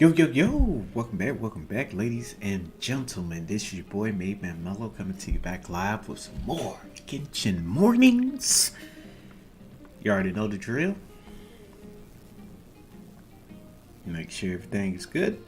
Yo, welcome back, ladies and gentlemen. This is your boy MadeMenMelo coming to you back live with some more Genshin mornings. You already know the drill. Make sure everything is good.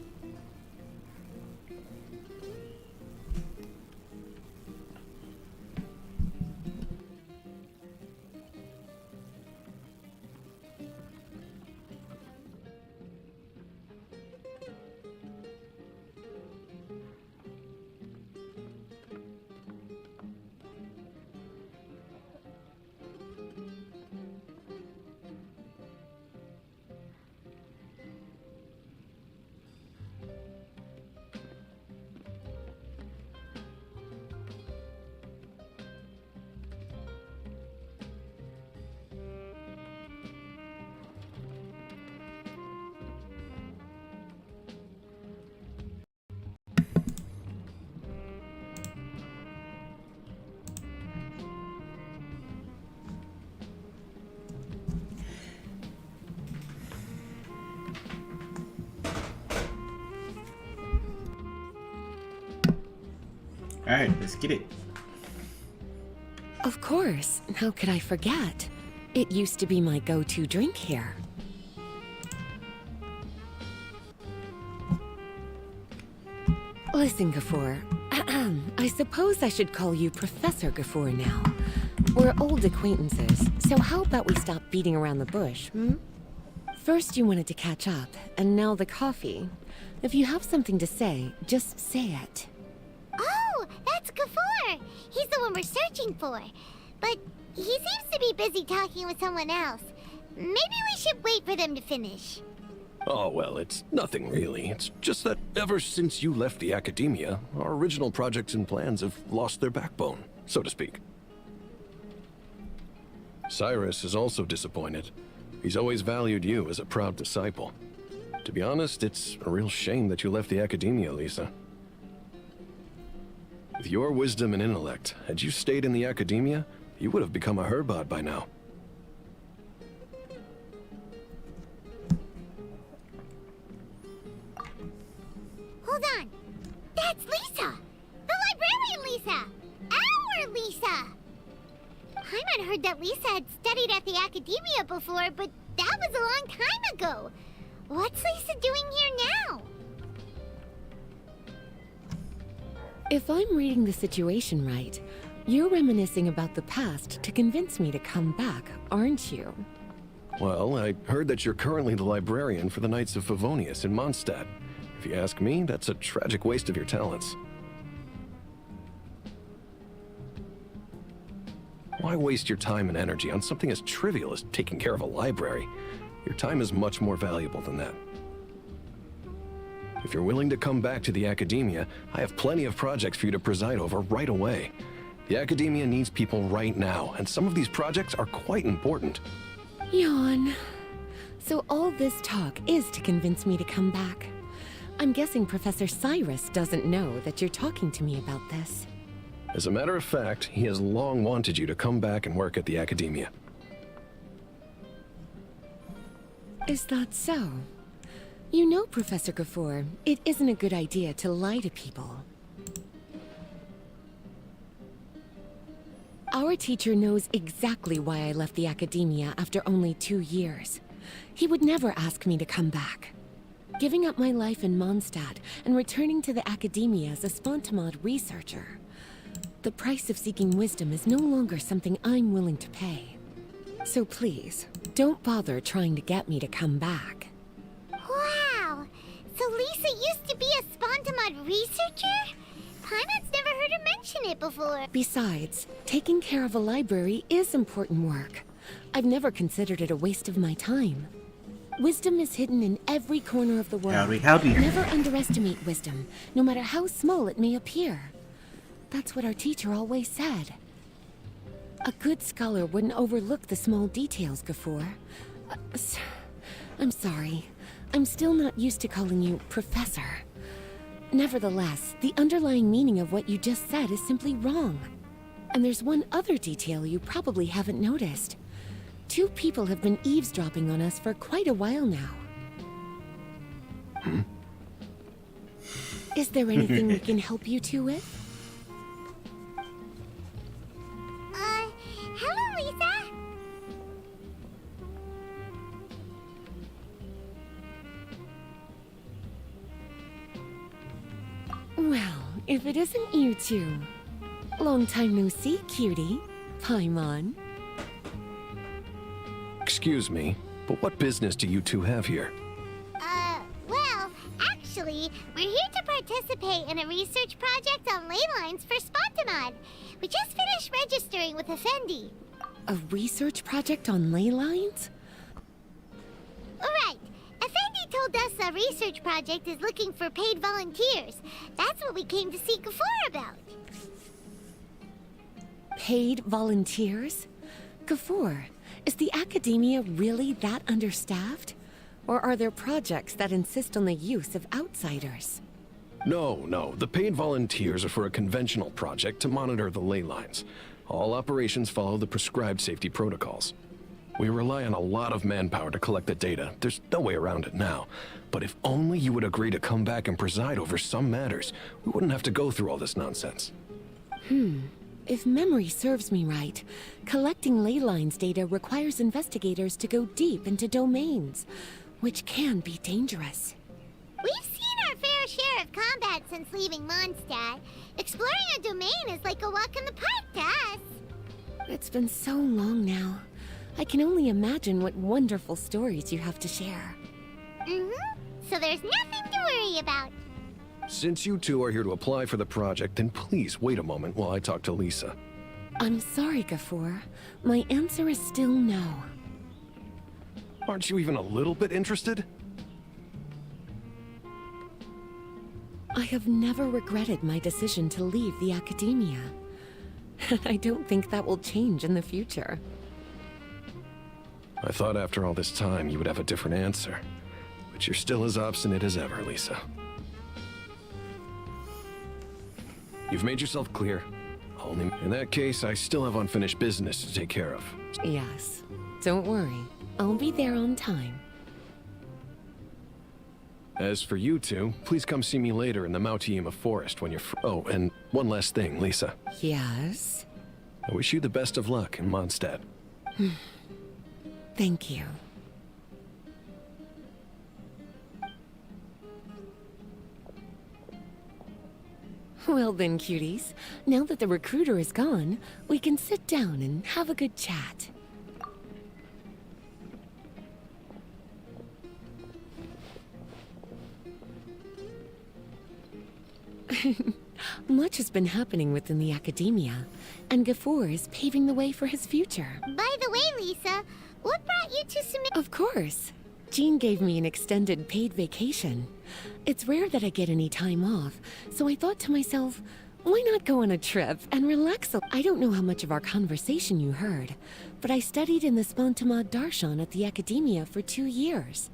Alright, let's get it. Of course. How could I forget? It used to be my go-to drink here. Listen, Gafoor. I suppose I should call you Professor Gafoor now. We're old acquaintances, so how about we stop beating around the bush, hmm? First you wanted to catch up, and now the coffee. If you have something to say, just say it. Oh, that's Gafoor! He's the one we're searching for. But he seems to be busy talking with someone else. Maybe we should wait for them to finish. Oh, well, it's nothing really. It's just that ever since you left the academia, our original projects and plans have lost their backbone, so to speak. Cyrus is also disappointed. He's always valued you as a proud disciple. To be honest, it's a real shame that you left the academia, Lisa. With your wisdom and intellect, had you stayed in the academia, you would have become a herbad by now. Hold on. That's Lisa! The librarian Lisa! Our Lisa! Paimon heard that Lisa had studied at the academia before, but that was a long time ago. What's Lisa doing here now? If I'm reading the situation right, you're reminiscing about the past to convince me to come back, aren't you? Well, I heard that you're currently the librarian for the Knights of Favonius in Mondstadt. If you ask me, that's a tragic waste of your talents. Why waste your time and energy on something as trivial as taking care of a library? Your time is much more valuable than that. If you're willing to come back to the academia, I have plenty of projects for you to preside over right away. The academia needs people right now, and some of these projects are quite important. Yawn. So all this talk is to convince me to come back. I'm guessing Professor Cyrus doesn't know that you're talking to me about this. As a matter of fact, he has long wanted you to come back and work at the academia. Is that so? You know, Professor Gafoor, it isn't a good idea to lie to people. Our teacher knows exactly why I left the academia after only 2 years. He would never ask me to come back. Giving up my life in Mondstadt and returning to the academia as a Spontamod researcher. The price of seeking wisdom is no longer something I'm willing to pay. So please, don't bother trying to get me to come back. Wow! So Lisa used to be a Spontamod researcher? Paimon's never heard her mention it before. Besides, taking care of a library is important work. I've never considered it a waste of my time. Wisdom is hidden in every corner of the world. Howdy. Never underestimate wisdom, no matter how small it may appear. That's what our teacher always said. A good scholar wouldn't overlook the small details, Gafoor. I'm sorry. I'm still not used to calling you Professor. Nevertheless, the underlying meaning of what you just said is simply wrong. And there's one other detail you probably haven't noticed. 2 people have been eavesdropping on us for quite a while now. Is there anything we can help you two with? Hello, Lisa. Well, if it isn't you two. Long time no see, cutie. Paimon. Excuse me, but what business do you two have here? Well, actually, we're here to participate in a research project on ley lines for Spontamod. We just finished registering with Effendi. A research project on ley lines? Right. Effendi told us a research project is looking for paid volunteers. That's what we came to see Gafoor about. Paid volunteers? Gafoor, is the academia really that understaffed? Or are there projects that insist on the use of outsiders? No. The paid volunteers are for a conventional project to monitor the ley lines. All operations follow the prescribed safety protocols. We rely on a lot of manpower to collect the data. There's no way around it now. But if only you would agree to come back and preside over some matters, we wouldn't have to go through all this nonsense. If memory serves me right, collecting ley lines data requires investigators to go deep into domains, which can be dangerous. We've seen our fair share of combat since leaving Mondstadt. Exploring a domain is like a walk in the park to us. It's been so long now. I can only imagine what wonderful stories you have to share. So there's nothing to worry about. Since you two are here to apply for the project, then please wait a moment while I talk to Lisa. I'm sorry, Gafoor. My answer is still no. Aren't you even a little bit interested? I have never regretted my decision to leave the academia. I don't think that will change in the future. I thought after all this time you would have a different answer. But you're still as obstinate as ever, Lisa. You've made yourself clear. In that case, I still have unfinished business to take care of. Yes. Don't worry. I'll be there on time. As for you two, please come see me later in the Mautiema Forest when you're Oh, and one last thing, Lisa. Yes? I wish you the best of luck in Mondstadt. Thank you. Well then, cuties. Now that the recruiter is gone, we can sit down and have a good chat. Much has been happening within the academia, and Gafoor is paving the way for his future. By the way, Lisa, what brought you to Sumer? Of course. Jean gave me an extended paid vacation. It's rare that I get any time off, so I thought to myself, why not go on a trip and relax I don't know how much of our conversation you heard, but I studied in the Spontamod Darshan at the academia for 2 years.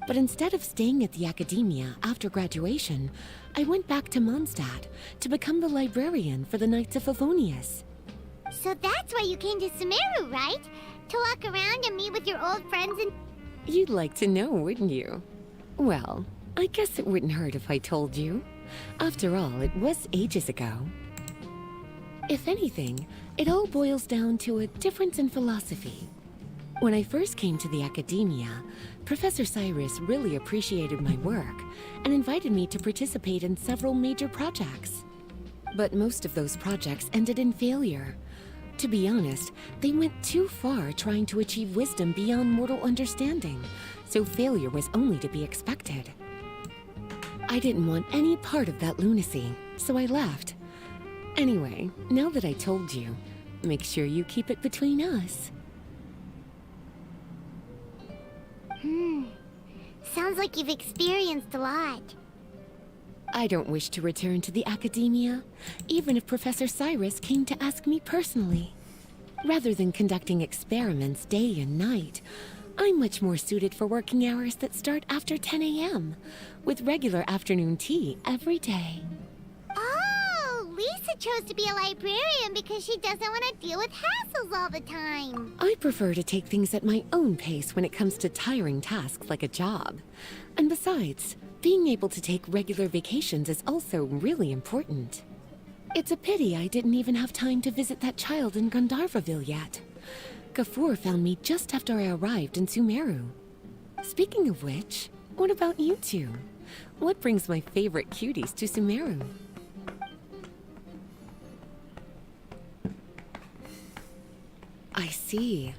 But instead of staying at the academia after graduation, I went back to Mondstadt to become the librarian for the Knights of Favonius. So that's why you came to Sumeru, right? To walk around and meet with your old friends and... You'd like to know, wouldn't you? Well, I guess it wouldn't hurt if I told you. After all, it was ages ago. If anything, it all boils down to a difference in philosophy. When I first came to the academia, Professor Cyrus really appreciated my work and invited me to participate in several major projects. But most of those projects ended in failure. To be honest, they went too far trying to achieve wisdom beyond mortal understanding, so failure was only to be expected. I didn't want any part of that lunacy, so I left. Anyway, now that I told you, make sure you keep it between us. Sounds like you've experienced a lot. I don't wish to return to the academia, even if Professor Cyrus came to ask me personally. Rather than conducting experiments day and night, I'm much more suited for working hours that start after 10 a.m., with regular afternoon tea every day. Oh, Lisa chose to be a librarian because she doesn't want to deal with hassles all the time. I prefer to take things at my own pace when it comes to tiring tasks like a job. And besides, Being able to take regular vacations is also really important. It's a pity I didn't even have time to visit that child in Gandharvaville yet. Gafur found me just after I arrived in Sumeru. Speaking of which, what about you two? What brings my favorite cuties to Sumeru? I see.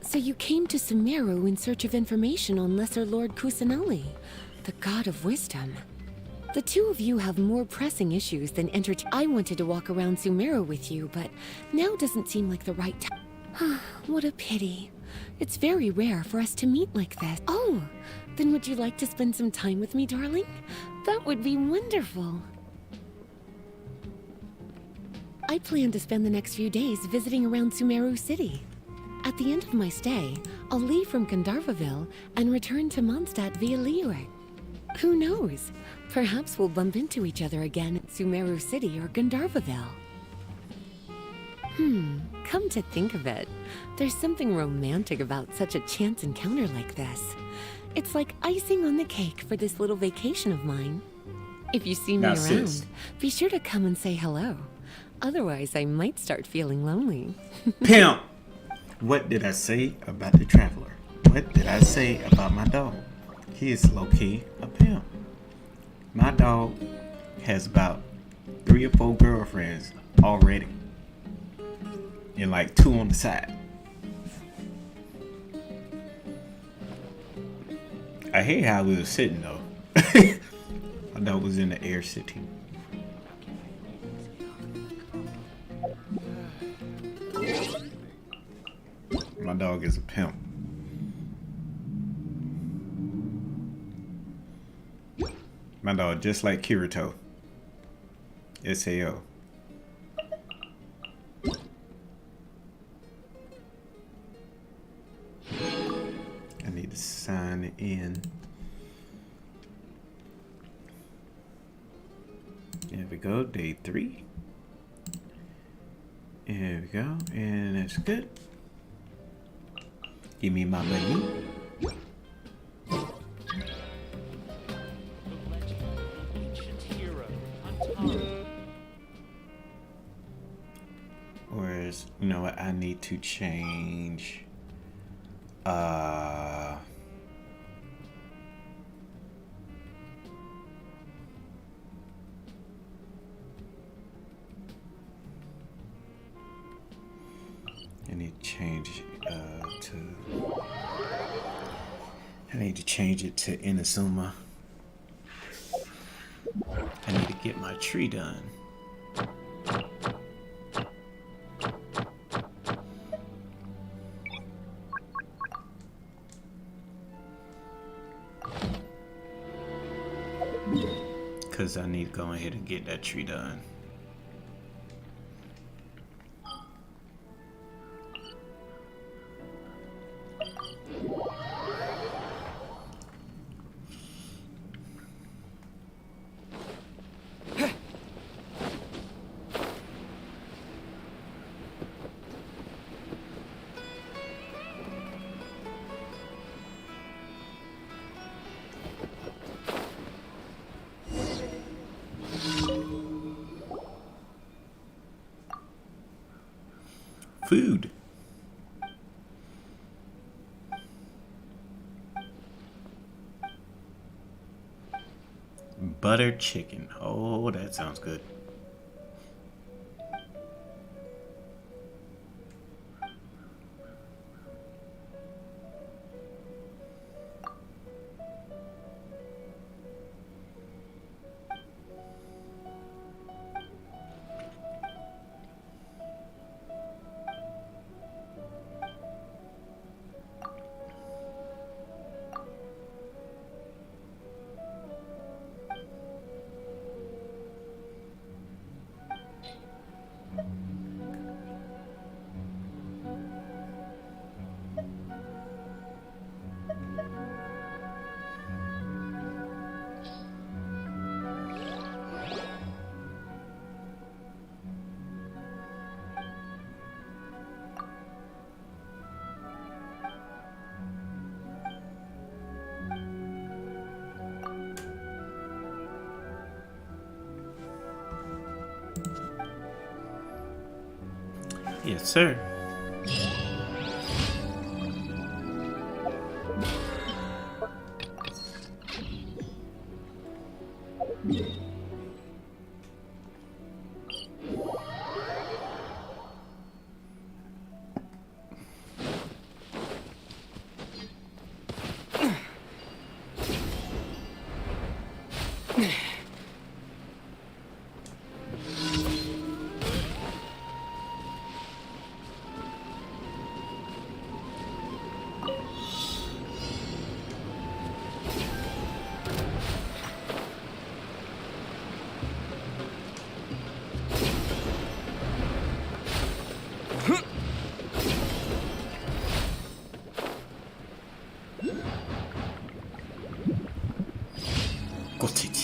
So you came to Sumeru in search of information on Lesser Lord Kusanali, the god of wisdom. The two of you have more pressing issues than I wanted to walk around Sumeru with you, but now doesn't seem like the right time. What a pity. It's very rare for us to meet like this. Oh, then would you like to spend some time with me, darling? That would be wonderful. I plan to spend the next few days visiting around Sumeru City. At the end of my stay, I'll leave from Gandharvaville and return to Mondstadt via Liyue. Who knows? Perhaps we'll bump into each other again in Sumeru City or Gandharvaville. Come to think of it, there's something romantic about such a chance encounter like this. It's like icing on the cake for this little vacation of mine. If you see me Now, around, sis. be sure to come and say hello. Otherwise, I might start feeling lonely. Pimp! What did I say about the traveler? What did I say about my dog? He is low-key a pimp. My dog has about 3 or 4 girlfriends already. And like 2 on the side. I hate how we were sitting though. My dog was in the air sitting. My dog is a pimp. My dog just like Kirito. SAO. I need to sign in. There we go, day 3. There we go, and that's good. Give me my money. Whereas, you know what, I need to change. I need to change I need to change it to Inazuma. I need to get my tree done. Because I need to go ahead and get that tree done. Food. Butter chicken. Oh, that sounds good. Yes, sir. Got it.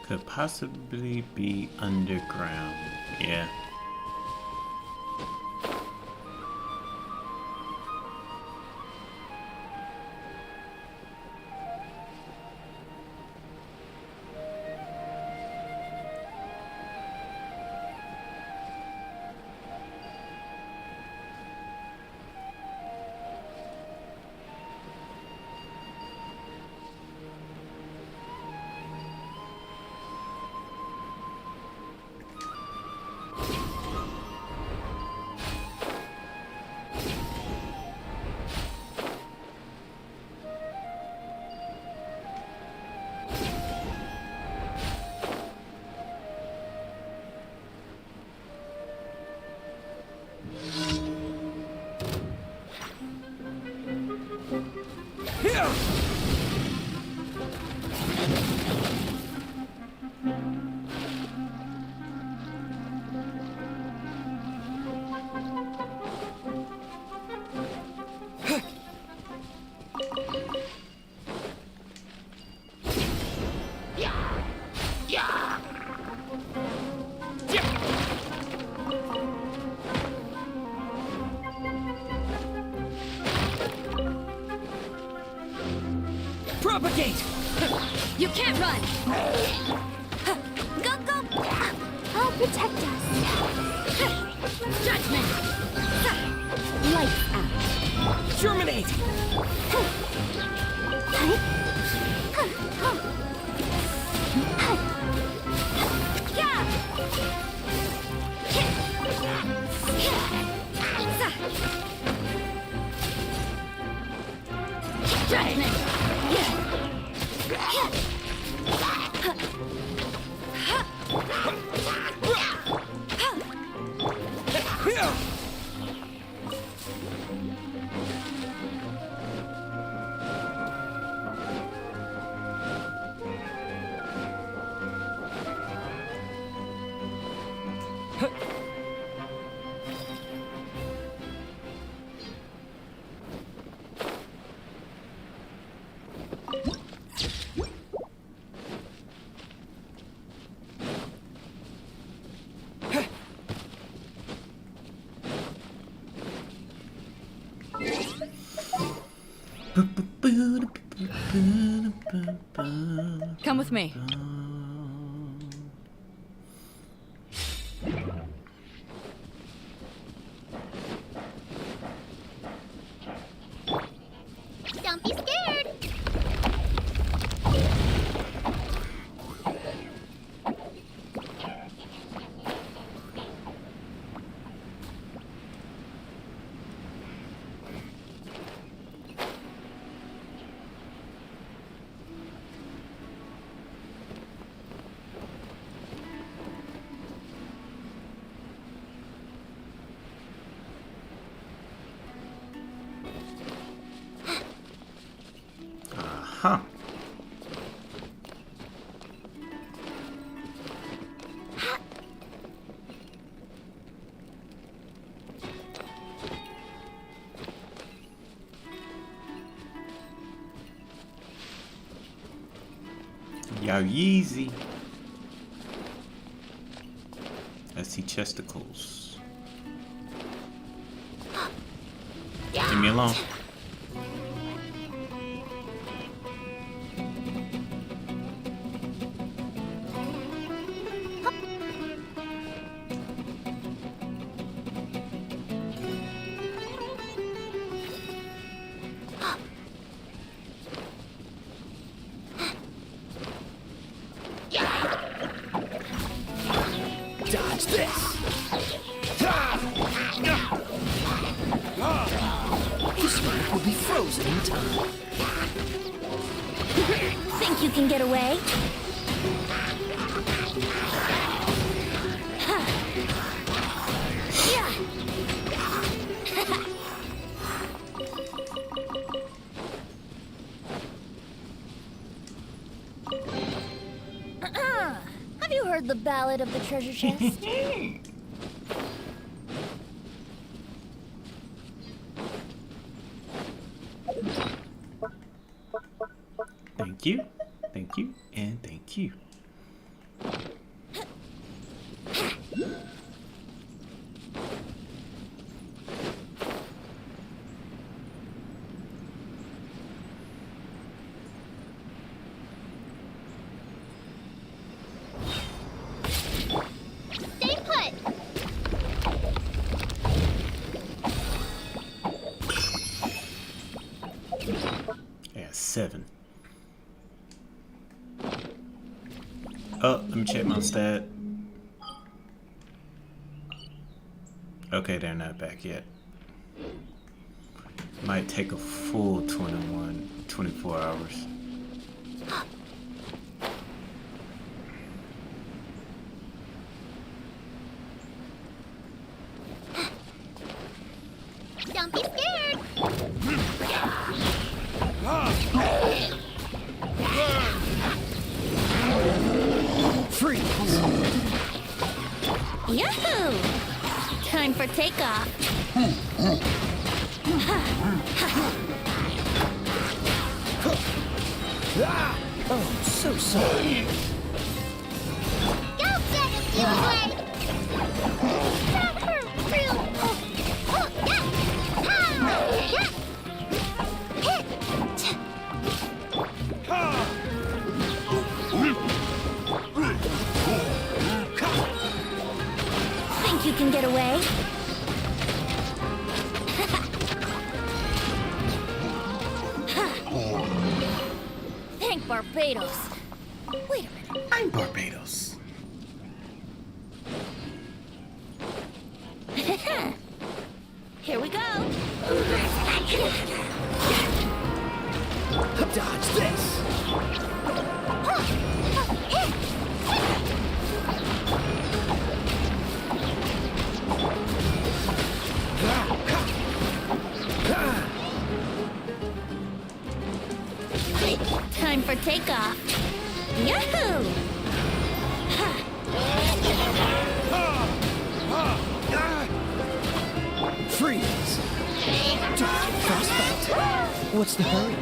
Could possibly be underground. Yeah. Propagate! You can't run! Go, go! I'll protect us. Judgment! Lights out. Germinate! Judgment! Come with me. Don't be scared. Huh. Yo, Yeezy. I see chesticles. Leave me alone. Dodge this! This one will be frozen in time. Think you can get away? Have you heard the ballad of the treasure chest? Thank you, and thank you. Stay put! Yeah, 7. Oh, let me check my stat. Okay, they're not back yet. Might take a full 24 hours. Don't be scared! Freeze! Yahoo! Time for takeoff. Oh, so sorry. Go get him, you away! Not her, real. Yeah! Ha! Yeah! Hit! Think you can get away? Thank Barbados. Wait a minute. I'm Barbados. Here we go. Dodge this! Time for takeoff. Yahoo! Freeze! Frostbite! What's the hurry?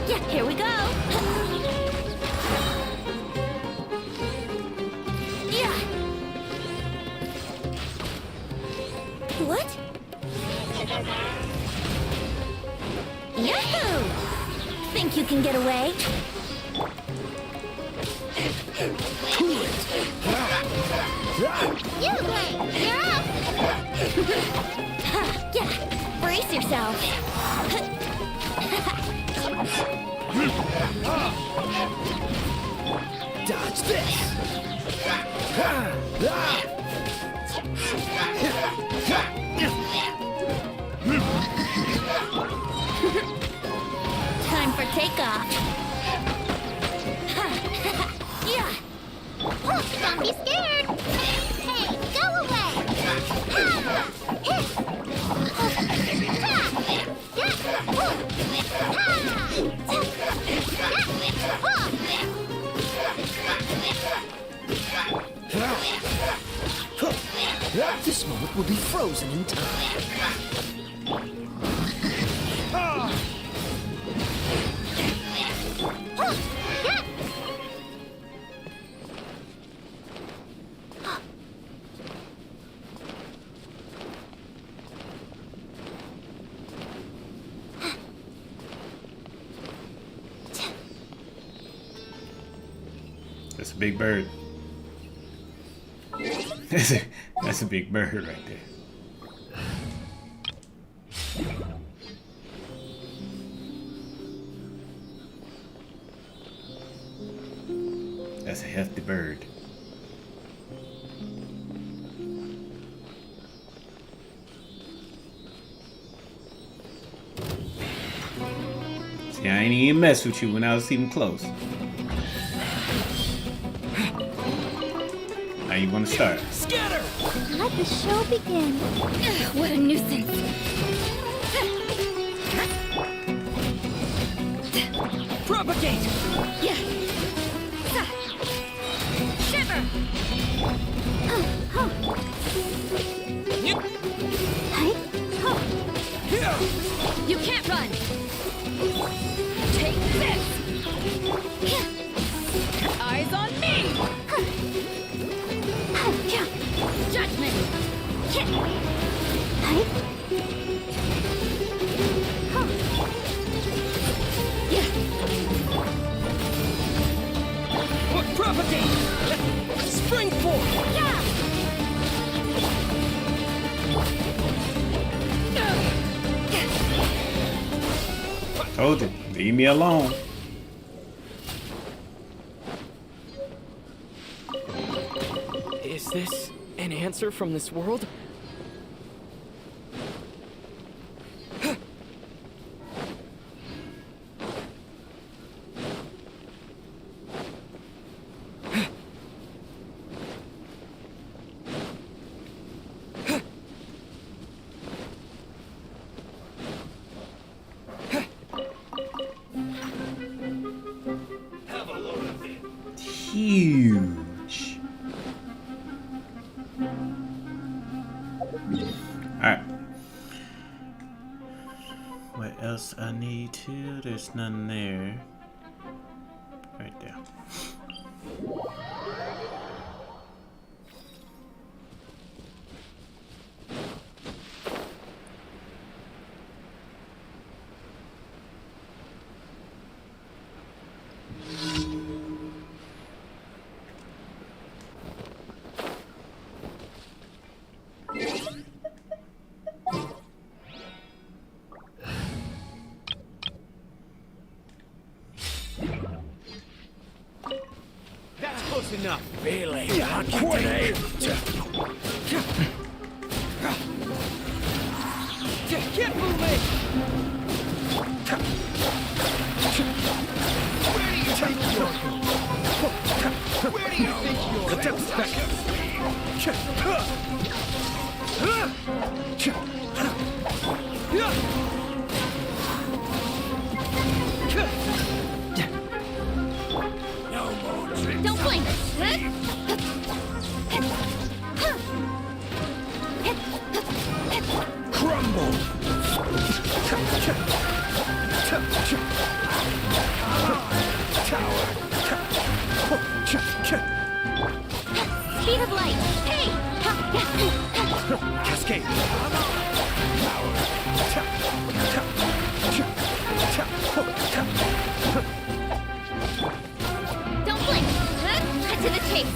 Yeah, here we go. Yeah. What? Yahoo! Think you can get away? You wait! You're up! Yeah, brace yourself. Dodge this! Time for takeoff. Yeah. Don't be scared. Hey, go away. This moment will be frozen in time. That's a big bird. That's a big bird right there. That's a hefty bird. See, I ain't even mess with you when I was even close. Now you want to start. Scatter! Let the show begin. What a nuisance. Propagate! Yeah. Shiver. You can't run. Take this. Eyes on me. Judgment. Propagate! Spring forth! Told you, leave me alone. Is this an answer from this world? Huge. Alright. What else I need to? There's none there. Right there. Close enough. Really? Today. Can't move me! Where do you think you're going? Where do you think you're going? Don't blink. Crumble! Speed of light. Hey! Cascade! Don't blink. Cut to the chase.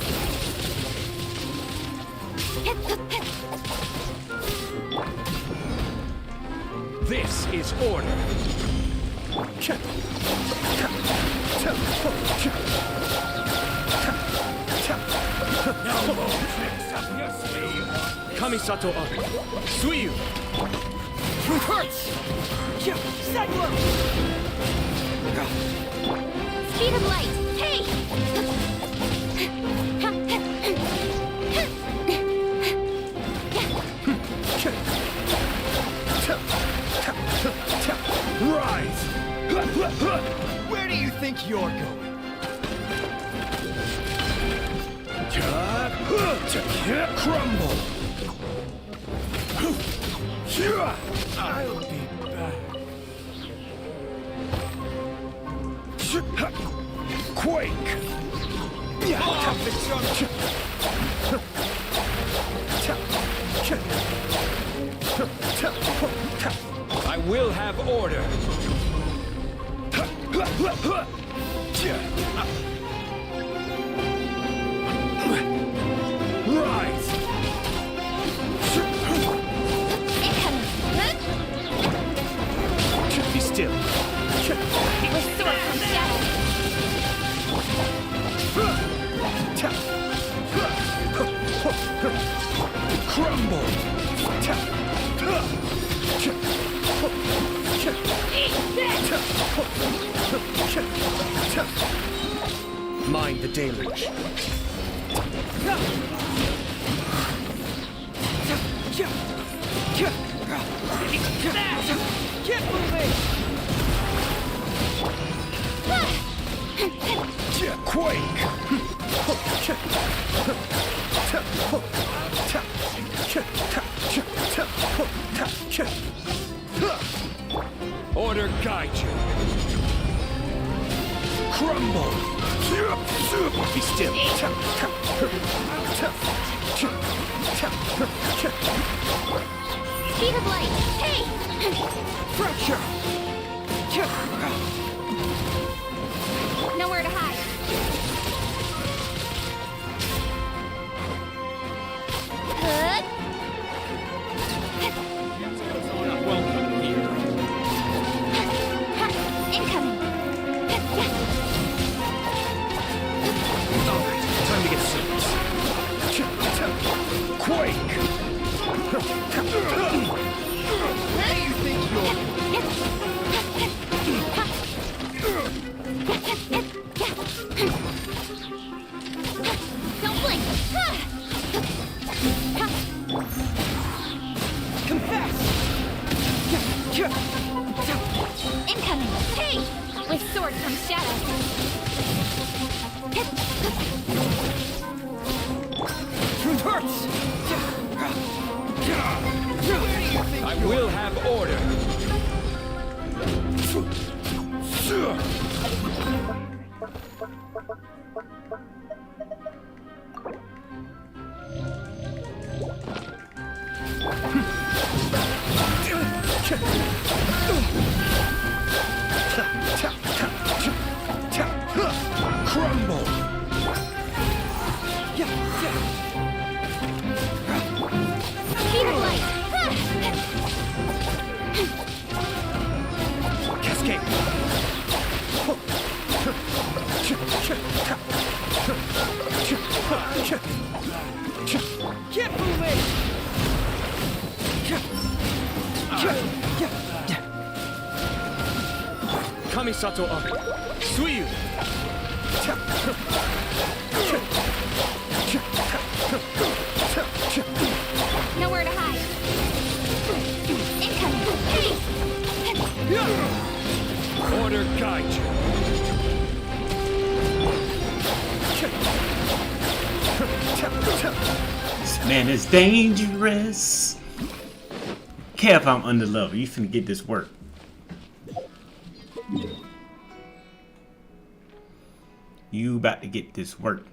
This is order. No more tricks up your sleeve. Kamisato up. Suiyu. Hurts. Sagwa. Speed of light. Hey! Rise. Where do you think you're going? Crumble! I'll be back. Quake! I will have order. Rise! Be still. Restore from shadow. Crumble! Mind the deluge. Get moving! Quake! Order guide you. Crumble! Be still. Speed of light. Hey! Fracture! Nowhere to hide. Good. Welcome here. Incoming. Alright, time to get serious. Quake! Where do you think you're... Don't blink. Confess! Incoming. Hey! With sword from shadow. It hurts! I will have order. Crumble! Speed of light. Cascade! Get moving! Kamisato up. Suiyu! Nowhere to hide. Incoming. Hey! Order guide you. This man is dangerous. Care if I'm under level. You finna get this work. You about to get this work.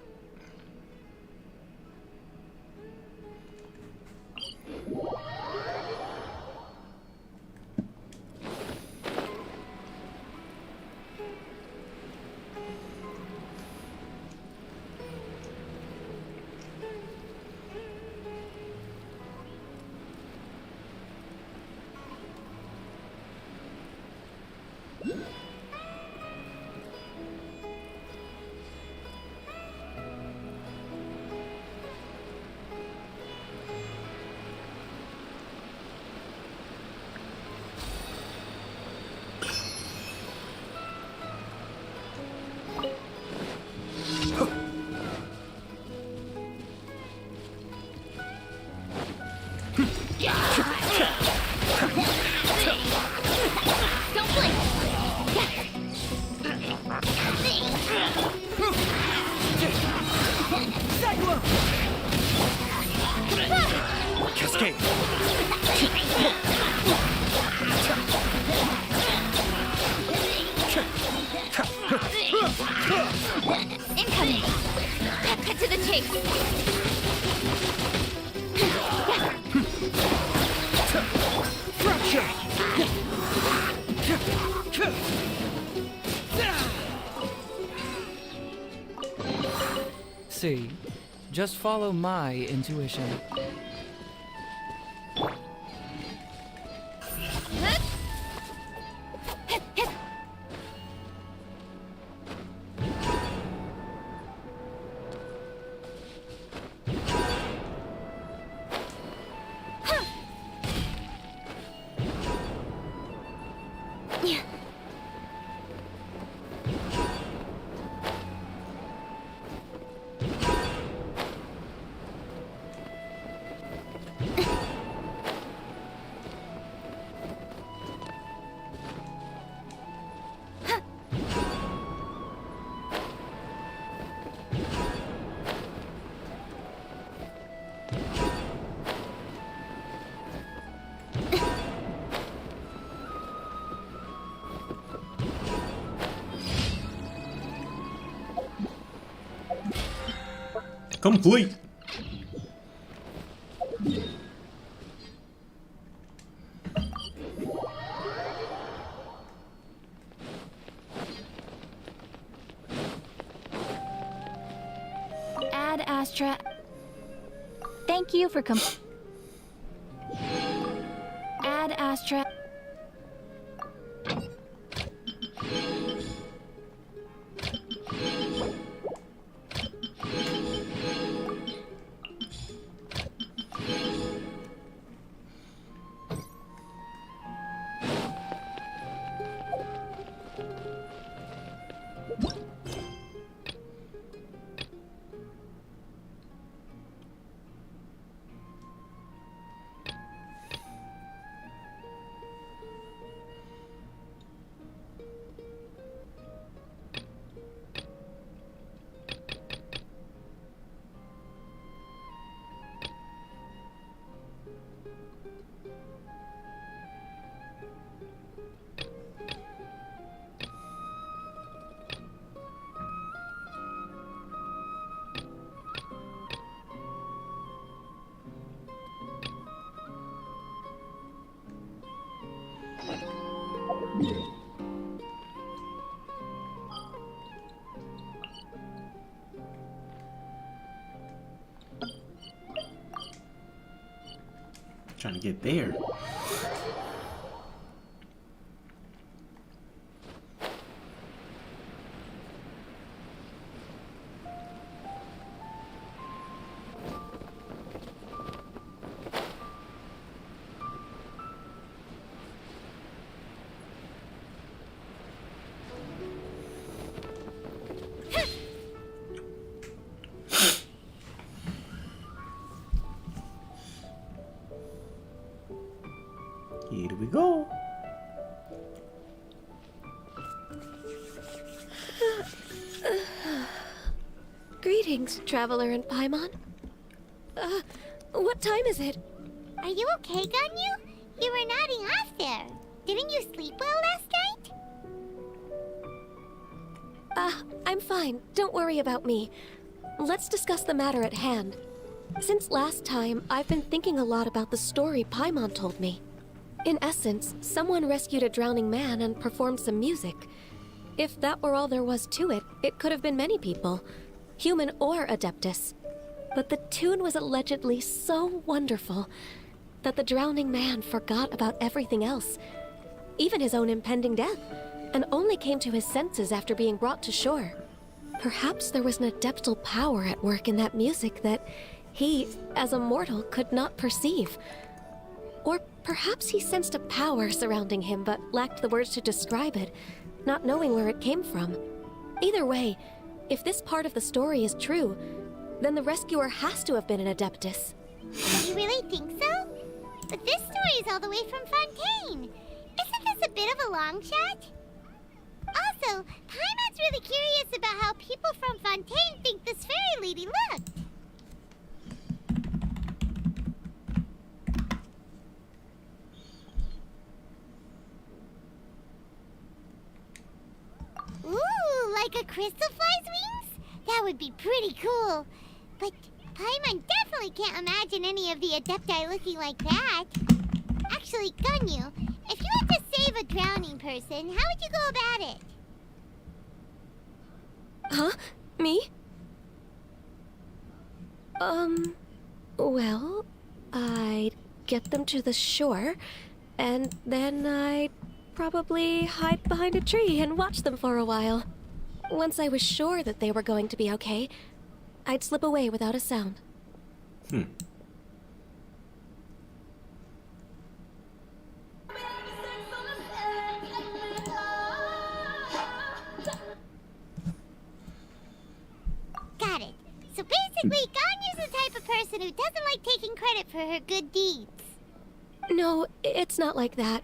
Don't blink. Cascade! face! See, just follow my intuition. Complete. Ad Astra. Thank you for Ad Astra. Trying to get there. Here we go. Greetings, traveler in Paimon. What time is it? Are you okay, Ganyu? You were nodding off there. Didn't you sleep well last night? I'm fine. Don't worry about me. Let's discuss the matter at hand. Since last time, I've been thinking a lot about the story Paimon told me. In essence, someone rescued a drowning man and performed some music. If that were all there was to it, it could have been many people, human or Adeptus. But the tune was allegedly so wonderful that the drowning man forgot about everything else, even his own impending death, and only came to his senses after being brought to shore. Perhaps there was an adeptal power at work in that music that he, as a mortal, could not perceive. Or perhaps he sensed a power surrounding him but lacked the words to describe it, not knowing where it came from. Either way, if this part of the story is true, then the rescuer has to have been an Adeptus. You really think so? But this story is all the way from Fontaine. Isn't this a bit of a long shot? Also, Paimon's really curious about how people from Fontaine think this fairy lady looked. Ooh, like a crystal fly's wings? That would be pretty cool. But Paimon definitely can't imagine any of the Adepti looking like that. Actually, Ganyu, if you had to save a drowning person, how would you go about it? Huh? Me? Well, I'd get them to the shore, and then I'd probably hide behind a tree and watch them for a while. Once I was sure that they were going to be okay, I'd slip away without a sound. Got it. So basically, Ganyu's the type of person who doesn't like taking credit for her good deeds. No, it's not like that.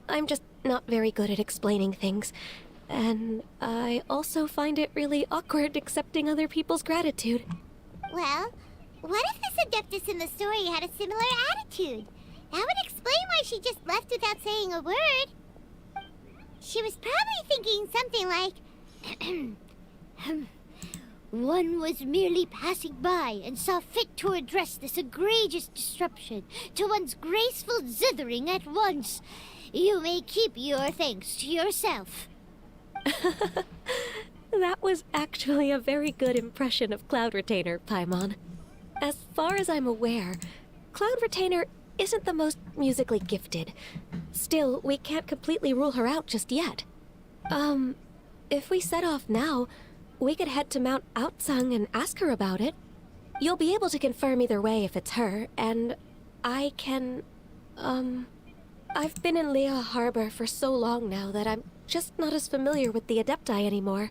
I'm just not very good at explaining things. And I also find it really awkward accepting other people's gratitude. Well, what if this Adeptus in the story had a similar attitude? That would explain why she just left without saying a word. She was probably thinking something like, one was merely passing by and saw fit to address this egregious disruption to one's graceful zithering at once. You may keep your thanks to yourself. That was actually a very good impression of Cloud Retainer, Paimon. As far as I'm aware, Cloud Retainer isn't the most musically gifted. Still, we can't completely rule her out just yet. If we set off now, we could head to Mount Outsung and ask her about it. You'll be able to confirm either way if it's her, and I can, I've been in Lea Harbor for so long now that I'm just not as familiar with the Adepti anymore.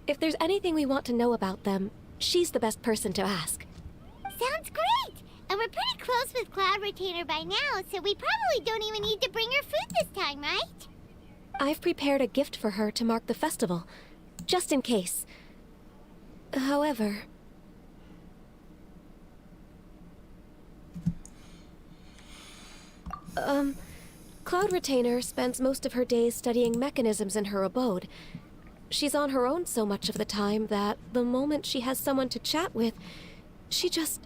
If there's anything we want to know about them, she's the best person to ask. Sounds great! And we're pretty close with Cloud Retainer by now, so we probably don't even need to bring her food this time, right? I've prepared a gift for her to mark the festival, just in case. However... Cloud Retainer spends most of her days studying mechanisms in her abode. She's on her own so much of the time that the moment she has someone to chat with, she just...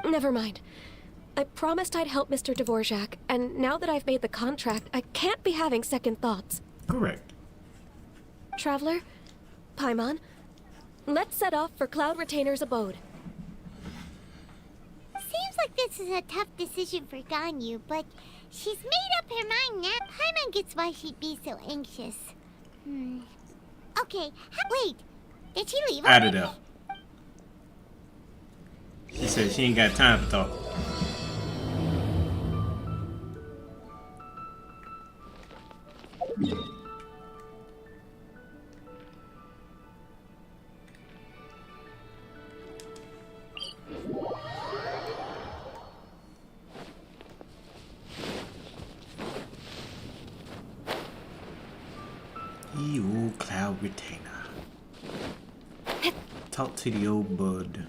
Never mind. I promised I'd help Mr. Dvorak, and now that I've made the contract, I can't be having second thoughts. Correct. Traveler, Paimon, let's set off for Cloud Retainer's abode. Seems like this is a tough decision for Ganyu, but she's made up her mind now. Paimon gets why she'd be so anxious. Okay, wait. Did she leave Add already? it up. She said she ain't got time for talk. The old Cloud Retainer. Talk to the old bud.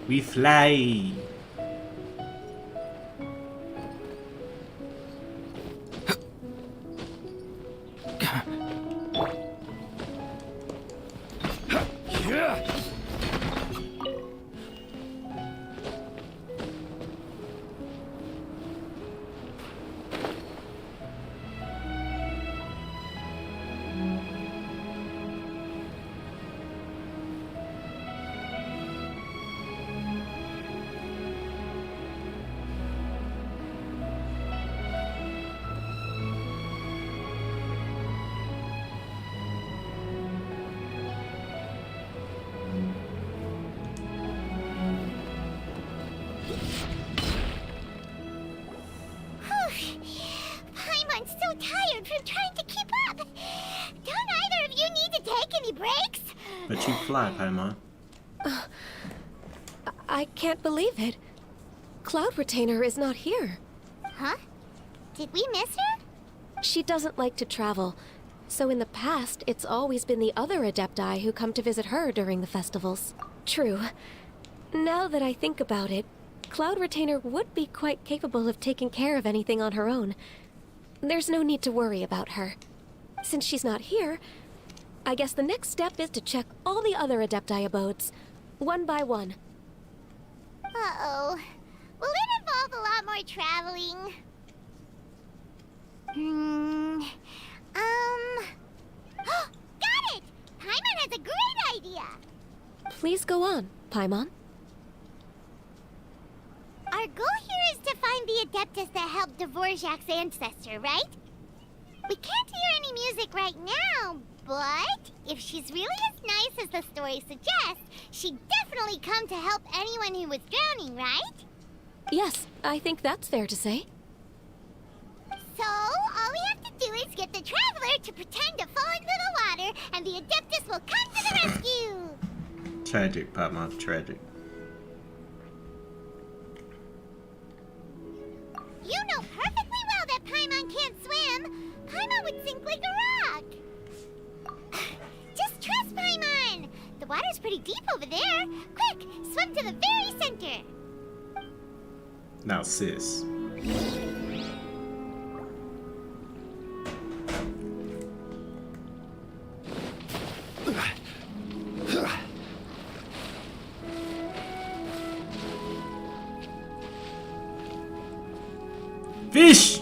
We fly. Paimon's so tired from trying to keep up. Don't either of you need to take any breaks? But you fly, Paimon. I can't believe it. Cloud Retainer is not here. Huh? Did we miss her? She doesn't like to travel, so in the past, it's always been the other Adepti who come to visit her during the festivals. True. Now that I think about it, Cloud Retainer would be quite capable of taking care of anything on her own. There's no need to worry about her. Since she's not here, I guess the next step is to check all the other Adepti abodes, one by one. Uh-oh. Will it involve a lot more traveling? Got it! Paimon has a great idea! Please go on, Paimon. Our goal here is to find the Adeptus that helped Dvorak's ancestor, right? We can't hear any music right now, but if she's really as nice as the story suggests, she'd definitely come to help anyone who was drowning, right? Yes, I think that's fair to say. So, all we have to do is get the Traveler to pretend to fall into the water, and the Adeptus will come to the rescue! Tragic, Paimon, tragic. You know perfectly well that Paimon can't swim! Paimon would sink like a rock! Just trust Paimon! The water's pretty deep over there! Quick, swim to the very center! Now, sis. Fish!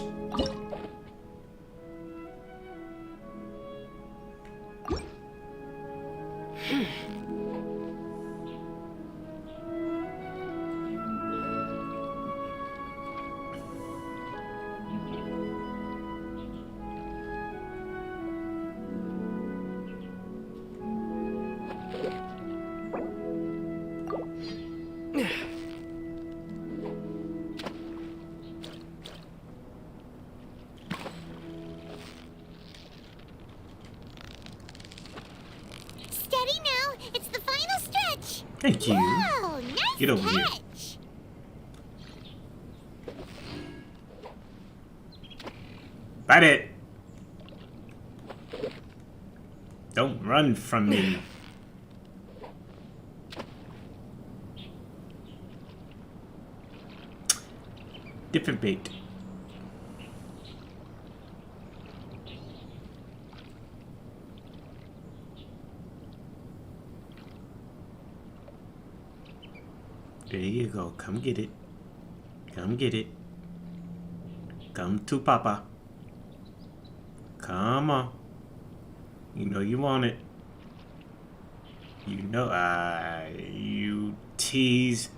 Steady now! It's the final stretch! Thank you. Whoa, nice Get over here. catch! Bite it! Don't run from me. Different bait. There you go. Come get it. Come get it. Come to Papa. Come on. You know you want it. You know, you tease.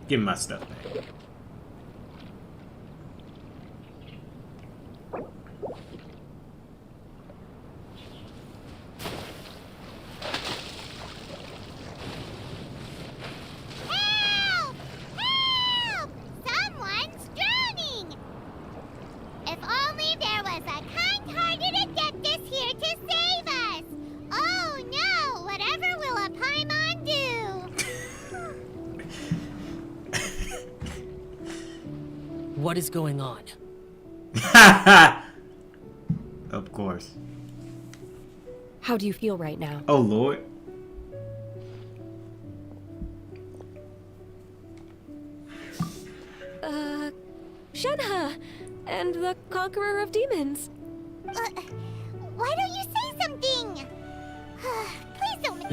Give me my stuff back. Help! Help! Someone's drowning! If only there was a kind-hearted Adeptus here to save us! Oh no! Whatever will a Paimon do? What is going on? Of course. How do you feel right now? Oh Lord. Shenhe! And the Conqueror of Demons. Why don't you say something? Please don't.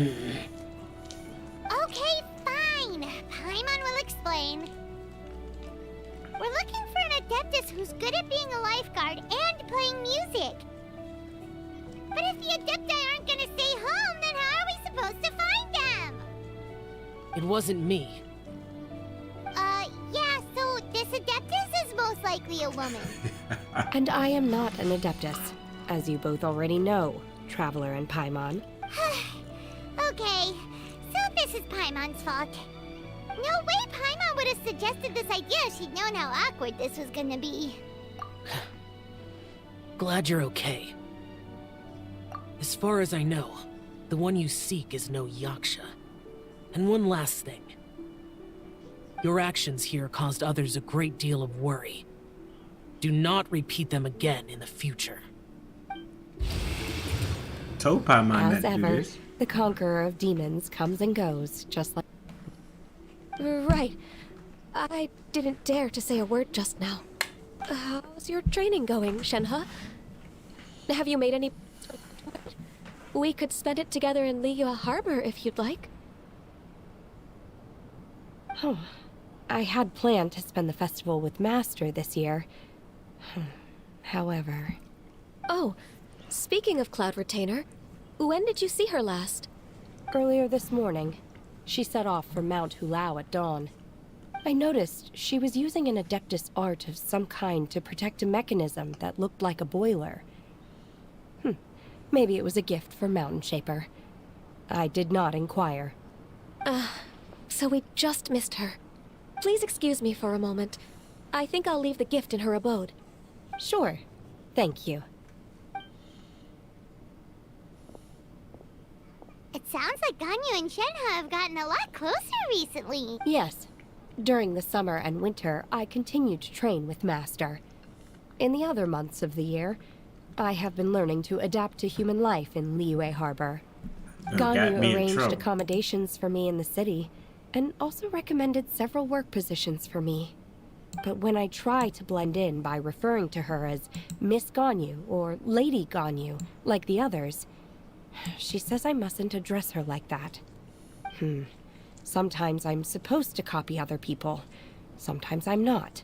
Okay, fine. Paimon will explain. We're looking for an Adeptus who's good at being a lifeguard and playing music. But if the Adepti aren't gonna stay home, then how are we supposed to find them? It wasn't me. Yeah, so this Adeptus is most likely a woman. And I am not an Adeptus, as you both already know, Traveler and Paimon. Okay, so this is Paimon's fault. No way Paimon would have suggested this idea if she'd known how awkward this was gonna be. Glad you're okay. As far as I know, the one you seek is no Yaksha. And one last thing. Your actions here caused others a great deal of worry. Do not repeat them again in the future. Told Paimon As not to do ever, this. the conqueror of demons comes and goes, just like... Right. I didn't dare to say a word just now. How's your training going, Shenhe? Have you made any... We could spend it together in Liyue Harbor if you'd like. Oh, I had planned to spend the festival with Master this year. However... Oh, speaking of Cloud Retainer, when did you see her last? Earlier this morning. She set off for Mount Hulao at dawn. I noticed she was using an Adeptus art of some kind to protect a mechanism that looked like a boiler. Maybe it was a gift from Mountain Shaper. I did not inquire. So we just missed her. Please excuse me for a moment. I think I'll leave the gift in her abode. Sure. Thank you. It sounds like Ganyu and Shenhe have gotten a lot closer recently. Yes. During the summer and winter, I continued to train with Master. In the other months of the year, I have been learning to adapt to human life in Liyue Harbor. Got Ganyu me in arranged trouble. accommodations for me in the city, and also recommended several work positions for me. But when I try to blend in by referring to her as Miss Ganyu or Lady Ganyu, like the others, she says I mustn't address her like that. Sometimes I'm supposed to copy other people. Sometimes I'm not.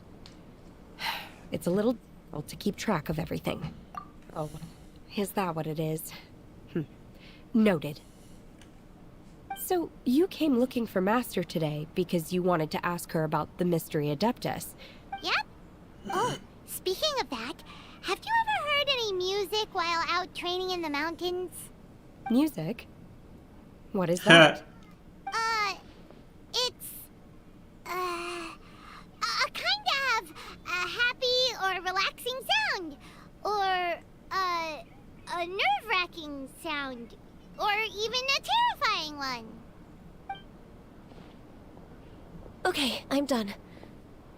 It's a little difficult to keep track of everything. Oh, is that what it is? Noted. So, you came looking for Master today because you wanted to ask her about the Mystery Adeptus. Yep. Oh, speaking of that, have you ever heard any music while out training in the mountains? Music? What is that? It's, a kind of a happy or relaxing sound. Or, a nerve-wracking sound. Or even a terrifying one. Okay, I'm done.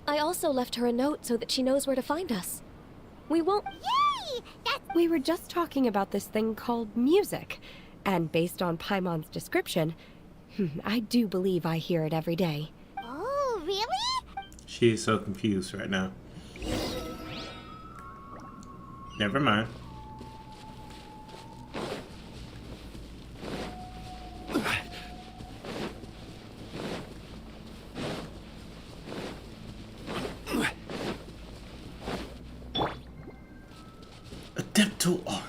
I also left her a note so that she knows where to find us. We won't... Yay! That's... We were just talking about this thing called music. And based on Paimon's description, I do believe I hear it every day. Oh, really? She is so confused right now. Never mind. Adeptal art.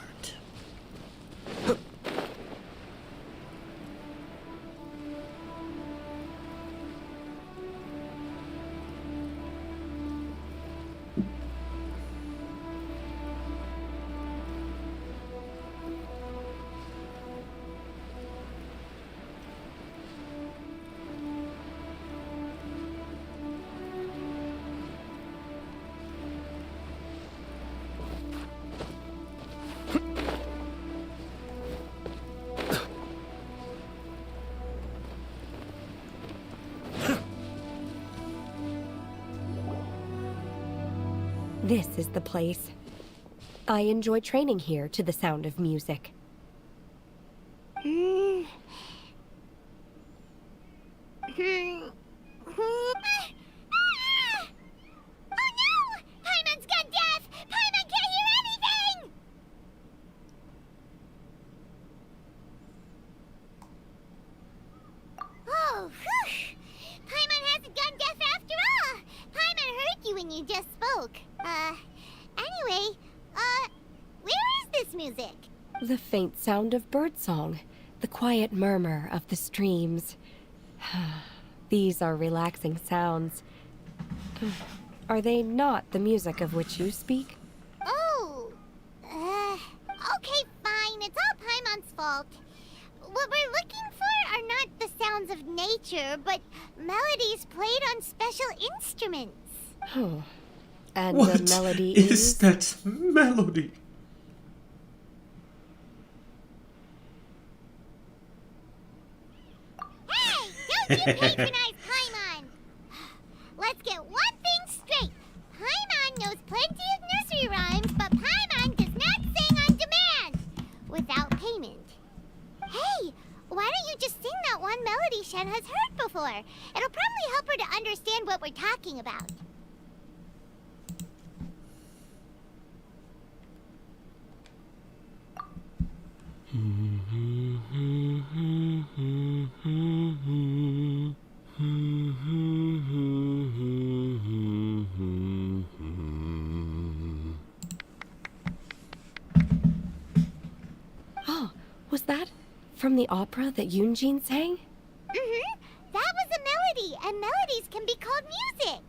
This is the place. I enjoy training here to the sound of music. Oh no! Paimon's gone deaf! Paimon can't hear anything! Oh, whew! Paimon hasn't gone deaf after all! Paimon heard you when you just spoke. Anyway, where is this music? The faint sound of birdsong, the quiet murmur of the streams. These are relaxing sounds. Are they not the music of which you speak? Oh, okay, fine. It's all Paimon's fault. What we're looking for are not the sounds of nature, but melodies played on special instruments. Oh. And What the melody is that melody? Hey, don't you patronize Paimon! let's get one thing straight. Paimon knows plenty of nursery rhymes, but Paimon does not sing on demand without payment. Hey, why don't you just sing that one melody Shen has heard before? It'll probably help her to understand what we're talking about. Oh, was that from the opera that Yunjin sang? Mm-hmm. That was a melody, and melodies can be called music.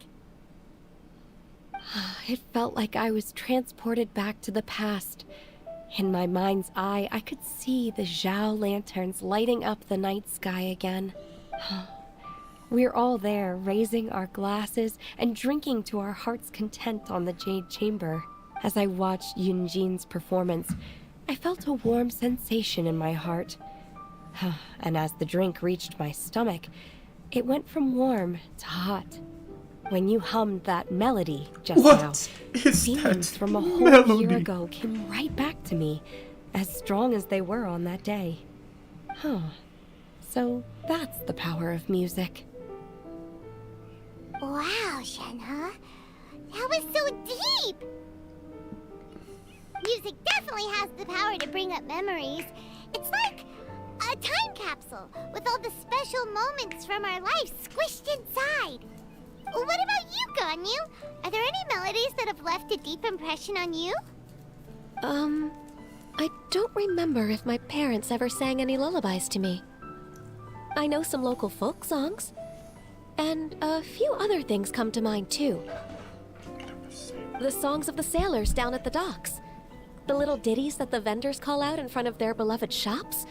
It felt like I was transported back to the past. In my mind's eye, I could see the Zhao lanterns lighting up the night sky again. We're all there, raising our glasses and drinking to our heart's content on the Jade Chamber. As I watched Yunjin's performance, I felt a warm sensation in my heart. And as the drink reached my stomach, it went from warm to hot. When you hummed that melody just now, What is feelings that from a whole melody? year ago came right back to me, as strong as they were on that day. So that's the power of music. Wow, Shenhe. That was so deep! Music definitely has the power to bring up memories. It's like a time capsule with all the special moments from our lives squished inside. What about you, Ganyu? Are there any melodies that have left a deep impression on you? I don't remember if my parents ever sang any lullabies to me. I know some local folk songs, and a few other things come to mind too. The songs of the sailors down at the docks. The little ditties that the vendors call out in front of their beloved shops.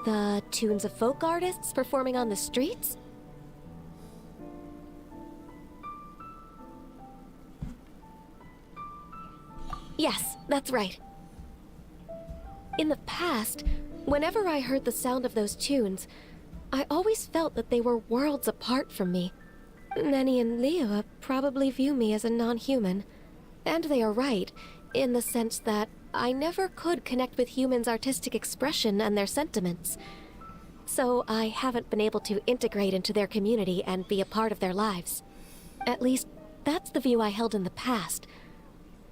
The tunes of folk artists performing on the streets. Yes, that's right. In the past, whenever I heard the sound of those tunes, I always felt that they were worlds apart from me. Nenny and Liyue probably view me as a non-human. And they are right, in the sense that I never could connect with humans' artistic expression and their sentiments. So I haven't been able to integrate into their community and be a part of their lives. At least, that's the view I held in the past.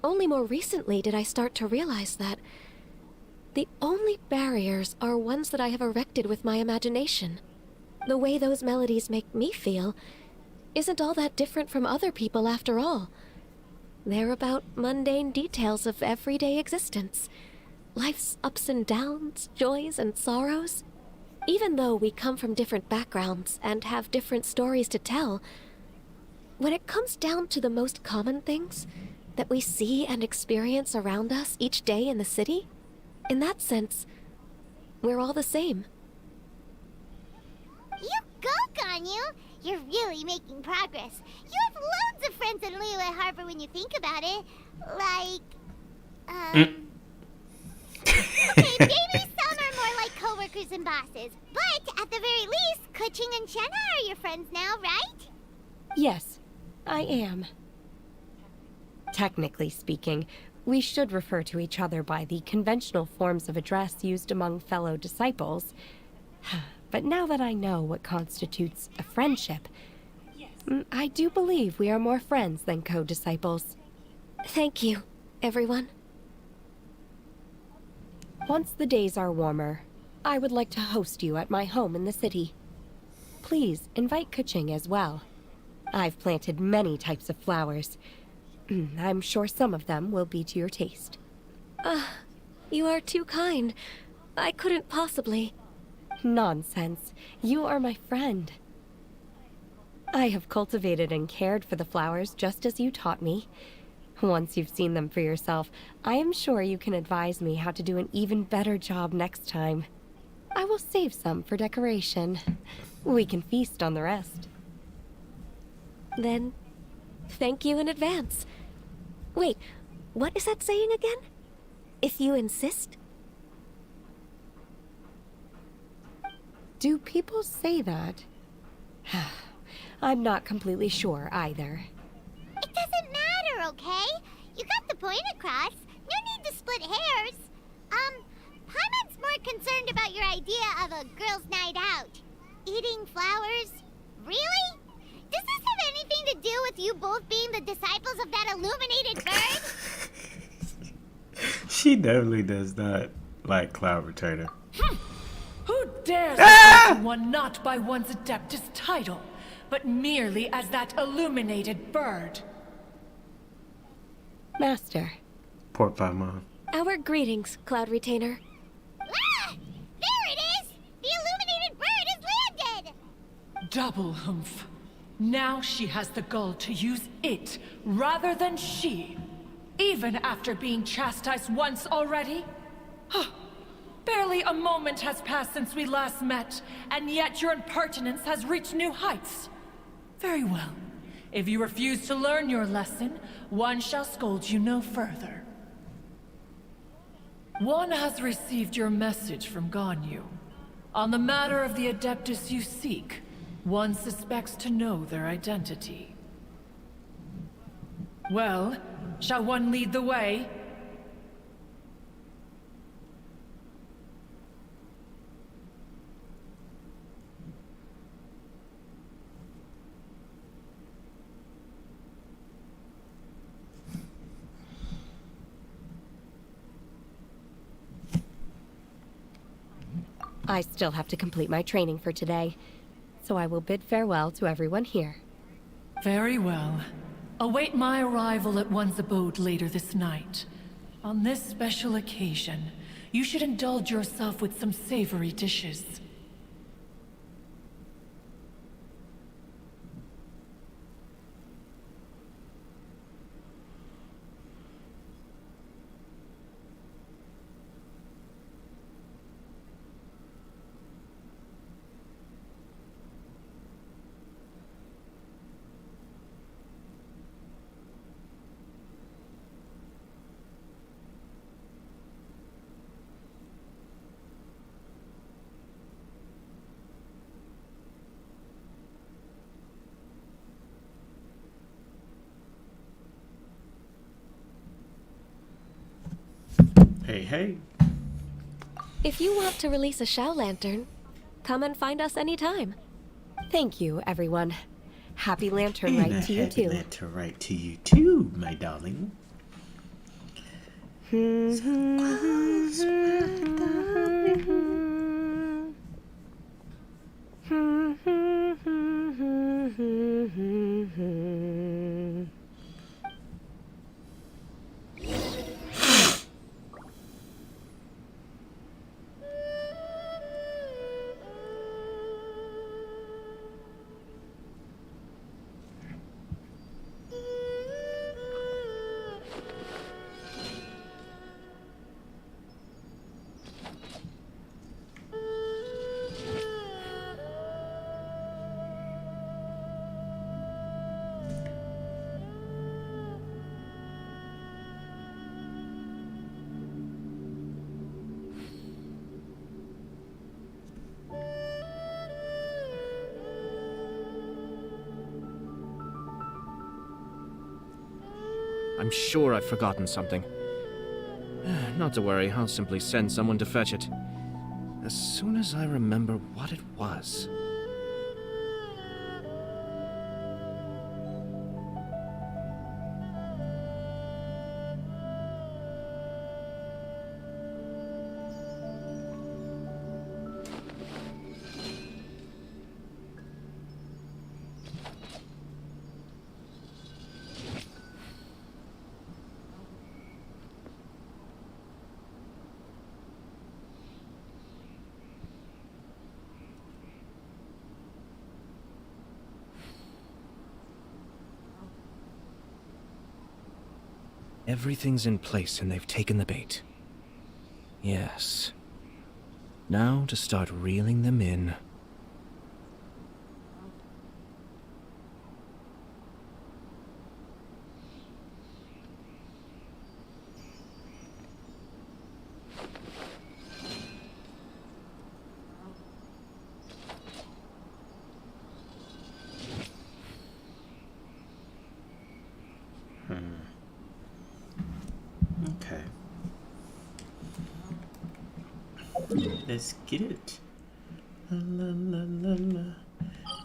Only more recently did I start to realize that the only barriers are ones that I have erected with my imagination. The way those melodies make me feel isn't all that different from other people after all. They're about mundane details of everyday existence. Life's ups and downs, joys and sorrows. Even though we come from different backgrounds and have different stories to tell, when it comes down to the most common things that we see and experience around us each day in the city, in that sense, we're all the same. You go, Ganyu! You're really making progress. You have loads of friends in Liyue Harbor when you think about it. Okay, maybe some are more like coworkers and bosses. But at the very least, Keqing and Shenhe are your friends now, right? Yes, I am. Technically speaking, we should refer to each other by the conventional forms of address used among fellow disciples. But now that I know what constitutes a friendship, I do believe we are more friends than co-disciples. Thank you, everyone. Once the days are warmer, I would like to host you at my home in the city. Please invite Keqing as well. I've planted many types of flowers. I'm sure some of them will be to your taste. You are too kind. I couldn't possibly. Nonsense. You are my friend. I have cultivated and cared for the flowers just as you taught me. Once you've seen them for yourself, I am sure you can advise me how to do an even better job next time. I will save some for decoration. We can feast on the rest. Then, thank you in advance. Wait, what is that saying again? If you insist? Do people say that? I'm not completely sure either. It doesn't matter, okay? You got the point across. No need to split hairs. Paimon's more concerned about your idea of a girls' night out. Eating flowers? Really? Does this have anything to do with you both being the disciples of that illuminated bird? She definitely does not like Cloud Returner. Who dares refer to one not by one's Adeptus title, but merely as that illuminated bird? Master, Poor Paimon. our greetings, Cloud Retainer. Ah! There it is! The illuminated bird has landed! Double humph. Now she has the gall to use it rather than she. Even after being chastised once already? Barely a moment has passed since we last met, and yet your impertinence has reached new heights. Very well. If you refuse to learn your lesson, one shall scold you no further. One has received your message from Ganyu. On the matter of the Adeptus you seek, one suspects to know their identity. Well, shall one lead the way? I still have to complete my training for today, so I will bid farewell to everyone here. Very well. Await my arrival at one's abode later this night. On this special occasion, you should indulge yourself with some savory dishes. Hey, hey. If you want to release a Shao Lantern, come and find us anytime. Thank you, everyone. Happy Lantern And Rite to you too. Lantern Rite to you too, my darling. I'm sure I've forgotten something. Not to worry, I'll simply send someone to fetch it. As soon as I remember what it was. Everything's in place and they've taken the bait. Yes. Now to start reeling them in. Let's get it. La, la, la, la.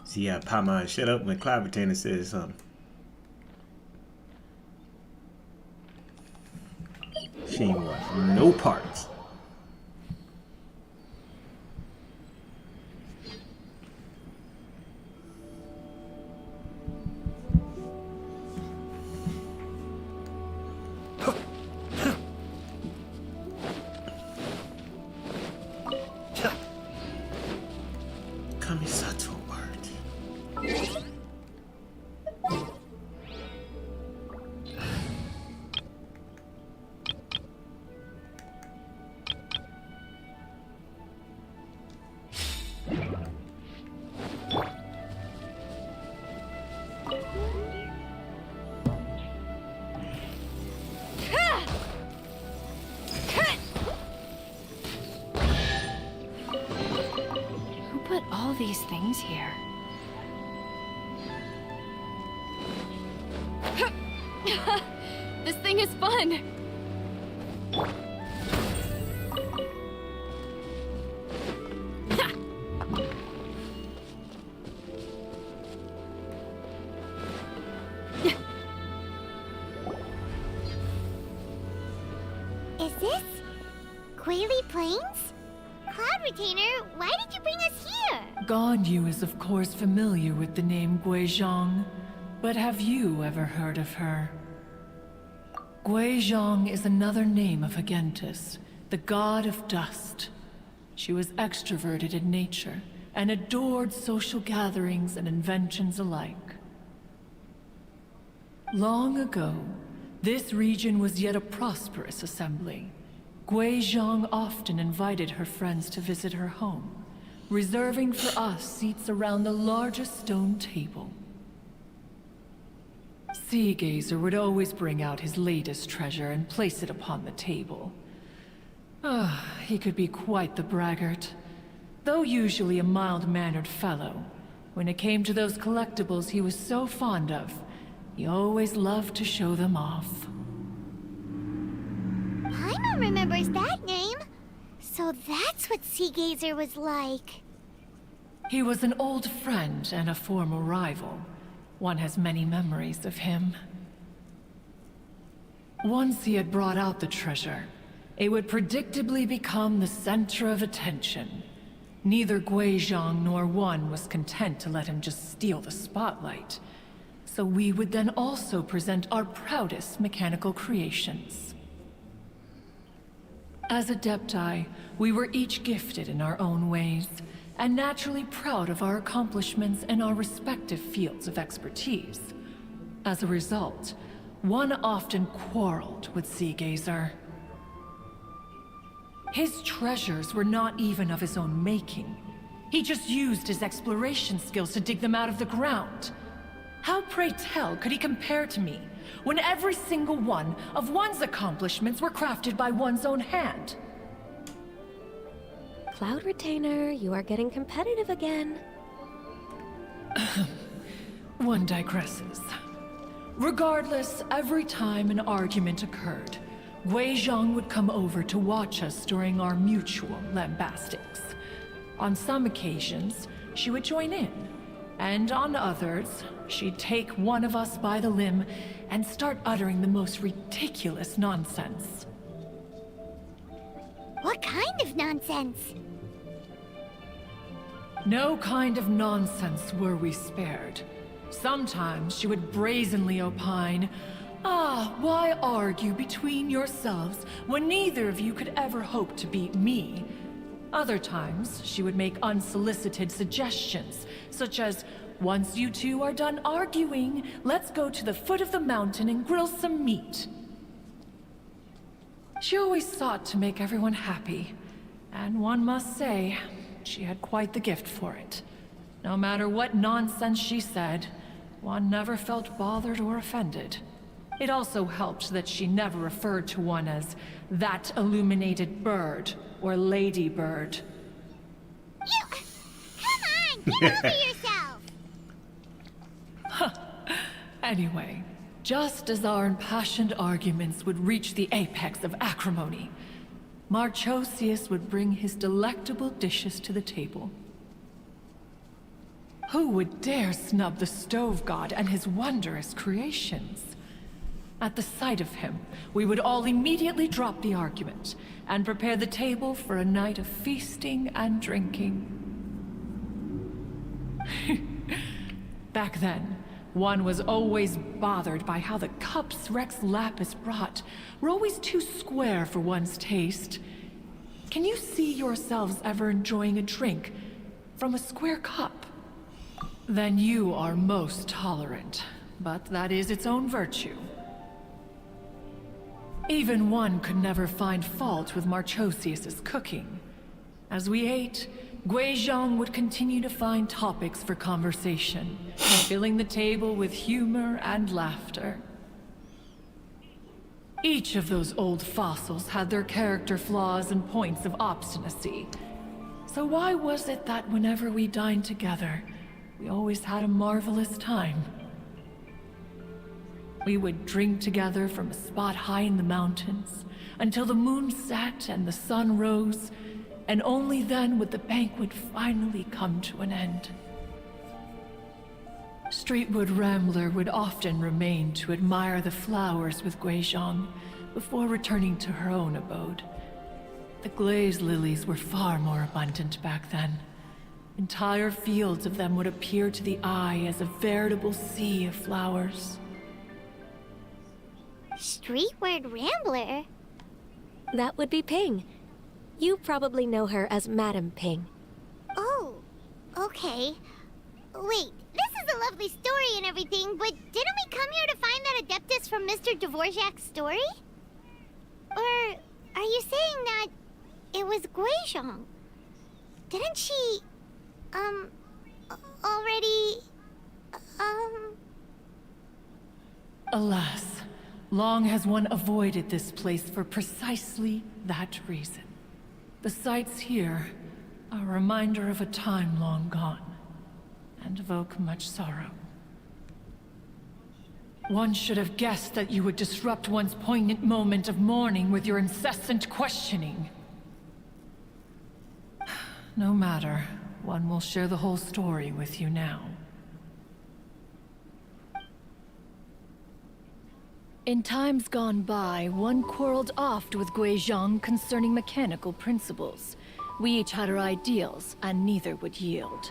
See, yeah, Paimon, shut up when Cloud Retainer says something. She ain't want no parts. Kamisato word. Who put all these things here? This thing is fun! Is this Quaily Plains? Cloud Retainer, why did you bring us here? Ganyu is of course familiar with the name Guizhong, but have you ever heard of her? Guizhong is another name of Agentis, the god of dust. She was extroverted in nature and adored social gatherings and inventions alike. Long ago, this region was yet a prosperous assembly. Guizhong often invited her friends to visit her home, reserving for us seats around the largest stone table. Sea Gazer would always bring out his latest treasure and place it upon the table. He could be quite the braggart. Though usually a mild-mannered fellow, when it came to those collectibles he was so fond of, he always loved to show them off. Paimon remembers that name. So that's what Sea Gazer was like. He was an old friend and a former rival. One has many memories of him. Once he had brought out the treasure, it would predictably become the center of attention. Neither Guizhong nor one was content to let him just steal the spotlight. So we would then also present our proudest mechanical creations. As Adepti, we were each gifted in our own ways, and naturally proud of our accomplishments in our respective fields of expertise. As a result, one often quarreled with Sea Gazer. His treasures were not even of his own making. He just used his exploration skills to dig them out of the ground. How, pray tell, could he compare to me, when every single one of one's accomplishments were crafted by one's own hand? Cloud Retainer, you are getting competitive again. One digresses. Regardless, every time an argument occurred, Guizhong would come over to watch us during our mutual lambastics. On some occasions, she would join in, and on others, she'd take one of us by the limb and start uttering the most ridiculous nonsense. What kind of nonsense? No kind of nonsense were we spared. Sometimes she would brazenly opine, why argue between yourselves when neither of you could ever hope to beat me? Other times, she would make unsolicited suggestions, such as, once you two are done arguing, let's go to the foot of the mountain and grill some meat. She always sought to make everyone happy, and one must say, she had quite the gift for it. No matter what nonsense she said, one never felt bothered or offended. It also helped that she never referred to one as that illuminated bird or lady bird. You... Come on, get over yourself! Anyway, just as our impassioned arguments would reach the apex of acrimony, Marchosius would bring his delectable dishes to the table. Who would dare snub the stove god and his wondrous creations? At the sight of him, we would all immediately drop the argument and prepare the table for a night of feasting and drinking. Back then, one was always bothered by how the cups Rex Lapis brought were always too square for one's taste. Can you see yourselves ever enjoying a drink from a square cup? Then you are most tolerant, but that is its own virtue. Even one could never find fault with Marchosius's cooking. As we ate, Guizhong would continue to find topics for conversation, filling the table with humor and laughter. Each of those old fossils had their character flaws and points of obstinacy. So why was it that whenever we dined together, we always had a marvelous time? We would drink together from a spot high in the mountains, until the moon set and the sun rose, and only then would the banquet finally come to an end. Streetwood Rambler would often remain to admire the flowers with Guizhong before returning to her own abode. The glaze lilies were far more abundant back then. Entire fields of them would appear to the eye as a veritable sea of flowers. Streetward Rambler? That would be Ping. You probably know her as Madame Ping. Oh, okay. Wait, this is a lovely story and everything, but didn't we come here to find that Adeptus from Mr. Dvorak's story? Or are you saying that it was Guizhong? Didn't she, already, Alas, long has one avoided this place for precisely that reason. The sights here are a reminder of a time long gone, and evoke much sorrow. One should have guessed that you would disrupt one's poignant moment of mourning with your incessant questioning. No matter, one will share the whole story with you now. In times gone by, one quarreled oft with Guizhong concerning mechanical principles. We each had our ideals, and neither would yield.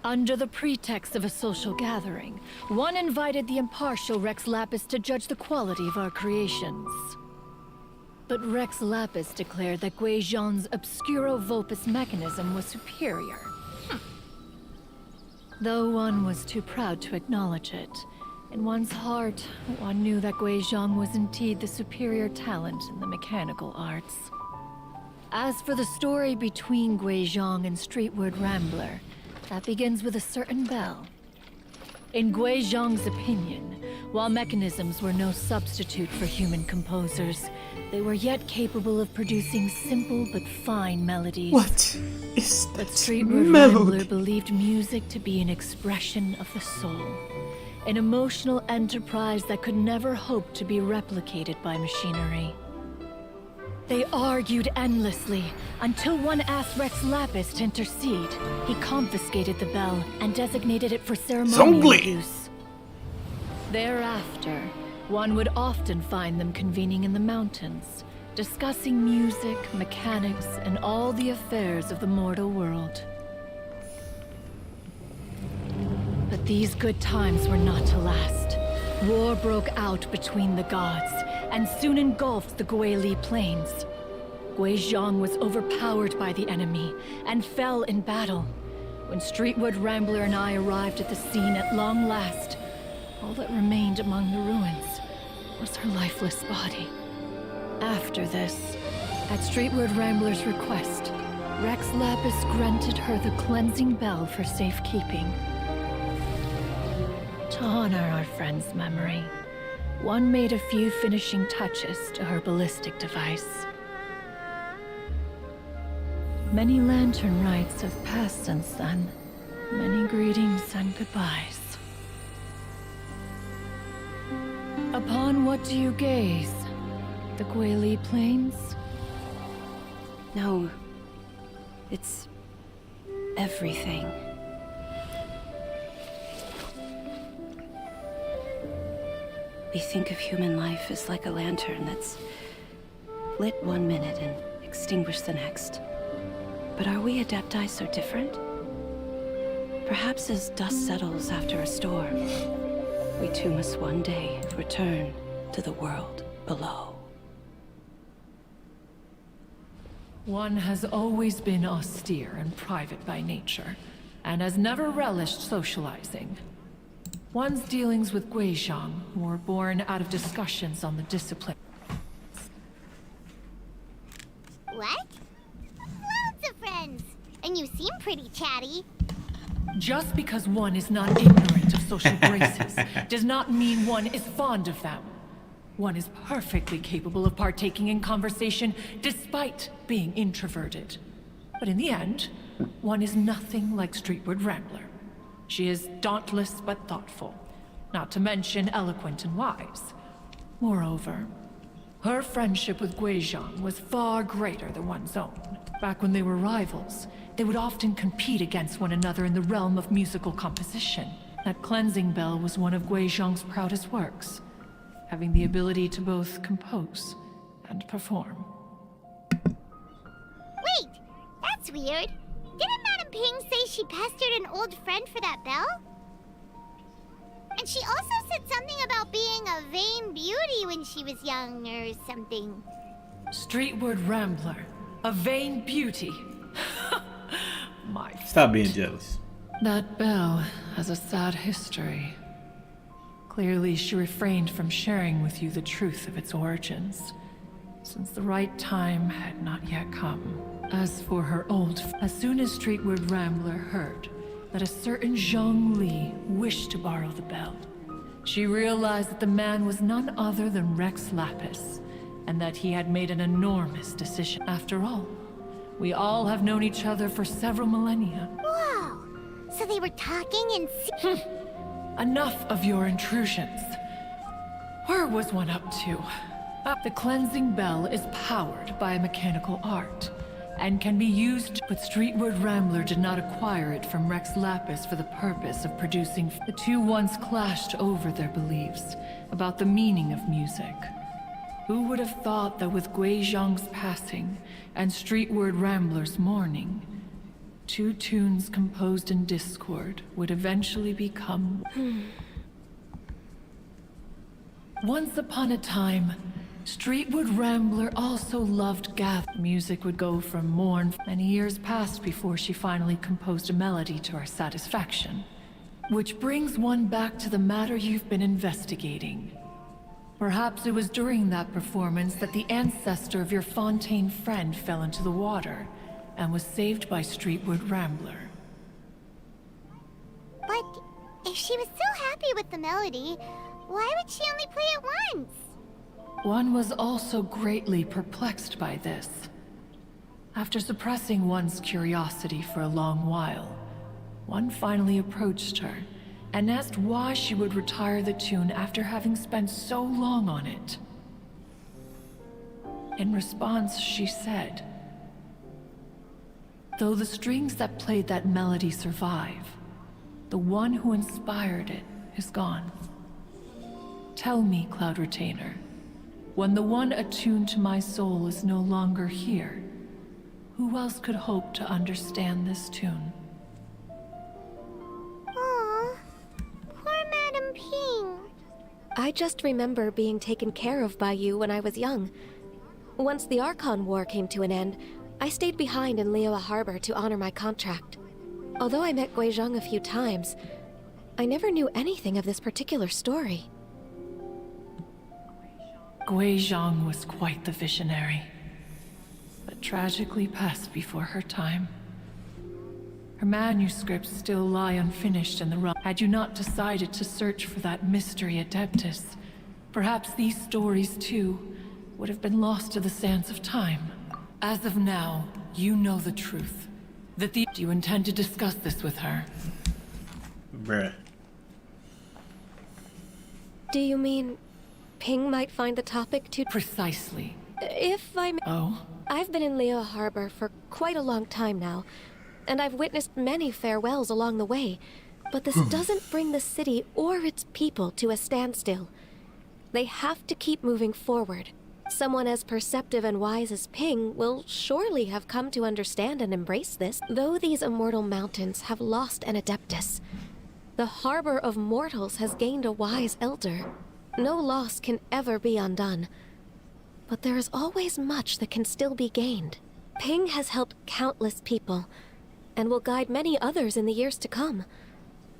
Under the pretext of a social gathering, one invited the impartial Rex Lapis to judge the quality of our creations. But Rex Lapis declared that Guizhong's Obscuro Vulpus mechanism was superior. Though one was too proud to acknowledge it, in one's heart, one knew that Guizhong was indeed the superior talent in the mechanical arts. As for the story between Guizhong and Streetward Rambler, that begins with a certain bell. In Guizhong's opinion, while mechanisms were no substitute for human composers, they were yet capable of producing simple but fine melodies. What is But that Streetward melody? Rambler believed music to be an expression of the soul. An emotional enterprise that could never hope to be replicated by machinery. They argued endlessly, until one asked Rex Lapis to intercede. He confiscated the bell and designated it for ceremonial Zongli! use. Thereafter, one would often find them convening in the mountains, discussing music, mechanics, and all the affairs of the mortal world. But these good times were not to last. War broke out between the gods, and soon engulfed the Guili plains. Guizhong was overpowered by the enemy, and fell in battle. When Streetwood Rambler and I arrived at the scene at long last, all that remained among the ruins was her lifeless body. After this, at Streetwood Rambler's request, Rex Lapis granted her the cleansing bell for safekeeping. To honor our friend's memory, one made a few finishing touches to her ballistic device. Many lantern rites have passed since then. Many greetings and goodbyes. Upon what do you gaze? The Guili Plains? No. It's everything. We think of human life as like a lantern that's lit one minute and extinguished the next. But are we Adepti so different? Perhaps as dust settles after a storm, we too must one day return to the world below. One has always been austere and private by nature, and has never relished socializing. One's dealings with Guizhong were born out of discussions on the discipline. What? Loads of friends! And you seem pretty chatty. Just because one is not ignorant of social graces does not mean one is fond of them. One is perfectly capable of partaking in conversation despite being introverted. But in the end, one is nothing like Streetward Rambler. She is dauntless but thoughtful, not to mention eloquent and wise. Moreover, her friendship with Guizhong was far greater than one's own. Back when they were rivals, they would often compete against one another in the realm of musical composition. That cleansing bell was one of Guizhong's proudest works, having the ability to both compose and perform. Wait! That's weird. Didn't Madame Ping say she pestered an old friend for that bell? And she also said something about being a vain beauty when she was young or something. Streetward Rambler, a vain beauty. Stop being jealous. That bell has a sad history. Clearly, she refrained from sharing with you the truth of its origins, since the right time had not yet come. As for her as soon as Streetward Rambler heard that a certain Zhang Li wished to borrow the bell, she realized that the man was none other than Rex Lapis, and that he had made an enormous decision. After all, we all have known each other for several millennia. Whoa! So they were talking and Enough of your intrusions. Where was one up to? The cleansing bell is powered by a mechanical art, and can be used, but Streetward Rambler did not acquire it from Rex Lapis for the purpose of producing. The two once clashed over their beliefs about the meaning of music. Who would have thought that with Guizhong's passing and Streetward Rambler's mourning, two tunes composed in discord would eventually become... Once upon a time, Streetward Rambler also loved gather. Music would go from mourn. Many years passed before she finally composed a melody to our satisfaction. Which brings one back to the matter you've been investigating. Perhaps it was during that performance that the ancestor of your Fontaine friend fell into the water and was saved by Streetward Rambler. But if she was so happy with the melody, why would she only play it once? One was also greatly perplexed by this. After suppressing one's curiosity for a long while, one finally approached her and asked why she would retire the tune after having spent so long on it. In response, she said, "Though the strings that played that melody survive, the one who inspired it is gone. Tell me, Cloud Retainer, when the one attuned to my soul is no longer here, who else could hope to understand this tune?" Aww, poor Madame Ping. I just remember being taken care of by you when I was young. Once the Archon War came to an end, I stayed behind in Liyue Harbor to honor my contract. Although I met Guizhong a few times, I never knew anything of this particular story. Guizhong was quite the visionary, but tragically passed before her time. Her manuscripts still lie unfinished in the realm. Had you not decided to search for that mystery Adeptus, perhaps these stories too would have been lost to the sands of time. As of now, you know the truth. Do you intend to discuss this with her? Bruh. Do you mean Ping might find the topic too... Precisely. If I may... Oh? I've been in Leo Harbor for quite a long time now, and I've witnessed many farewells along the way, but this doesn't bring the city or its people to a standstill. They have to keep moving forward. Someone as perceptive and wise as Ping will surely have come to understand and embrace this. Though these immortal mountains have lost an adeptus, the harbor of mortals has gained a wise elder. No loss can ever be undone, but there is always much that can still be gained. Ping has helped countless people, and will guide many others in the years to come.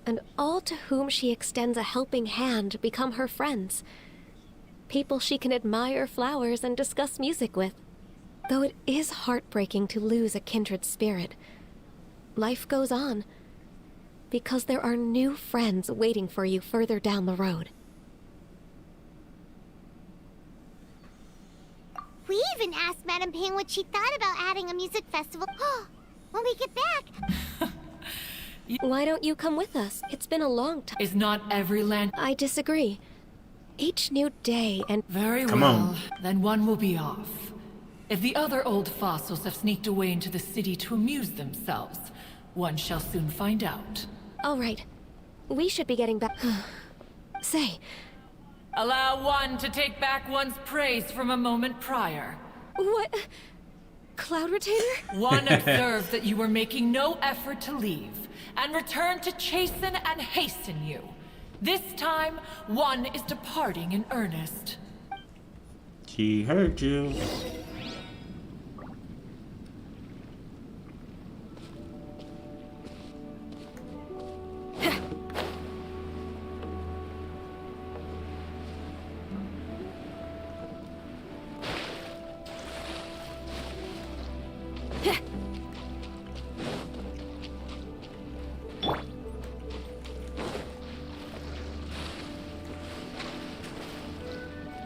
And all to whom she extends a helping hand become her friends. People she can admire flowers and discuss music with. Though it is heartbreaking to lose a kindred spirit, life goes on, because there are new friends waiting for you further down the road. We even asked Madame Ping what she thought about adding a music festival when we get back. Why don't you come with us? It's been a long time. Is not every land... I disagree. Each new day and... Very Come well. on. Then one will be off. If the other old fossils have sneaked away into the city to amuse themselves, one shall soon find out. All right. We should be getting back... Say... Allow one to take back one's praise from a moment prior. What? Cloud Retainer? One observed that you were making no effort to leave, and returned to chasten and hasten you. This time, one is departing in earnest. She heard you.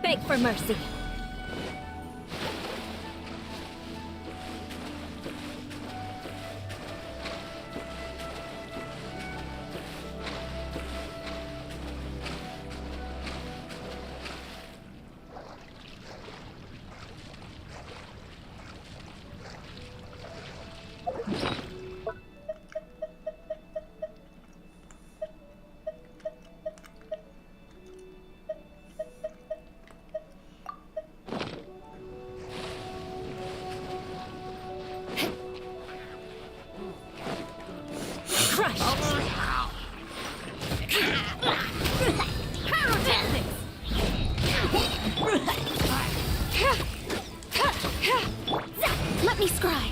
Beg for mercy. Let me scry.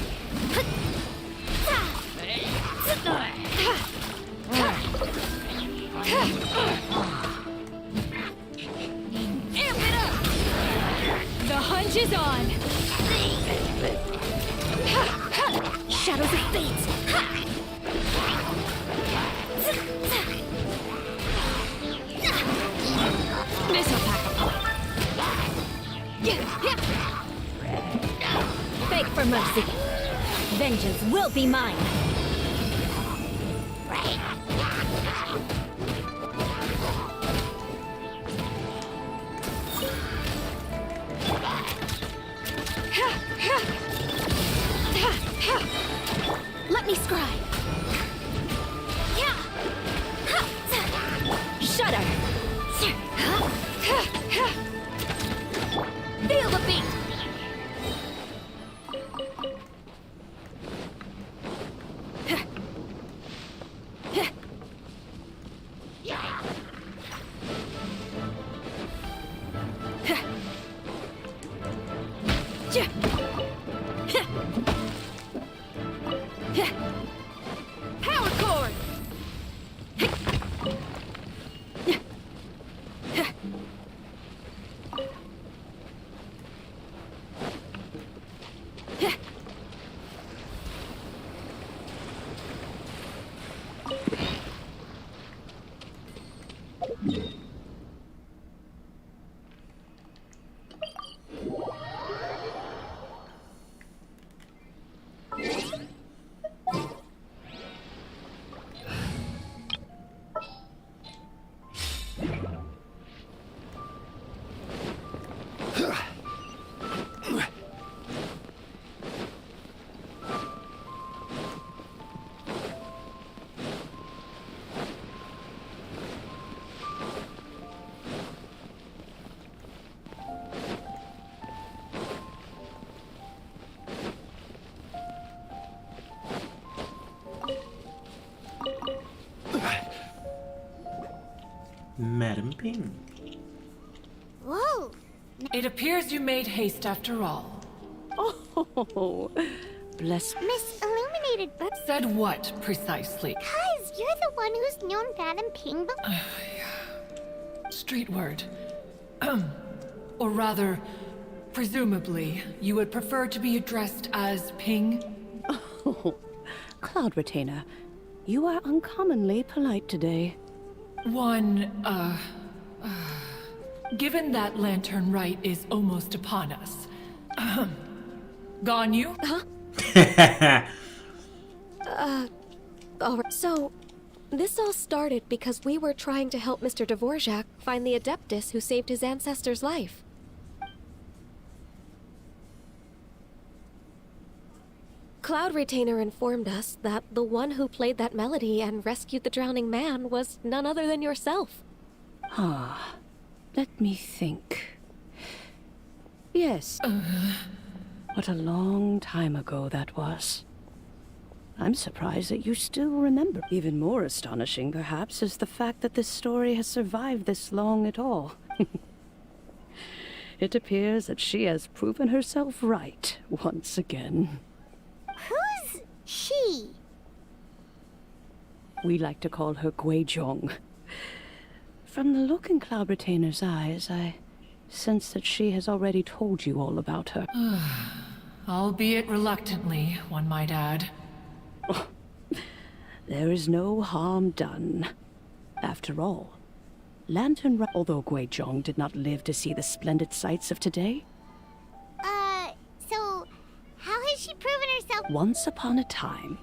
Amp it up! The hunch is on. Shadows of fate. Missile pack. Beg for mercy. Vengeance will be mine. Let me scry. Shudder. Feel the beat. Madam Ping. Whoa! It appears you made haste after all. Oh, bless. Miss Illuminated Bird. Said what, precisely? Cuz, you're the one who's known Madam Ping before. Street word. Or rather, presumably, you would prefer to be addressed as Ping? Oh, Cloud Retainer, you are uncommonly polite today. Given that Lantern Rite is almost upon us. Gone you? Alright, so, this all started because we were trying to help Mr. Dvorak find the Adeptus who saved his ancestor's life. Cloud Retainer informed us that the one who played that melody and rescued the drowning man was none other than yourself. Ah, let me think. Yes. What a long time ago that was. I'm surprised that you still remember. Even more astonishing, perhaps, is the fact that this story has survived this long at all. It appears that she has proven herself right once again. Who's she? We like to call her Guizhong. From the look in Cloud Retainer's eyes, I sense that she has already told you all about her. Albeit reluctantly, one might add. There is no harm done. After all, although Guizhong did not live to see the splendid sights of today. So, how has she proven herself? Once upon a time,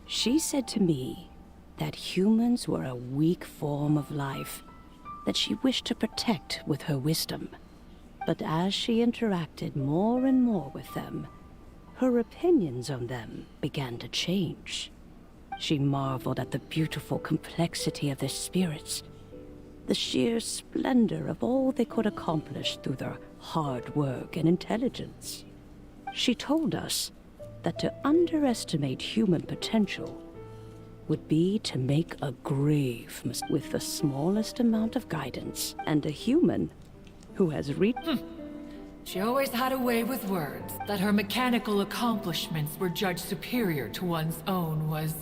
she said to me that humans were a weak form of life that she wished to protect with her wisdom. But as she interacted more and more with them, her opinions on them began to change. She marveled at the beautiful complexity of their spirits, the sheer splendor of all they could accomplish through their hard work and intelligence. She told us that to underestimate human potential would be to make a grave mistake with the smallest amount of guidance, and a human who has reached... She always had a way with words. That her mechanical accomplishments were judged superior to one's own was,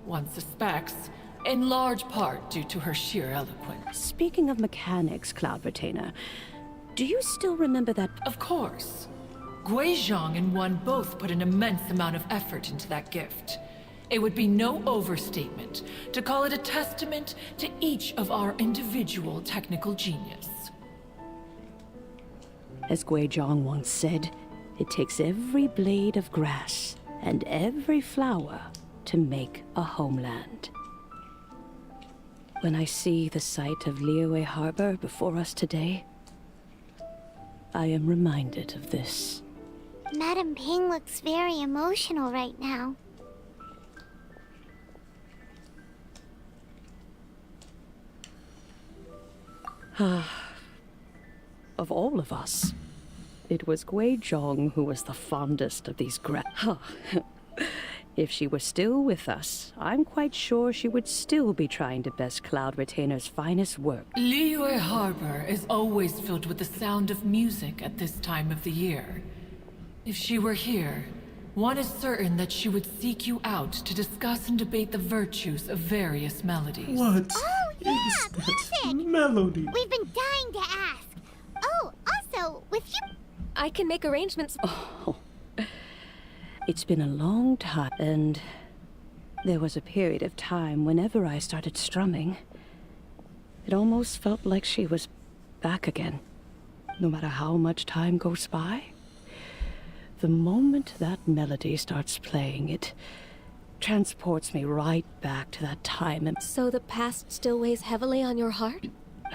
one suspects, in large part due to her sheer eloquence. Speaking of mechanics, Cloud Retainer, do you still remember that... Of course. Guizhong and one both put an immense amount of effort into that gift. It would be no overstatement to call it a testament to each of our individual technical genius. As Guizhong once said, it takes every blade of grass and every flower to make a homeland. When I see the sight of Liyue Harbor before us today, I am reminded of this. Madam Ping looks very emotional right now. Of all of us, it was Guizhong who was the fondest of these If she were still with us, I'm quite sure she would still be trying to best Cloud Retainer's finest work. Liyue Harbor is always filled with the sound of music at this time of the year. If she were here, one is certain that she would seek you out to discuss and debate the virtues of various melodies. What? Oh, yeah, is that music! melody? We've been dying to ask. Oh, also, with you... I can make arrangements. Oh, it's been a long time, and there was a period of time whenever I started strumming, it almost felt like she was back again. No matter how much time goes by, the moment that melody starts playing, it transports me right back to that time. And So the past still weighs heavily on your heart?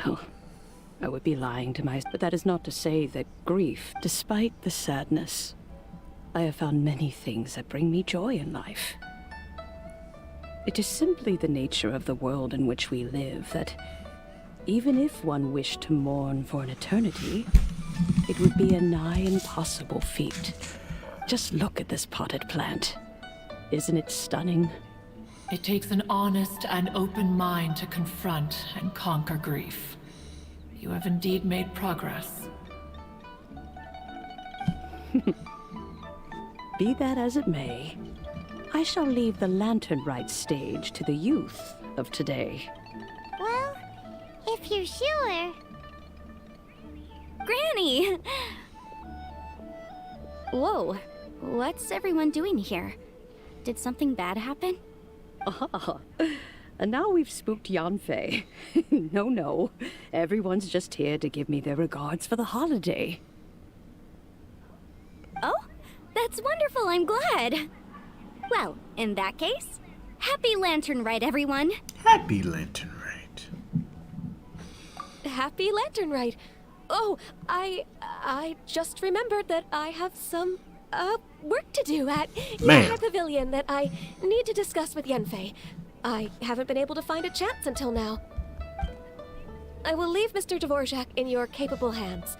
oh, I would be lying to myself, but that is not to say that grief, despite the sadness, I have found many things that bring me joy in life. It is simply the nature of the world in which we live that even if one wished to mourn for an eternity, it would be a nigh impossible feat. Just look at this potted plant. Isn't it stunning? It takes an honest and open mind to confront and conquer grief. You have indeed made progress. Be that as it may, I shall leave the Lantern Rite stage to the youth of today. Well, if you're sure. Granny! Whoa, what's everyone doing here? Did something bad happen? Ah, and now we've spooked Yanfei. No, everyone's just here to give me their regards for the holiday. Oh, that's wonderful, I'm glad. Well, in that case, happy Lantern Rite, everyone. Happy Lantern Rite. Happy Lantern Rite. Oh, I just remembered that I have some, work to do at Man. Yanfei Pavilion that I need to discuss with Yanfei. I haven't been able to find a chance until now. I will leave Mr. Dvorak in your capable hands.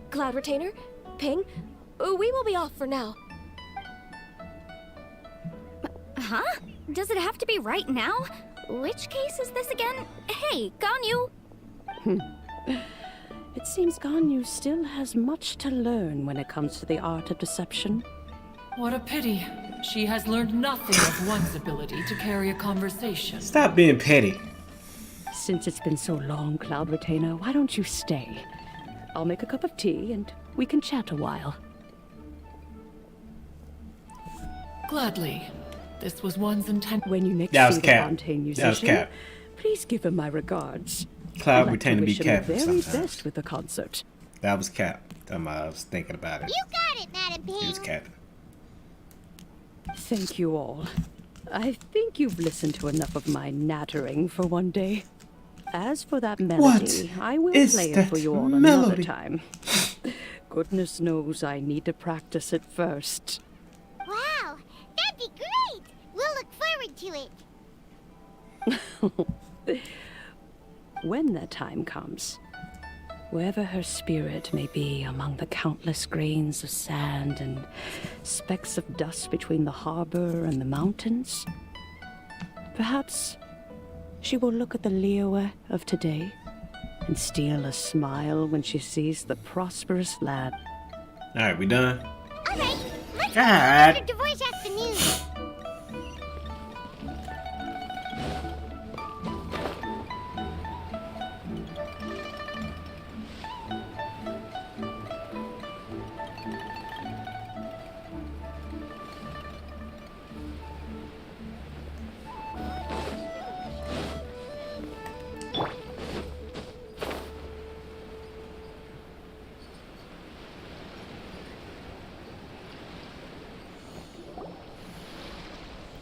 Cloud Retainer, Ping, we will be off for now. Huh? Does it have to be right now? Which case is this again? Hey, Ganyu! It seems Ganyu still has much to learn when it comes to the art of deception. What a pity. She has learned nothing of one's ability to carry a conversation. Stop being petty. Since it's been so long, Cloud Retainer, why don't you stay? I'll make a cup of tea and we can chat a while. Gladly. This was one's intent. When you next That was see the Cap. Fontaine That was musician, Cap. please give him my regards. Cloud I'd like Retainer be wish him Cap the very sometimes. best with the concert. That was Cap. I was thinking about it. You got it, Madam Ping. He was capping. Thank you all. I think you've listened to enough of my nattering for one day. As for that melody, I will is play it that for you all melody? another time. Goodness knows I need to practice it first. Wow, that'd be great. We'll look forward to it. When that time comes, wherever her spirit may be among the countless grains of sand and specks of dust between the harbor and the mountains, perhaps she will look at the Liyue of today and steal a smile when she sees the prosperous land. Alright, we done? All right, let's God. Mr. Dvorak the news.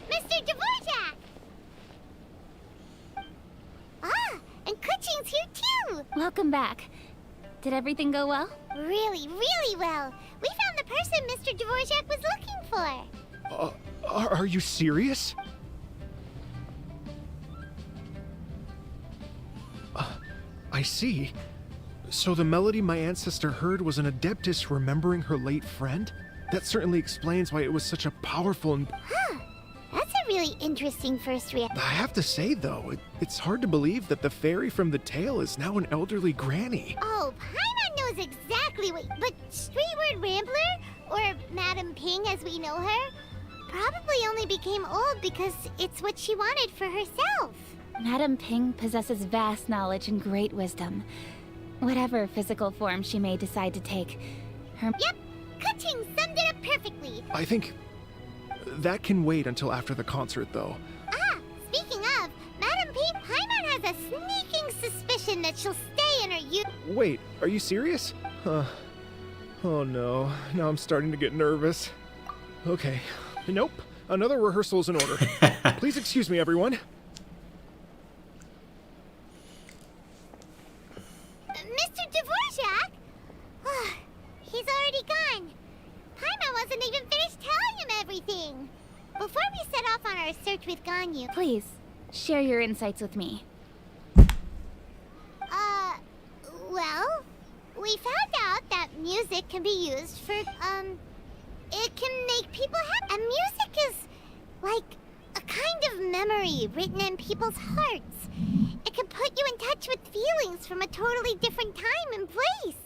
Mr. Dvorak! Ah, and Kuchin's here too! Welcome back. Did everything go well? Really, really well. We found the person Mr. Dvorak was looking for. Are you serious? I see. So the melody my ancestor heard was an adeptus remembering her late friend? That certainly explains why it was such a powerful and... Huh. That's a really interesting first reaction. I have to say, though, it's hard to believe that the fairy from the tale is now an elderly granny. Oh, Paimon knows exactly what... But Streetward Rambler, or Madam Ping as we know her, probably only became old because it's what she wanted for herself. Madam Ping possesses vast knowledge and great wisdom. Whatever physical form she may decide to take, her... Yep, Kuching summed it up perfectly. I think that can wait until after the concert, though. Ah, speaking of, Madam Ping, Paimon has a sneaking suspicion that she'll stay in her youth. Wait, are you serious? Oh no, now I'm starting to get nervous. Okay, nope, another rehearsal is in order. Please excuse me, everyone. Mr. Dvorak? He's already gone. Paimon wasn't even finished telling him everything. Before we set off on our search with Ganyu... Please, share your insights with me. Well, we found out that music can be used for, it can make people happy. And music is like a kind of memory written in people's hearts. It can put you in touch with feelings from a totally different time and place.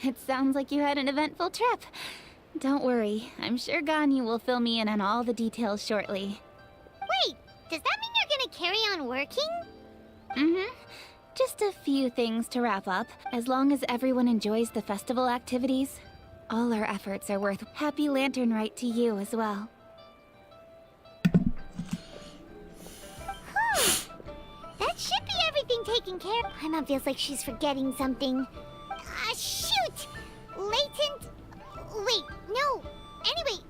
It sounds like you had an eventful trip. Don't worry, I'm sure Ganyu will fill me in on all the details shortly. Wait, does that mean you're gonna carry on working? Mm-hmm. Just a few things to wrap up. As long as everyone enjoys the festival activities, all our efforts are worth. Happy Lantern Rite to you as well. That should be everything taken care of. Paimon feels like she's forgetting something. Shoot! Latent... Wait, no. Anyway,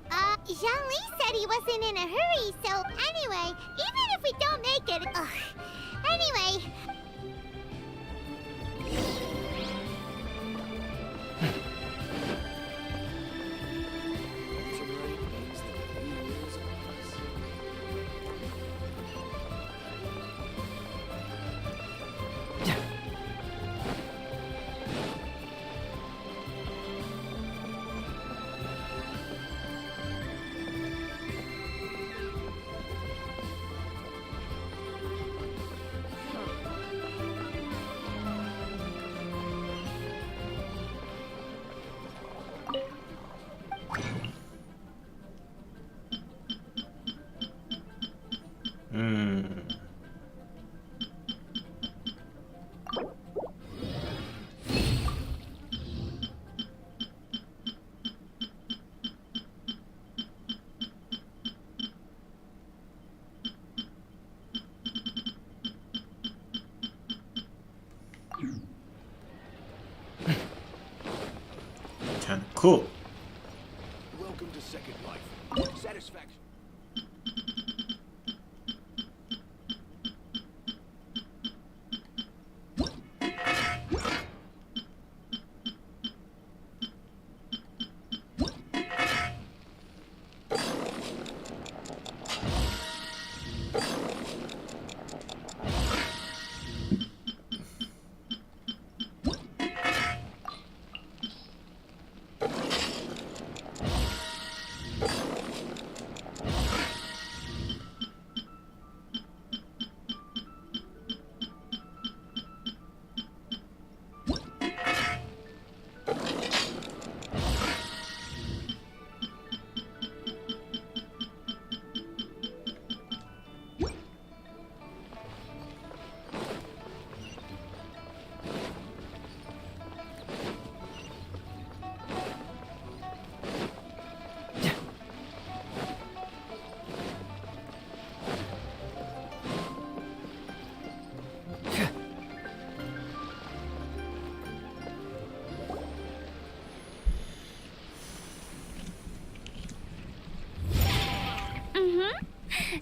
Zhang-Li said he wasn't in a hurry, so anyway, even if we don't make it... Anyway... Kinda cool. Welcome to Second Life. Satisfaction.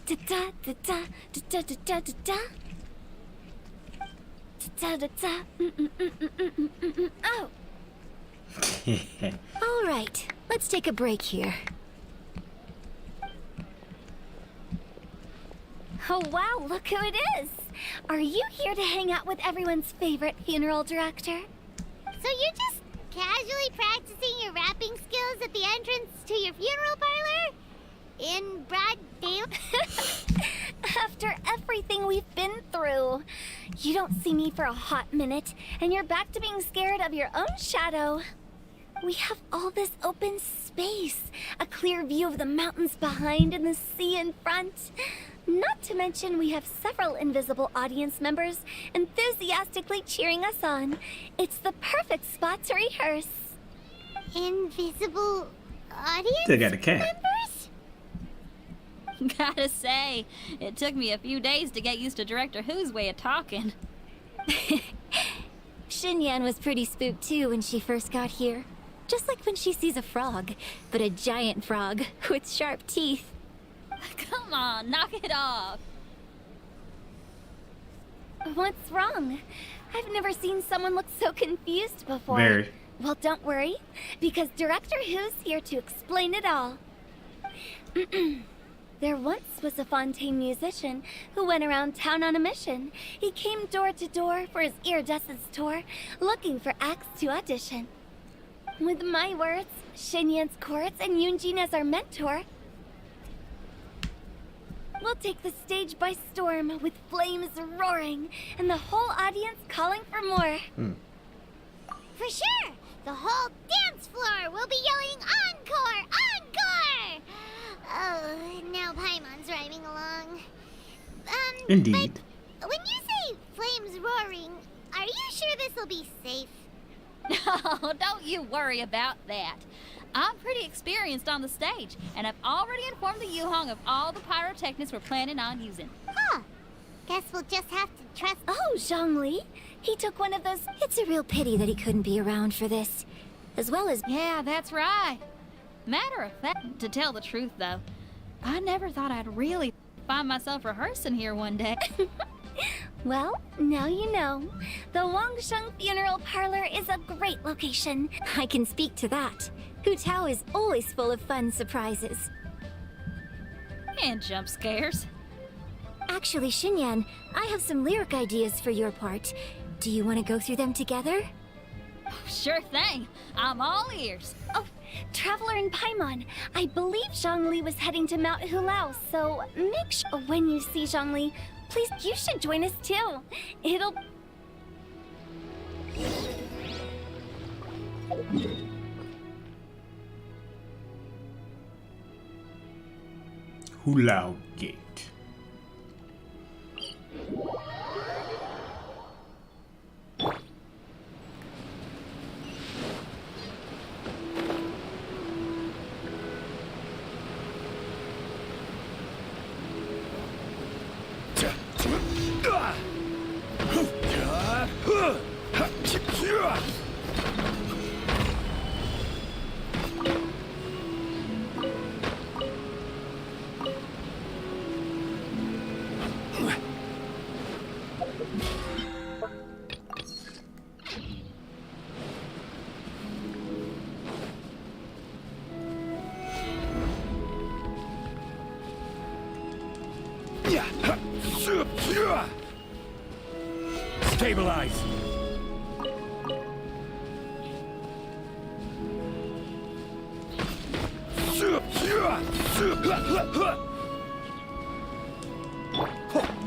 Da da da da da da da da da da da. Oh. All right, let's take a break here. Oh wow, look who it is! Are you here to hang out with everyone's favorite funeral director? So you're just casually practicing your rapping skills at the entrance to your funeral parlor? In broad daylight? After everything we've been through, you don't see me for a hot minute, and you're back to being scared of your own shadow. We have all this open space, a clear view of the mountains behind and the sea in front. Not to mention we have several invisible audience members enthusiastically cheering us on. It's the perfect spot to rehearse. Invisible audience Still got a cat. members? Gotta say, it took me a few days to get used to Director Who's way of talking. Xinyan was pretty spooked too when she first got here. Just like when she sees a frog, but a giant frog with sharp teeth. Come on, knock it off. What's wrong? I've never seen someone look so confused before. Very. Well, don't worry, because Director Who's here to explain it all. There once was a Fontaine musician who went around town on a mission. He came door to door for his iridescence tour, looking for acts to audition. With my words, Shinyan's courts, and Yunjin as our mentor, we'll take the stage by storm with flames roaring and the whole audience calling for more. For sure! The whole dance floor will be yelling encore! Encore! Oh, now Paimon's rhyming along. Indeed. But when you say flames roaring, are you sure this will be safe? No, don't you worry about that. I'm pretty experienced on the stage, and I've already informed the Yuhong of all the pyrotechnics we're planning on using. Huh. Guess we'll just have to trust... Oh, Zhongli. He took one of those... It's a real pity that he couldn't be around for this. As well as... Yeah, that's right. Matter of fact, to tell the truth, though, I never thought I'd really find myself rehearsing here one day. Well, now you know. The Wangsheng Funeral Parlor is a great location. I can speak to that. Hu Tao is always full of fun surprises. And jump scares. Actually, Xinyan, I have some lyric ideas for your part. Do you want to go through them together? Sure thing. I'm all ears. Oh, Traveler in Paimon, I believe Zhongli was heading to Mount Hulao, so make sure when you see Zhongli, please, you should join us too. It'll... Hulao Gate. Stabilize!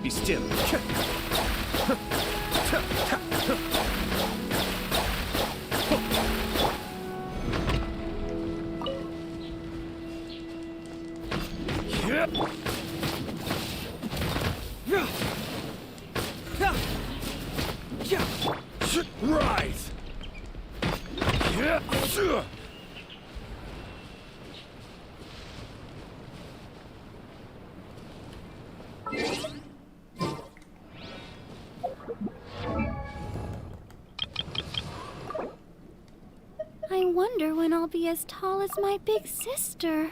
Be still. Rise! I wonder when I'll be as tall as my big sister.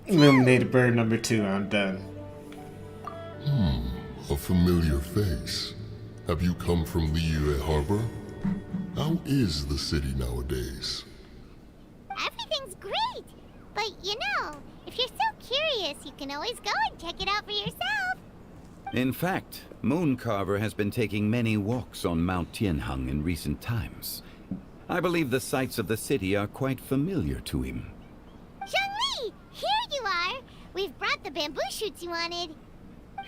Eliminated bird number 2. I'm done. A familiar face. Have you come from Liyue Harbor? How is the city nowadays? Everything's great. But you know, if you're so curious, you can always go and check it out for yourself. In fact, Mooncarver has been taking many walks on Mount Tianheng in recent times. I believe the sights of the city are quite familiar to him. Zhongli! Here you are! We've brought the bamboo shoots you wanted.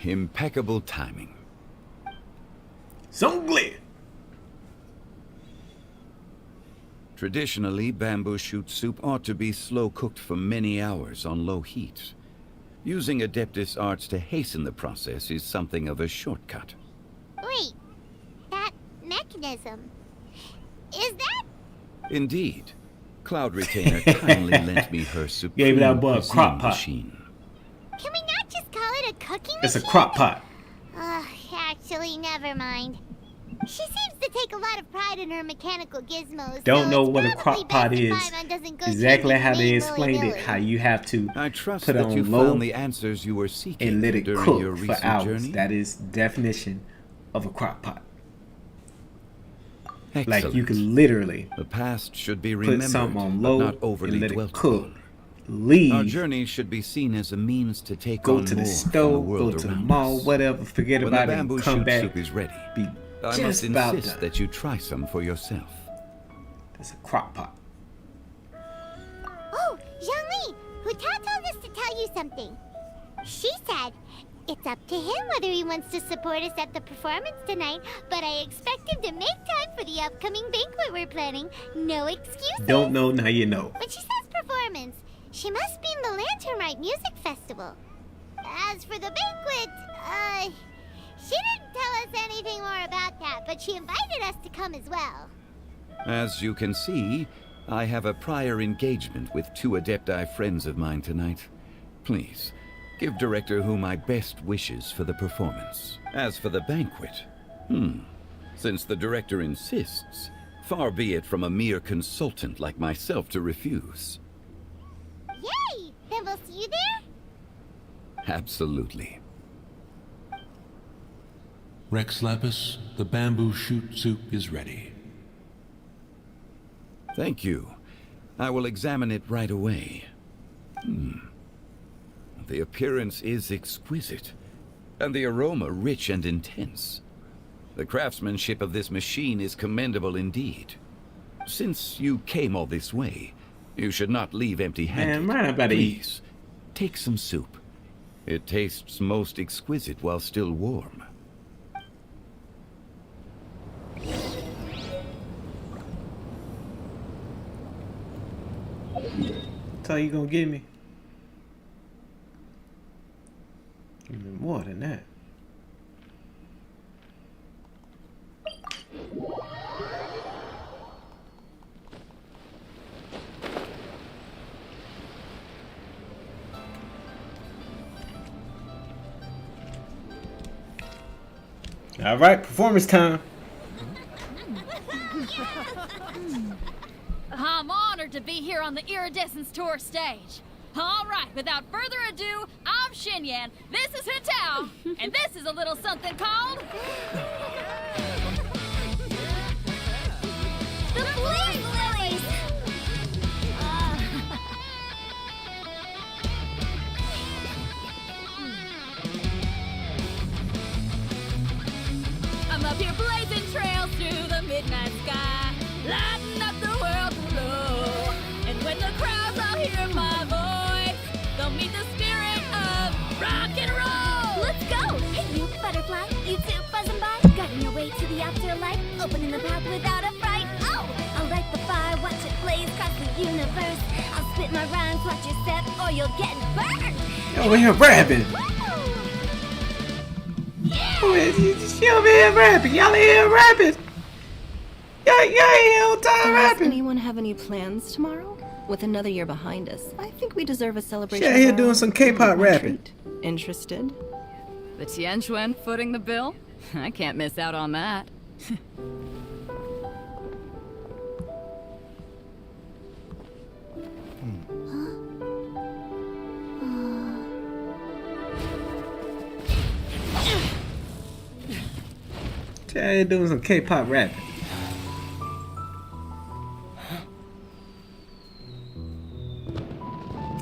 Impeccable timing. Zhongli! Traditionally, bamboo shoot soup ought to be slow-cooked for many hours on low heat. Using Adeptus arts to hasten the process is something of a shortcut. Wait, that mechanism... is that... Indeed. Cloud Retainer kindly lent me her supreme Gave that boy a cuisine crock pot. machine. Can we not just call it a cooking It's a machine? crock pot. Actually, never mind. She seems to take a lot of pride in her mechanical gizmos. Don't so know it's what a probably crock pot best if is. Paimon doesn't go Exactly changing how they name explained it. willy-nilly. How you have to I trust put it that you on low found the answers you were seeking and let it during cook your for recent hours. journey. That is definition of a crock pot. Excellent. Like you can literally The past should be put remembered, something on but low not overly and let it dwelt cook. upon. Leave. Our journey should be seen as a means to take Go on to the more from store, the world go to the around mall, us. whatever. Forget When about the it bamboo and come shoot back. soup is ready, Be I just must about insist done. that you try some for yourself. That's a crock pot. Oh, Zhongli! Huta told us to tell you something. She said, it's up to him whether he wants to support us at the performance tonight, but I expect him to make time for the upcoming banquet we're planning. No excuses. Don't know, now you know. When she says performance, she must mean the Lantern Rite Music Festival. As for the banquet, she didn't tell us anything more about that, but she invited us to come as well. As you can see, I have a prior engagement with 2 Adepti friends of mine tonight. Please, give Director Hu my best wishes for the performance. As for the banquet, since the Director insists, far be it from a mere consultant like myself to refuse. Yay! Then we'll see you there? Absolutely. Rex Lapis, the bamboo shoot soup is ready. Thank you. I will examine it right away. The appearance is exquisite, and the aroma rich and intense. The craftsmanship of this machine is commendable indeed. Since you came all this way, you should not leave empty-handed. Man, right about to eat. Please, take some soup. It tastes most exquisite while still warm. That's all you gonna give me? Give me more than that. All right, performance time. I'm honored to be here on the Iridescence Tour stage. All right, without further ado, I'm Xinyan, this is Hitao, and this is a little something called... The Flame Lilies! I'm up here blazing trails through the midnight sky, lighting up the world below. And when the crowds all hear my voice, they'll meet the spirit of rock and roll. Let's go! Hey, you butterfly, you too buzzing by, guiding your way to the afterlife, opening the path without a fright. Oh, I'll light the fire, watch it blaze across the universe. I'll spit my rhymes, watch your step, or you'll get burned. Over here rapping. She over here rapping. Y'all here rapping. Yeah, time Does rapping. anyone have any plans tomorrow? With another year behind us, I think we deserve a celebration. She out here of our doing own. some K-pop rapping. Treat. Interested? The Tianquan footing the bill? I can't miss out on that. Guy doing some K-pop rapping.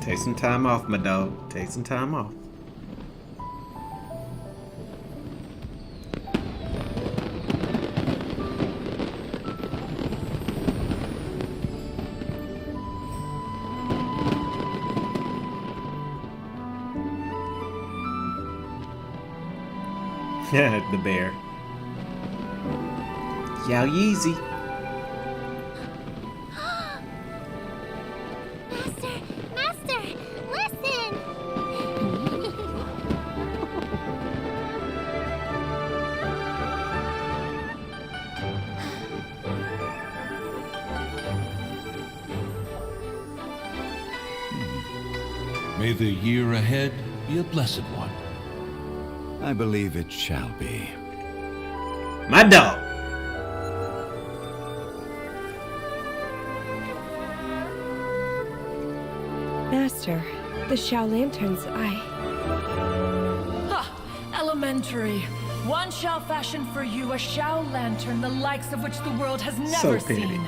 Take some time off, my dog. Take some time off. Yeah, the bear. Yow Yeezy. Master, listen! May the year ahead be a blessed one. I believe it shall be. My dog. Master, the Shao Lanterns, Ha! Elementary. One shall fashion for you a Shao Lantern the likes of which the world has never petty. seen.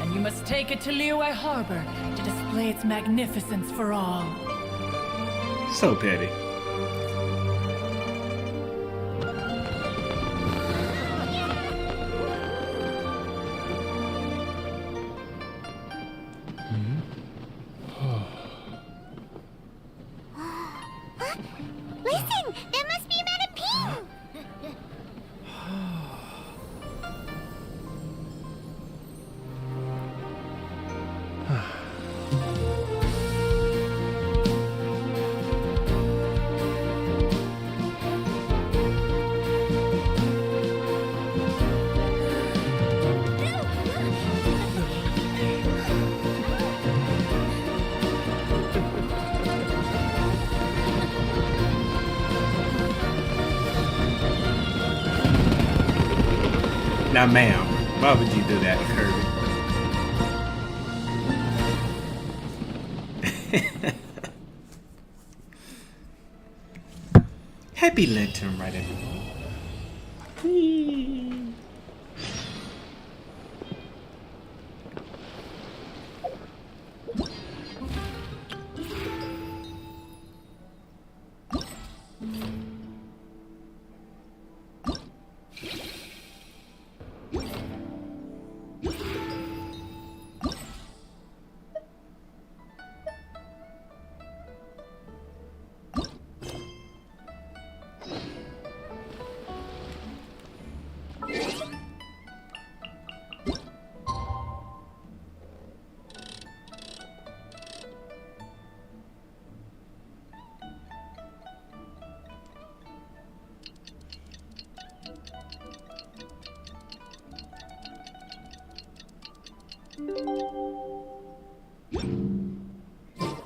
And you must take it to Liyue Harbor to display its magnificence for all. So petty. Listen! That must be Madame Ping! Now, ma'am, why would you do that, Kirby? Happy Lantern right in.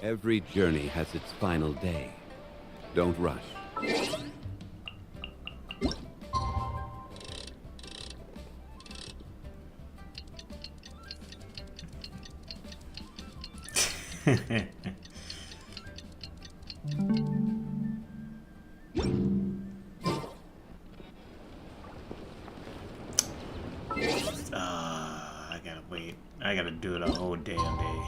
Every journey has its final day. Don't rush. I gotta wait. I gotta do it a whole damn day.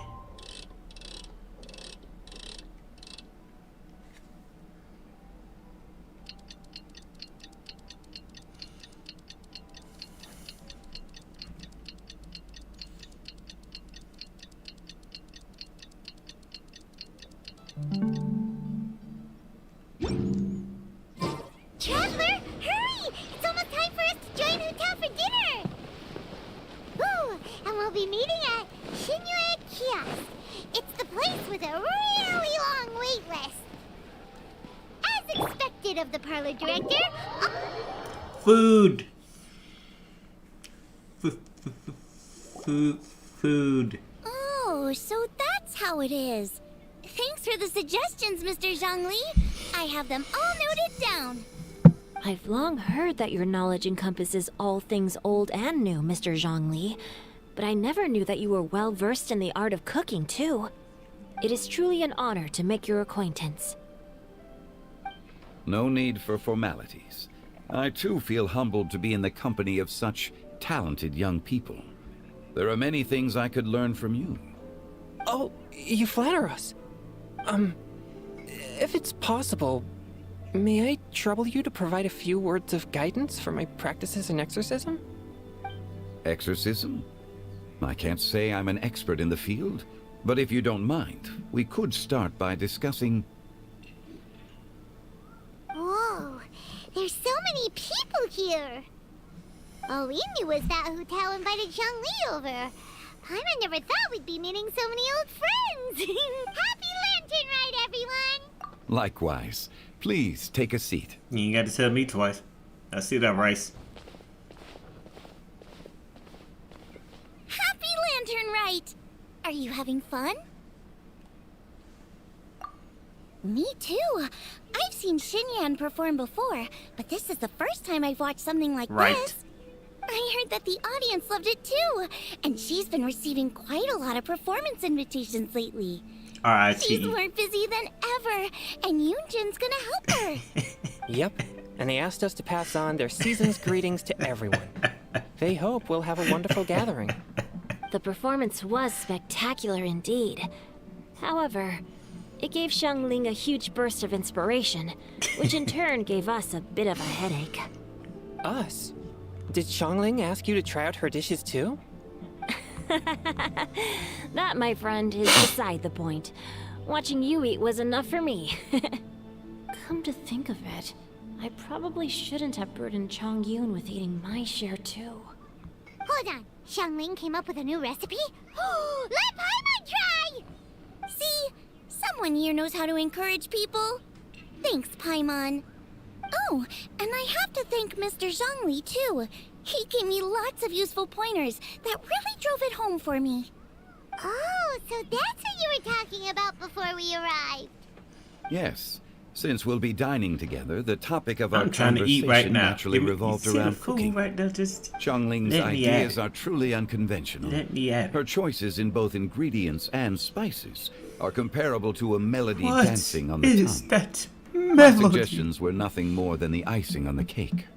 Traveler, hurry! It's almost time for us to join Hotel for dinner! Ooh, and we'll be meeting at Shinue Kiosk. It's the place with a really long wait list. As expected of the parlor director, Food. Food. Oh, so that's how it is. Thanks for the suggestions, Mr. Zhongli. I have them all noted down. I've long heard that your knowledge encompasses all things old and new, Mr. Zhongli. But I never knew that you were well versed in the art of cooking, too. It is truly an honor to make your acquaintance. No need for formalities. I too feel humbled to be in the company of such talented young people. There are many things I could learn from you. Oh, you flatter us. If it's possible, may I trouble you to provide a few words of guidance for my practices in exorcism? Exorcism? I can't say I'm an expert in the field, but if you don't mind, we could start by discussing... Whoa, there's so many people here. All we knew was that Hu invited Zhongli over. Paimon never thought we'd be meeting so many old friends. Happy Lantern Rite, everyone! Likewise. Please take a seat. You ain't got to tell me twice. I see that, Rice. Happy Lantern Rite! Are you having fun? Me too. I've seen Xinyan perform before, but this is the first time I've watched something like this. I heard that the audience loved it too, and she's been receiving quite a lot of performance invitations lately. R.I.P. She's more busy than ever, and Yoonjin's gonna help her. Yep, and they asked us to pass on their season's greetings to everyone. They hope we'll have a wonderful gathering. The performance was spectacular indeed. However, it gave Xiangling a huge burst of inspiration, which in turn gave us a bit of a headache. Us? Did Xiangling ask you to try out her dishes too? That, my friend, is beside the point. Watching you eat was enough for me. Come to think of it, I probably shouldn't have burdened Chongyun with eating my share too. Hold on, Xiangling came up with a new recipe? Let Paimon try! See, someone here knows how to encourage people. Thanks, Paimon. Oh, and I have to thank Mr. Zhongli too. He gave me lots of useful pointers that really drove it home for me. Oh, so that's what you were talking about before we arrived. Yes. Since we'll be dining together, the topic of our trying to eat conversation right now. naturally revolved around cooking. Right now, just Xiangling's let me ideas at are truly unconventional. Let me at Her choices in both ingredients and spices are comparable to a melody What dancing on the is tongue. that My melody? suggestions were nothing more than the icing on the cake.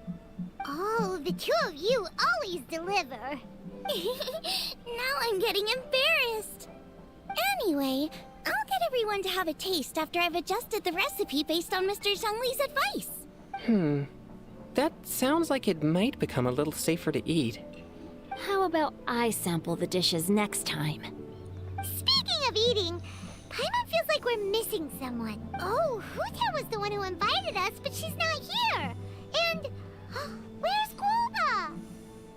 Oh, the two of you always deliver. Now I'm getting embarrassed. Anyway, I'll get everyone to have a taste after I've adjusted the recipe based on Mr. Zhongli's advice. That sounds like it might become a little safer to eat. How about I sample the dishes next time? Speaking of eating, Paimon feels like we're missing someone. Oh, Huta was the one who invited us, but she's not here. And where's Guoba?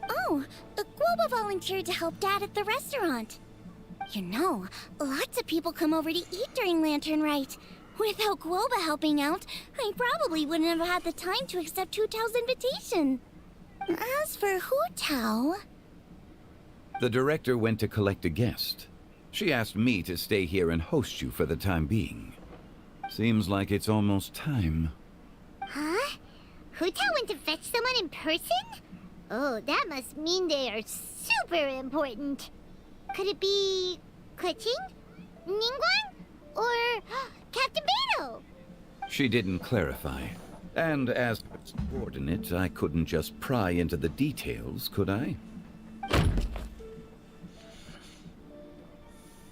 Oh, Guoba volunteered to help Dad at the restaurant. You know, lots of people come over to eat during Lantern Rite. Without Guoba helping out, I probably wouldn't have had the time to accept Hu Tao's invitation. As for Hu Tao... The director went to collect a guest. She asked me to stay here and host you for the time being. Seems like it's almost time. Huh? Hu Tao went to fetch someone in person? Oh, that must mean they are super important. Could it be... Kuching? Ningguang? Or Captain Beto? She didn't clarify. And as a subordinate, I couldn't just pry into the details, could I?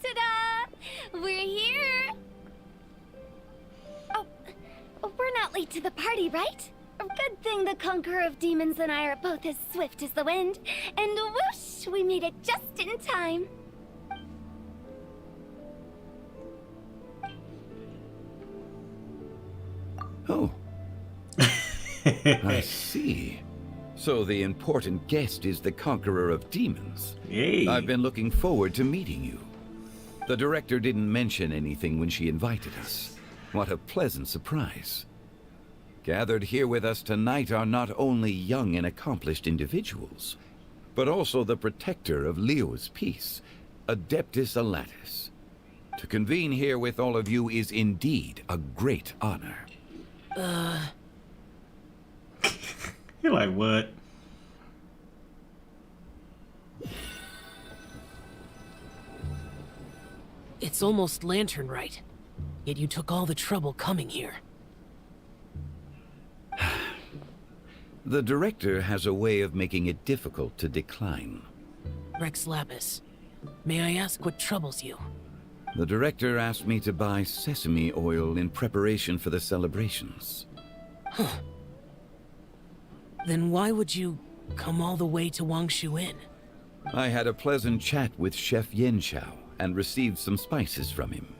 Ta-da! We're here! Oh, we're not late to the party, right? Good thing the Conqueror of Demons and I are both as swift as the wind. And whoosh, we made it just in time. Oh. I see. So the important guest is the Conqueror of Demons. Yay. I've been looking forward to meeting you. The director didn't mention anything when she invited us. What a pleasant surprise. Gathered here with us tonight are not only young and accomplished individuals, but also the protector of Leo's peace, Adeptus Alatus. To convene here with all of you is indeed a great honor. You're like, what? It's almost Lantern Rite, yet you took all the trouble coming here. The director has a way of making it difficult to decline. Rex Lapis, may I ask what troubles you? The director asked me to buy sesame oil in preparation for the celebrations. Huh. Then why would you come all the way to Wangshu Inn? I had a pleasant chat with Chef Yanxiao and received some spices from him.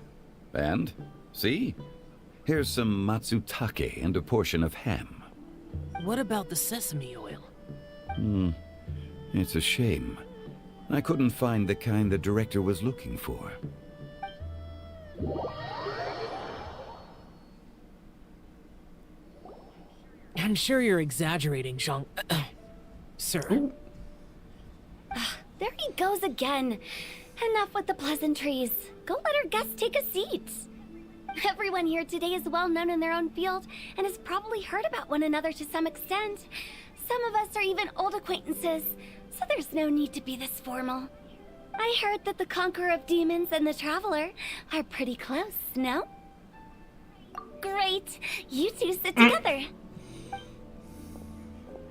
And, see? Here's some matsutake and a portion of ham. What about the sesame oil? It's a shame. I couldn't find the kind the director was looking for. I'm sure you're exaggerating, Zhang... Sir. There he goes again. Enough with the pleasantries. Go let our guests take a seat. Everyone here today is well known in their own field and has probably heard about one another to some extent. Some of us are even old acquaintances, so there's no need to be this formal. I heard that the Conqueror of Demons and the Traveler are pretty close, no? Great. You two sit together.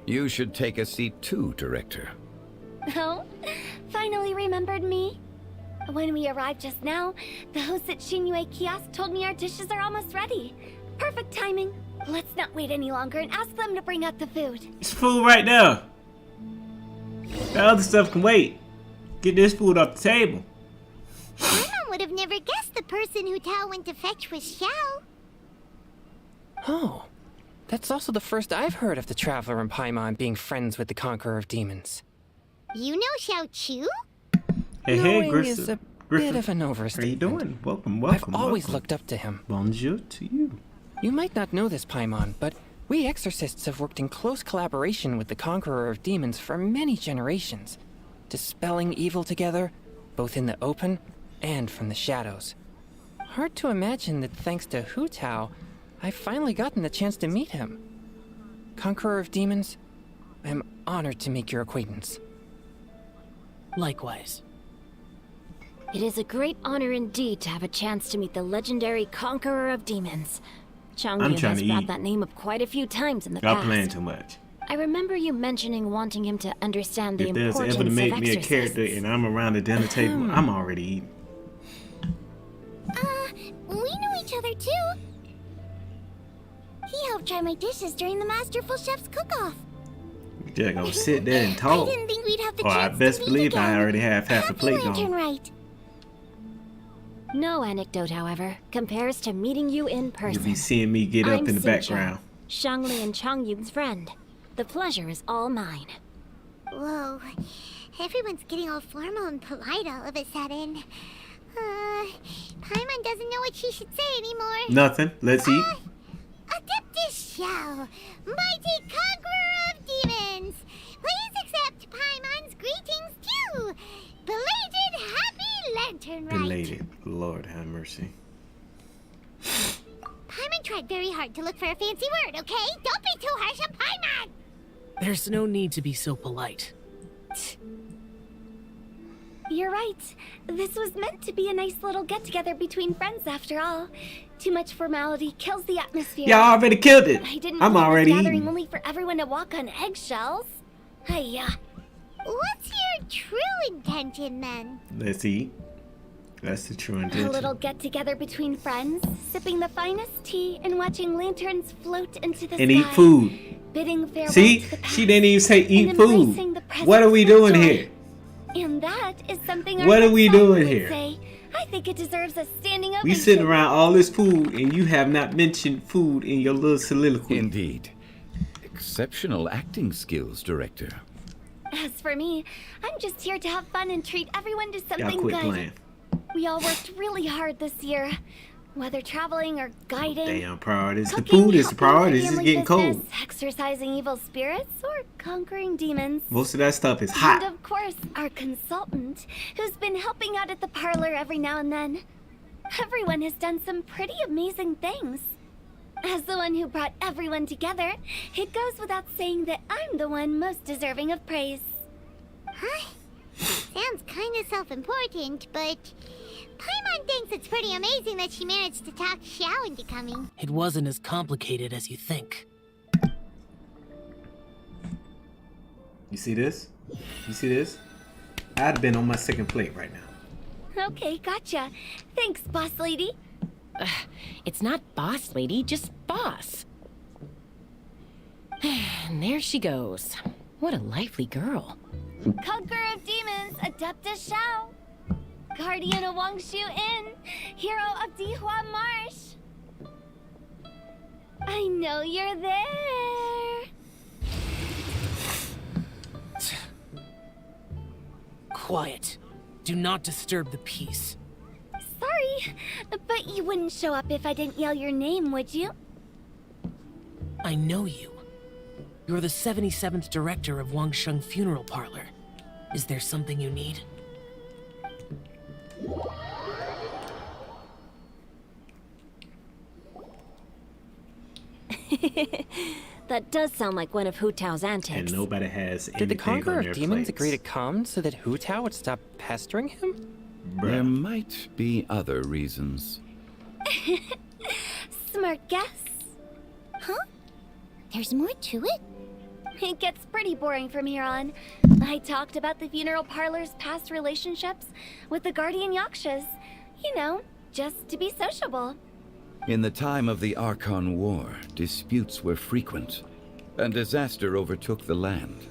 You should take a seat too, Director. Oh? Finally remembered me? When we arrived just now, the host at Shinue Kiosk told me our dishes are almost ready. Perfect timing. Let's not wait any longer and ask them to bring out the food. It's food right there. The other stuff can wait. Get this food off the table. Paimon would have never guessed the person who Tao went to fetch was Xiao. Oh, that's also the first I've heard of the Traveler and Paimon being friends with the Conqueror of Demons. You know Xiao Chu? Hey, Knowing Griffith. is a Griffith. bit of an How overstatement. you doing? Welcome. I've always looked up to him. Bonjour to you. You might not know this, Paimon, but we exorcists have worked in close collaboration with the Conqueror of Demons for many generations, dispelling evil together, both in the open and from the shadows. Hard to imagine that thanks to Hu Tao, I've finally gotten the chance to meet him. Conqueror of Demons, I'm honored to make your acquaintance. Likewise. It is a great honor indeed to have a chance to meet the legendary Conqueror of Demons. Changyun has brought that name up quite a few times in the Y'all past. playing too much. I remember you mentioning wanting him to understand the If there's importance ever to of make me a exorcists. character and I'm around the dinner table, I'm already eating. We know each other too. He helped try my dishes during the Masterful Chef's cook-off. You just gonna sit there and talk. I didn't think we'd have the Oh, I chance best to meet believe again. I already have half a Happy plate Lantern gone. Rite. No anecdote, however, compares to meeting you in person. You'll be seeing me get up I'm in the Ciento, background. Shangli and Changyun's friend. The pleasure is all mine. Whoa. Everyone's getting all formal and polite all of a sudden. Paimon doesn't know what she should say anymore. Nothing. Let's eat. Adeptus Xiao, mighty conqueror of demons. Please accept Paimon's greetings too. Belated Happy Lantern Rite. Belated. Lord have mercy. Paimon tried very hard to look for a fancy word, okay? Don't be too harsh on Paimon. There's no need to be so polite. You're right. This was meant to be a nice little get-together between friends after all. Too much formality kills the atmosphere. Y'all already killed it. I didn't I'm plan this already gathering eating. only for everyone to walk on eggshells. Hiya. What's your true intention then? Let's eat. That's the true A intention. little get-together between friends, sipping the finest tea and watching lanterns float into the And sky. eat food. Bidding farewell See? to the past She didn't even say eat and food. embracing the present What are we with doing joy. here? And that is something our What are next we song doing would here? say. I think it deserves a standing ovation. We sitting around all this food and you have not mentioned food in your little soliloquy. Indeed. Exceptional acting skills, Director. As for me, I'm just here to have fun and treat everyone to Y'all something quit good. playing. We all worked really hard this year, whether traveling or guiding. Damn priorities. The cooking, food is the helping priority. It's just family getting business, cold. exorcising evil spirits, or conquering demons. Most of that stuff is And hot. of course, our consultant, who's been helping out at the parlor every now and then. Everyone has done some pretty amazing things. As the one who brought everyone together, it goes without saying that I'm the one most deserving of praise. Huh? Sounds kind of self-important, but Paimon thinks it's pretty amazing that she managed to talk Xiao into coming. It wasn't as complicated as you think. You see this? You see this? I'd have been on my second plate right now. Okay, gotcha. Thanks, boss lady. It's not boss lady, just boss. And there she goes. What a lively girl. Conqueror of demons, Adeptus Shao. Guardian of Wangshu Inn, hero of Dihua Marsh. I know you're there. Quiet. Do not disturb the peace. Sorry, but you wouldn't show up if I didn't yell your name, would you? I know you. You're the 77th director of Wangsheng Funeral Parlor. Is there something you need? That does sound like one of Hu Tao's antics. And nobody has anything Did the Conqueror on of their Demons plates. agree to come so that Hu Tao would stop pestering him? There might be other reasons. Smart guess. Huh? There's more to it? It gets pretty boring from here on. I talked about the funeral parlor's past relationships with the Guardian Yakshas. You know, just to be sociable. In the time of the Archon War, disputes were frequent, and disaster overtook the land.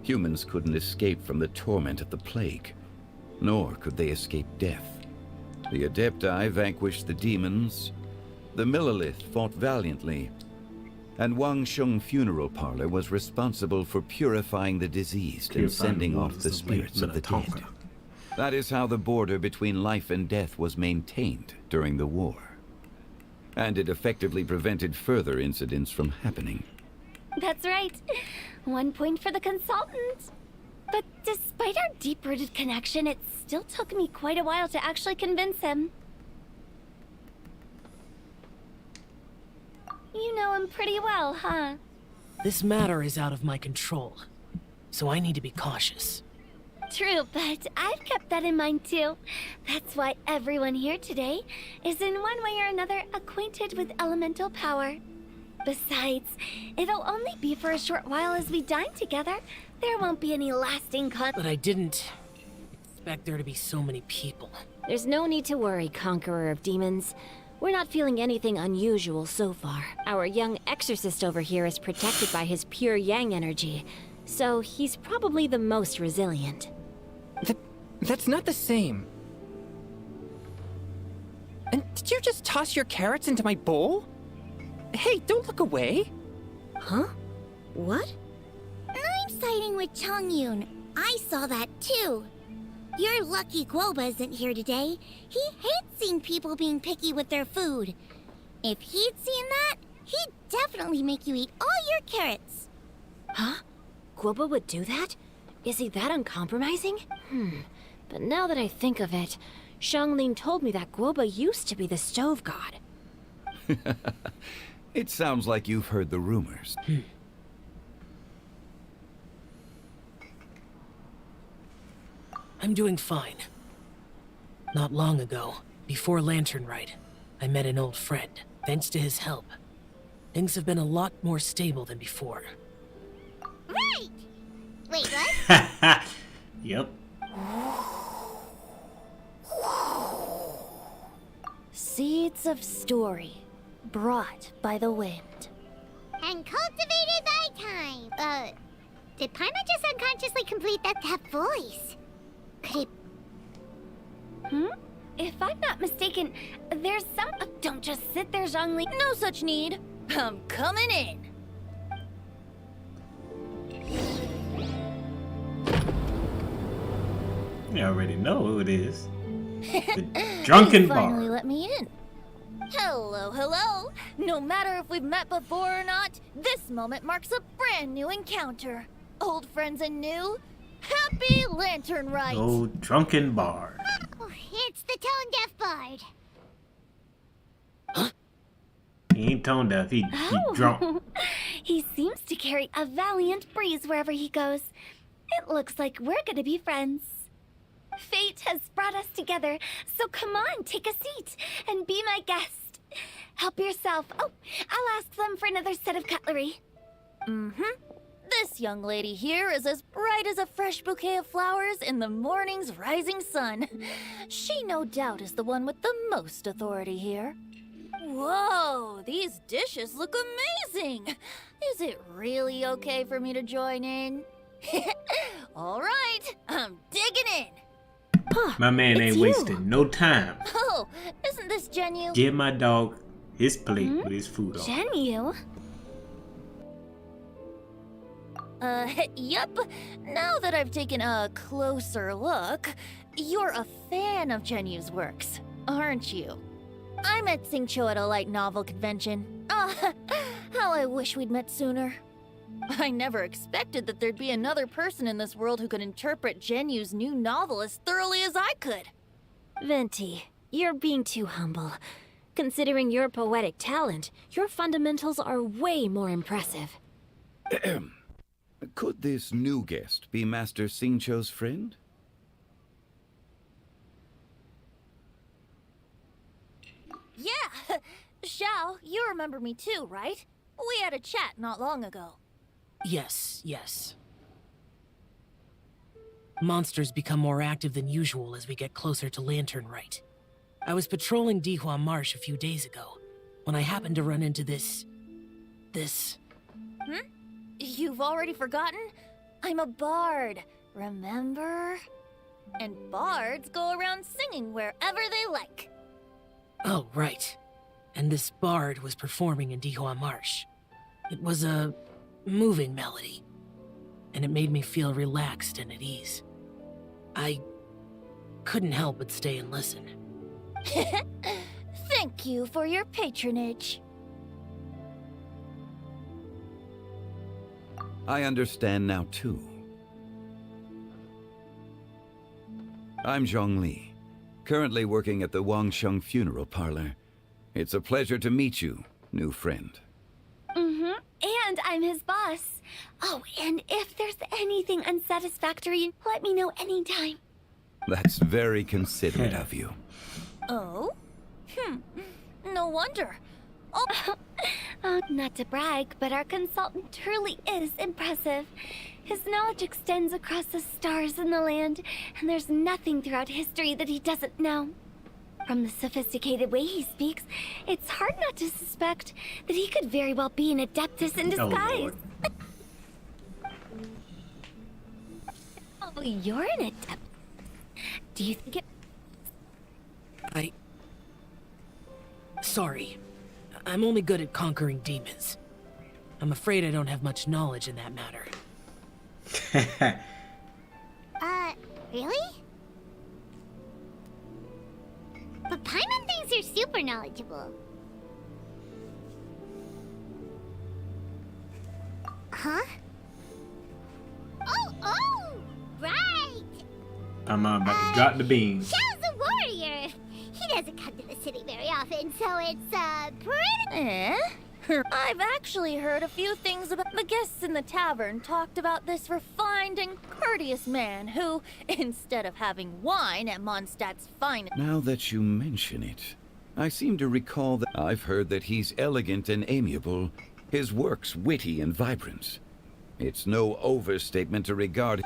Humans couldn't escape from the torment of the plague, nor could they escape death. The Adepti vanquished the demons, the Millelith fought valiantly, and Wangsheng Funeral Parlor was responsible for purifying the diseased and sending off the spirits of the dead. That is how the border between life and death was maintained during the war. And it effectively prevented further incidents from happening. That's right. 1 point for the consultant. But despite our deep-rooted connection, it still took me quite a while to actually convince him. You know him pretty well, huh? This matter is out of my control, so I need to be cautious. True, but I've kept that in mind too. That's why everyone here today is in one way or another acquainted with elemental power. Besides, it'll only be for a short while as we dine together. There won't be any lasting But I didn't expect there to be so many people. There's no need to worry, Conqueror of Demons. We're not feeling anything unusual so far. Our young exorcist over here is protected by his pure yang energy, so he's probably the most resilient. That's not the same. And did you just toss your carrots into my bowl? Hey, don't look away. Huh? What? I'm siding with Chongyun. I saw that too. You're lucky Guoba isn't here today. He hates seeing people being picky with their food. If he'd seen that, he'd definitely make you eat all your carrots. Huh? Guoba would do that? Is he that uncompromising? But now that I think of it, Xianglin told me that Guoba used to be the stove god. It sounds like you've heard the rumors. I'm doing fine. Not long ago, before Lantern Rite, I met an old friend. Thanks to his help, things have been a lot more stable than before. Right! Wait, what? Yep. Seeds of story, brought by the wind. And cultivated by time. Did Paima just unconsciously complete that voice? Could it... If I'm not mistaken, there's some... don't just sit there, Zhongli. No such need. I'm coming in. You already know who it is. The drunken bar. Finally let me in. Hello, hello. No matter if we've met before or not, this moment marks a brand new encounter. Old friends and new. Happy Lantern Rite. Oh, drunken bar. Oh, it's the tone-deaf bard. He ain't tone deaf. He drunk. He seems to carry a valiant breeze wherever he goes. It looks like we're gonna be friends. Fate has brought us together, so come on, take a seat and be my guest. Help yourself. Oh, I'll ask them for another set of cutlery. This young lady here is as bright as a fresh bouquet of flowers in the morning's rising sun. She no doubt is the one with the most authority here. Whoa, these dishes look amazing! Is it really okay for me to join in? All right, I'm digging in. My man ain't wasting no time. Oh, isn't this Genu? Give my dog his plate with his food on. Genu? Yep. Now that I've taken a closer look, you're a fan of Genu's works, aren't you? I met Ciento at a light novel convention. Ah, how I wish we'd met sooner. I never expected that there'd be another person in this world who could interpret Genu's new novel as thoroughly as I could. Venti, you're being too humble. Considering your poetic talent, your fundamentals are way more impressive. Could this new guest be Master Cincho's friend? Yeah! Xiao, you remember me too, right? We had a chat not long ago. Yes, yes. Monsters become more active than usual as we get closer to Lantern Rite. I was patrolling Dihua Marsh a few days ago, when I happened to run into this... Hmm? You've already forgotten? I'm a bard, remember? And bards go around singing wherever they like. Oh, right. And this bard was performing in Dihua Marsh. It was a moving melody, and it made me feel relaxed and at ease. I couldn't help but stay and listen. Thank you for your patronage. I understand now, too. I'm Zhongli, currently working at the Wangsheng Funeral Parlor. It's a pleasure to meet you, new friend. And I'm his boss. Oh, and if there's anything unsatisfactory, let me know anytime. That's very considerate of you. Oh? No wonder. Oh, not to brag, but our consultant truly is impressive. His knowledge extends across the stars and the land, and there's nothing throughout history that he doesn't know. From the sophisticated way he speaks, it's hard not to suspect that he could very well be an adeptus in disguise. Oh, you're an adept. Do you think it... Sorry. I'm only good at conquering demons. I'm afraid I don't have much knowledge in that matter. Really? But Paimon thinks you're super knowledgeable. Huh? Oh, right! I'm about to drop the beans. Xiao's a warrior. He doesn't come to the city very often, so it's, pretty... I've actually heard a few things about the guests in the tavern talked about this refined and courteous man who, instead of having wine at Mondstadt's finest... Now that you mention it, I seem to recall that I've heard that he's elegant and amiable, his works witty and vibrant. It's no overstatement to regard...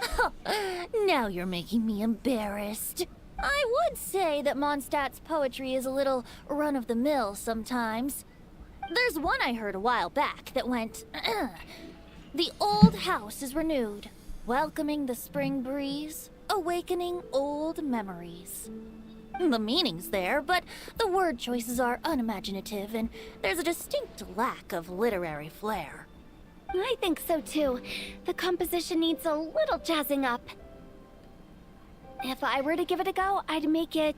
Now you're making me embarrassed. I would say that Mondstadt's poetry is a little run-of-the-mill sometimes. There's one I heard a while back that went, The old house is renewed, welcoming the spring breeze, awakening old memories. The meaning's there, but the word choices are unimaginative, and there's a distinct lack of literary flair. I think so too. The composition needs a little jazzing up. If I were to give it a go, I'd make it...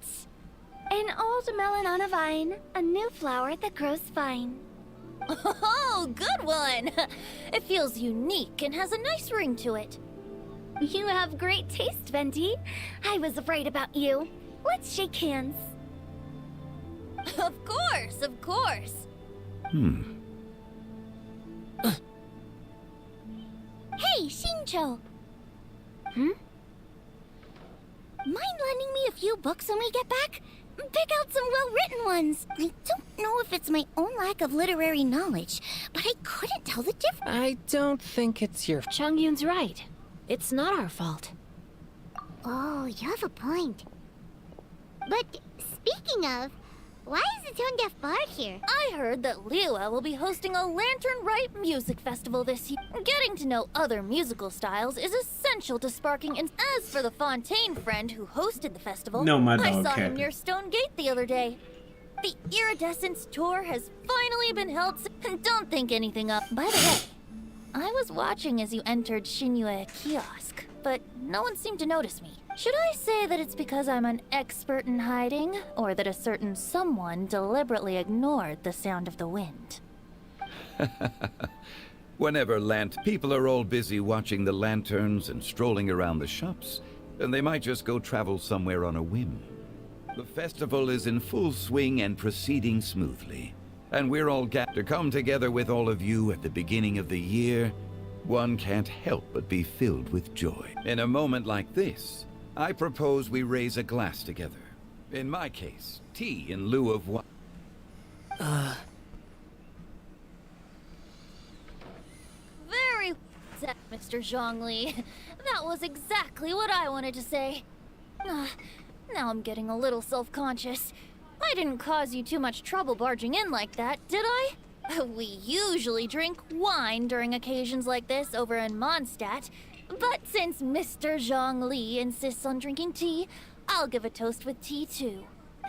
An old melon on a vine, a new flower that grows fine. Oh, good one! It feels unique and has a nice ring to it. You have great taste, Venti. I was right about you. Let's shake hands. Of course, of course. Hey, Ciento! Mind lending me a few books when we get back? pick out some well-written ones. I don't know if it's my own lack of literary knowledge, but I couldn't tell the difference. I don't think it's your... Changyun's right. It's not our fault. Oh, you have a point. But speaking of, why is the Tone Deaf Bard here? I heard that Liyue will be hosting a Lantern Rite music festival this year. Getting to know other musical styles is essential to sparking. And as for the Fontaine friend who hosted the festival, No, my I dog saw him Captain. near Stone Gate the other day. The Iridescence tour has finally been held. And don't think anything up. By the way, I was watching as you entered Shinyue Kiosk, but no one seemed to notice me. Should I say that it's because I'm an expert in hiding, or that a certain someone deliberately ignored the sound of the wind? Whenever people are all busy watching the lanterns and strolling around the shops, and they might just go travel somewhere on a whim. The festival is in full swing and proceeding smoothly, and we're all to come together with all of you at the beginning of the year. One can't help but be filled with joy. In a moment like this, I propose we raise a glass together. In my case, tea in lieu of wine. Very set, Mr. Zhongli. That was exactly what I wanted to say. Now I'm getting a little self-conscious. I didn't cause you too much trouble barging in like that, did I? We usually drink wine during occasions like this over in Mondstadt, but since Mr. Zhongli insists on drinking tea, I'll give a toast with tea too.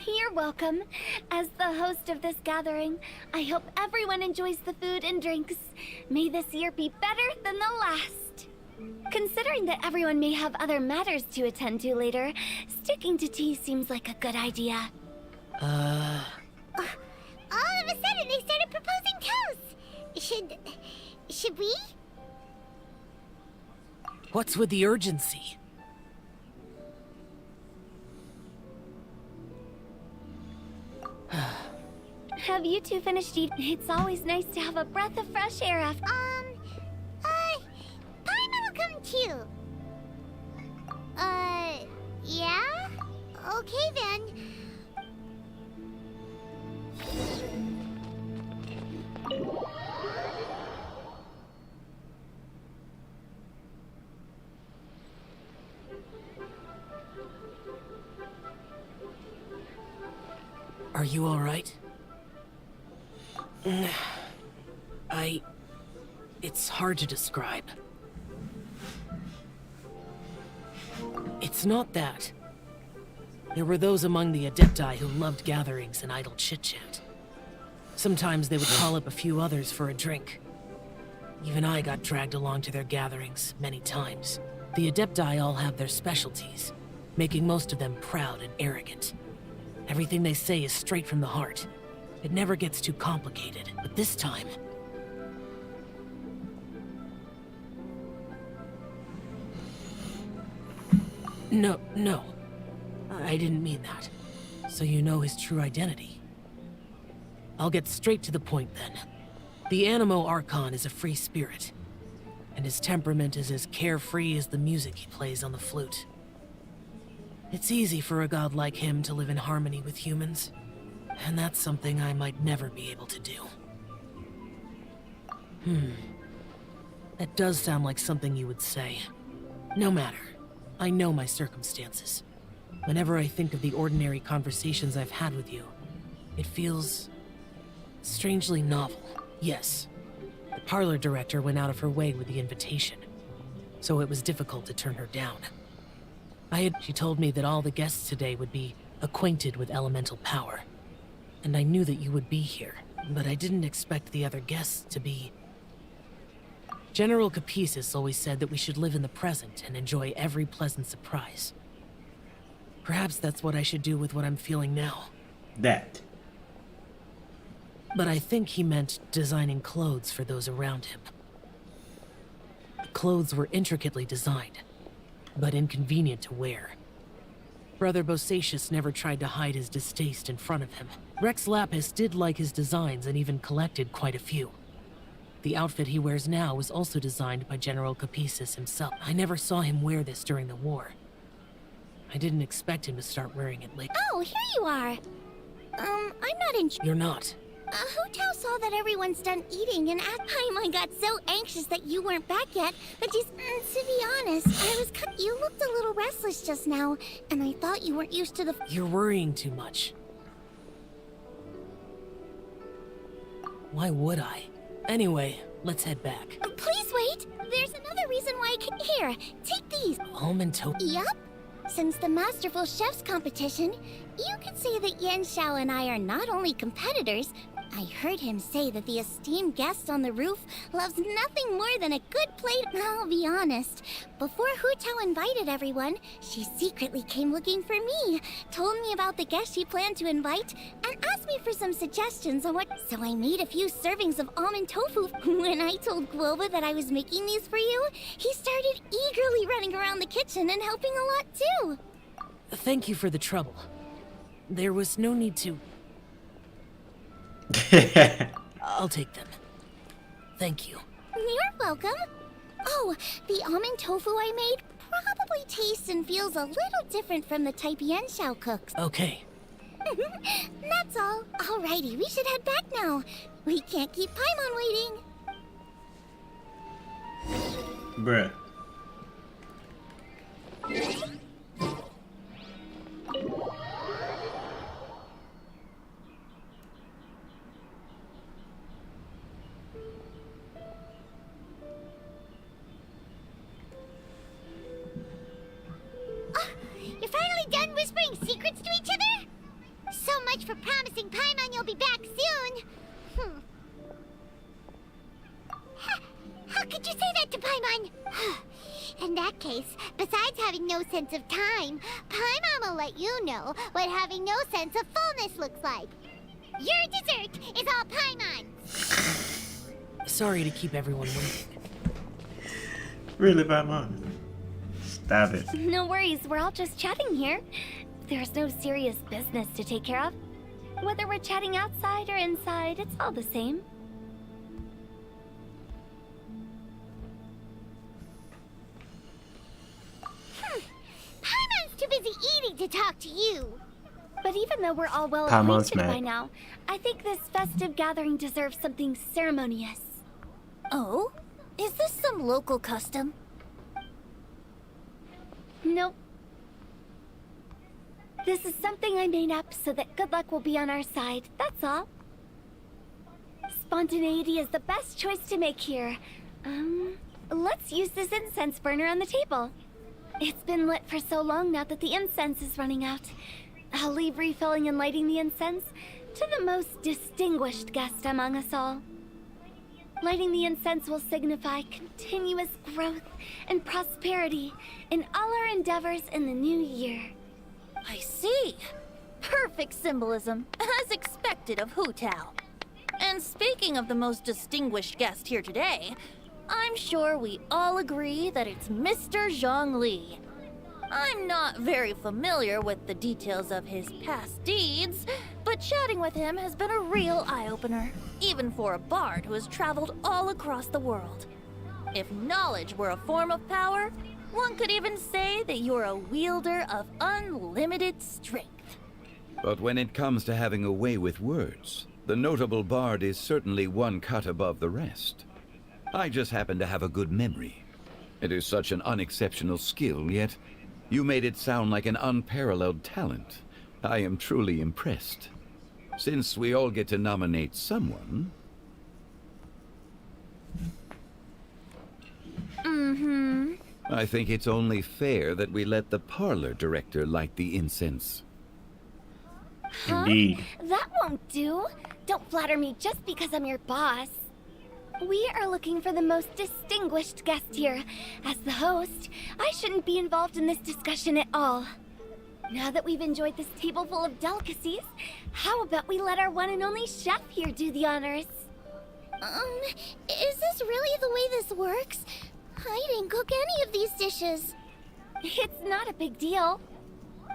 You're welcome. As the host of this gathering, I hope everyone enjoys the food and drinks. May this year be better than the last. Considering that everyone may have other matters to attend to later, sticking to tea seems like a good idea. All of a sudden, they started proposing toasts. Should we? What's with the urgency? Have you two finished eating? It's always nice to have a breath of fresh air after. Paimon will come too. Yeah? Okay then. Are you all right? It's hard to describe. It's not that. There were those among the Adepti who loved gatherings and idle chit-chat. Sometimes they would call up a few others for a drink. Even I got dragged along to their gatherings many times. The Adepti all have their specialties, making most of them proud and arrogant. Everything they say is straight from the heart. It never gets too complicated, but this time... No. I didn't mean that. So you know his true identity. I'll get straight to the point then. The Animo Archon is a free spirit, and his temperament is as carefree as the music he plays on the flute. It's easy for a god like him to live in harmony with humans, and that's something I might never be able to do. That does sound like something you would say. No matter. I know my circumstances. Whenever I think of the ordinary conversations I've had with you, it feels... strangely novel. Yes, the parlor director went out of her way with the invitation, so it was difficult to turn her down. She told me that all the guests today would be acquainted with elemental power, and I knew that you would be here, but I didn't expect the other guests to be... General Capisis always said that we should live in the present and enjoy every pleasant surprise. Perhaps that's what I should do with what I'm feeling now. That. But I think he meant designing clothes for those around him. The clothes were intricately designed, but inconvenient to wear. Brother Bosacius never tried to hide his distaste in front of him. Rex Lapis did like his designs and even collected quite a few. The outfit he wears now was also designed by General Capisis himself. I never saw him wear this during the war. I didn't expect him to start wearing it late. Oh, here you are. I'm not in. You're not. Hu Tao saw that everyone's done eating, and at time I got so anxious that you weren't back yet that to be honest, I was you looked a little restless just now, and I thought you weren't used to the. You're worrying too much. Why would I? Anyway, let's head back. Please wait. There's another reason why I can. Here, take these. Almond toast. Yup. Since the Masterful Chef's competition, you could say that Yan Xiao and I are not only competitors. I heard him say that the esteemed guest on the roof loves nothing more than a good plate. I'll be honest. Before Hu Tao invited everyone, she secretly came looking for me, told me about the guests she planned to invite, and asked me for some suggestions on what. So I made a few servings of almond tofu. When I told Guoba that I was making these for you, he started eagerly running around the kitchen and helping a lot too. Thank you for the trouble. There was no need to. I'll take them. Thank you. You're welcome. Oh, the almond tofu I made probably tastes and feels a little different from the type Yan Xiao cooks. Okay. That's all. Alrighty, we should head back now. We can't keep Paimon waiting. Bruh. You're finally done whispering secrets to each other? So much for promising Paimon you'll be back soon. How could you say that to Paimon? In that case, besides having no sense of time, Paimon will let you know what having no sense of fullness looks like. Your dessert is all Paimon. Sorry to keep everyone waiting. Really, Paimon? Stop it. No worries, we're all just chatting here. There's no serious business to take care of. Whether we're chatting outside or inside, it's all the same. Paimon's too busy eating to talk to you. But even though we're all well Paimon's acquainted mad. by now, I think this festive gathering deserves something ceremonious. Oh? Is this some local custom? Nope. This is something I made up so that good luck will be on our side, that's all. Spontaneity is the best choice to make here. Let's use this incense burner on the table. It's been lit for so long now that the incense is running out. I'll leave refilling and lighting the incense to the most distinguished guest among us all. Lighting the incense will signify continuous growth and prosperity in all our endeavors in the new year. I see. Perfect symbolism, as expected of Hu Tao. And speaking of the most distinguished guest here today, I'm sure we all agree that it's Mr. Zhongli. I'm not very familiar with the details of his past deeds, but chatting with him has been a real eye-opener, even for a bard who has traveled all across the world. If knowledge were a form of power, one could even say that you're a wielder of unlimited strength. But when it comes to having a way with words, the notable bard is certainly one cut above the rest. I just happen to have a good memory. It is such an unexceptional skill, yet you made it sound like an unparalleled talent. I am truly impressed. Since we all get to nominate someone... I think it's only fair that we let the parlor director light the incense. Huh? Indeed. That won't do. Don't flatter me just because I'm your boss. We are looking for the most distinguished guest here. As the host, I shouldn't be involved in this discussion at all. Now that we've enjoyed this table full of delicacies, how about we let our one and only chef here do the honors? Is this really the way this works? I didn't cook any of these dishes. It's not a big deal.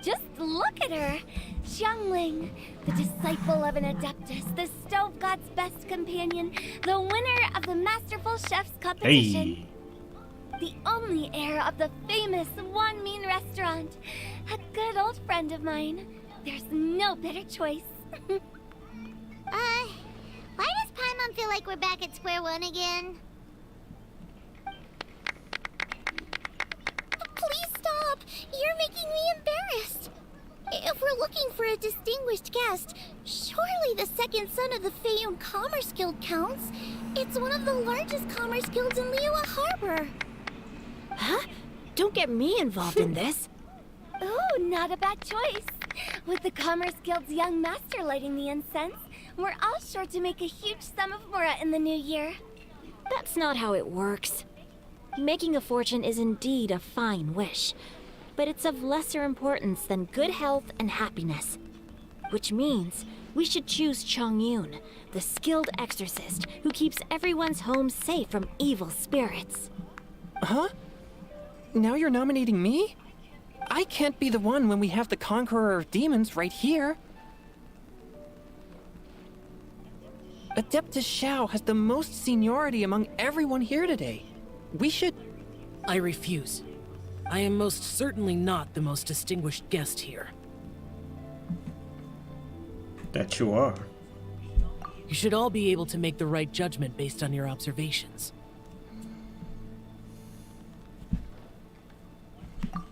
Just look at her. Xiangling, the disciple of an adeptus, the stove god's best companion, the winner of the Masterful Chef's competition. Hey. the only heir of the famous Wanmin restaurant. A good old friend of mine. There's no better choice. Why does Paimon feel like we're back at square one again? Please stop! You're making me embarrassed. If we're looking for a distinguished guest, surely the second son of the Feiyun Commerce Guild counts. It's one of the largest commerce guilds in Liyue Harbor. Huh? Don't get me involved in this. Ooh, not a bad choice. With the Commerce Guild's young master lighting the incense, we're all sure to make a huge sum of mora in the new year. That's not how it works. Making a fortune is indeed a fine wish, but it's of lesser importance than good health and happiness. Which means we should choose Chongyun, the skilled exorcist who keeps everyone's home safe from evil spirits. Huh? Now you're nominating me? I can't be the one when we have the Conqueror of Demons right here. Adeptus Shao has the most seniority among everyone here today. We should... I refuse. I am most certainly not the most distinguished guest here. That you are. You should all be able to make the right judgment based on your observations.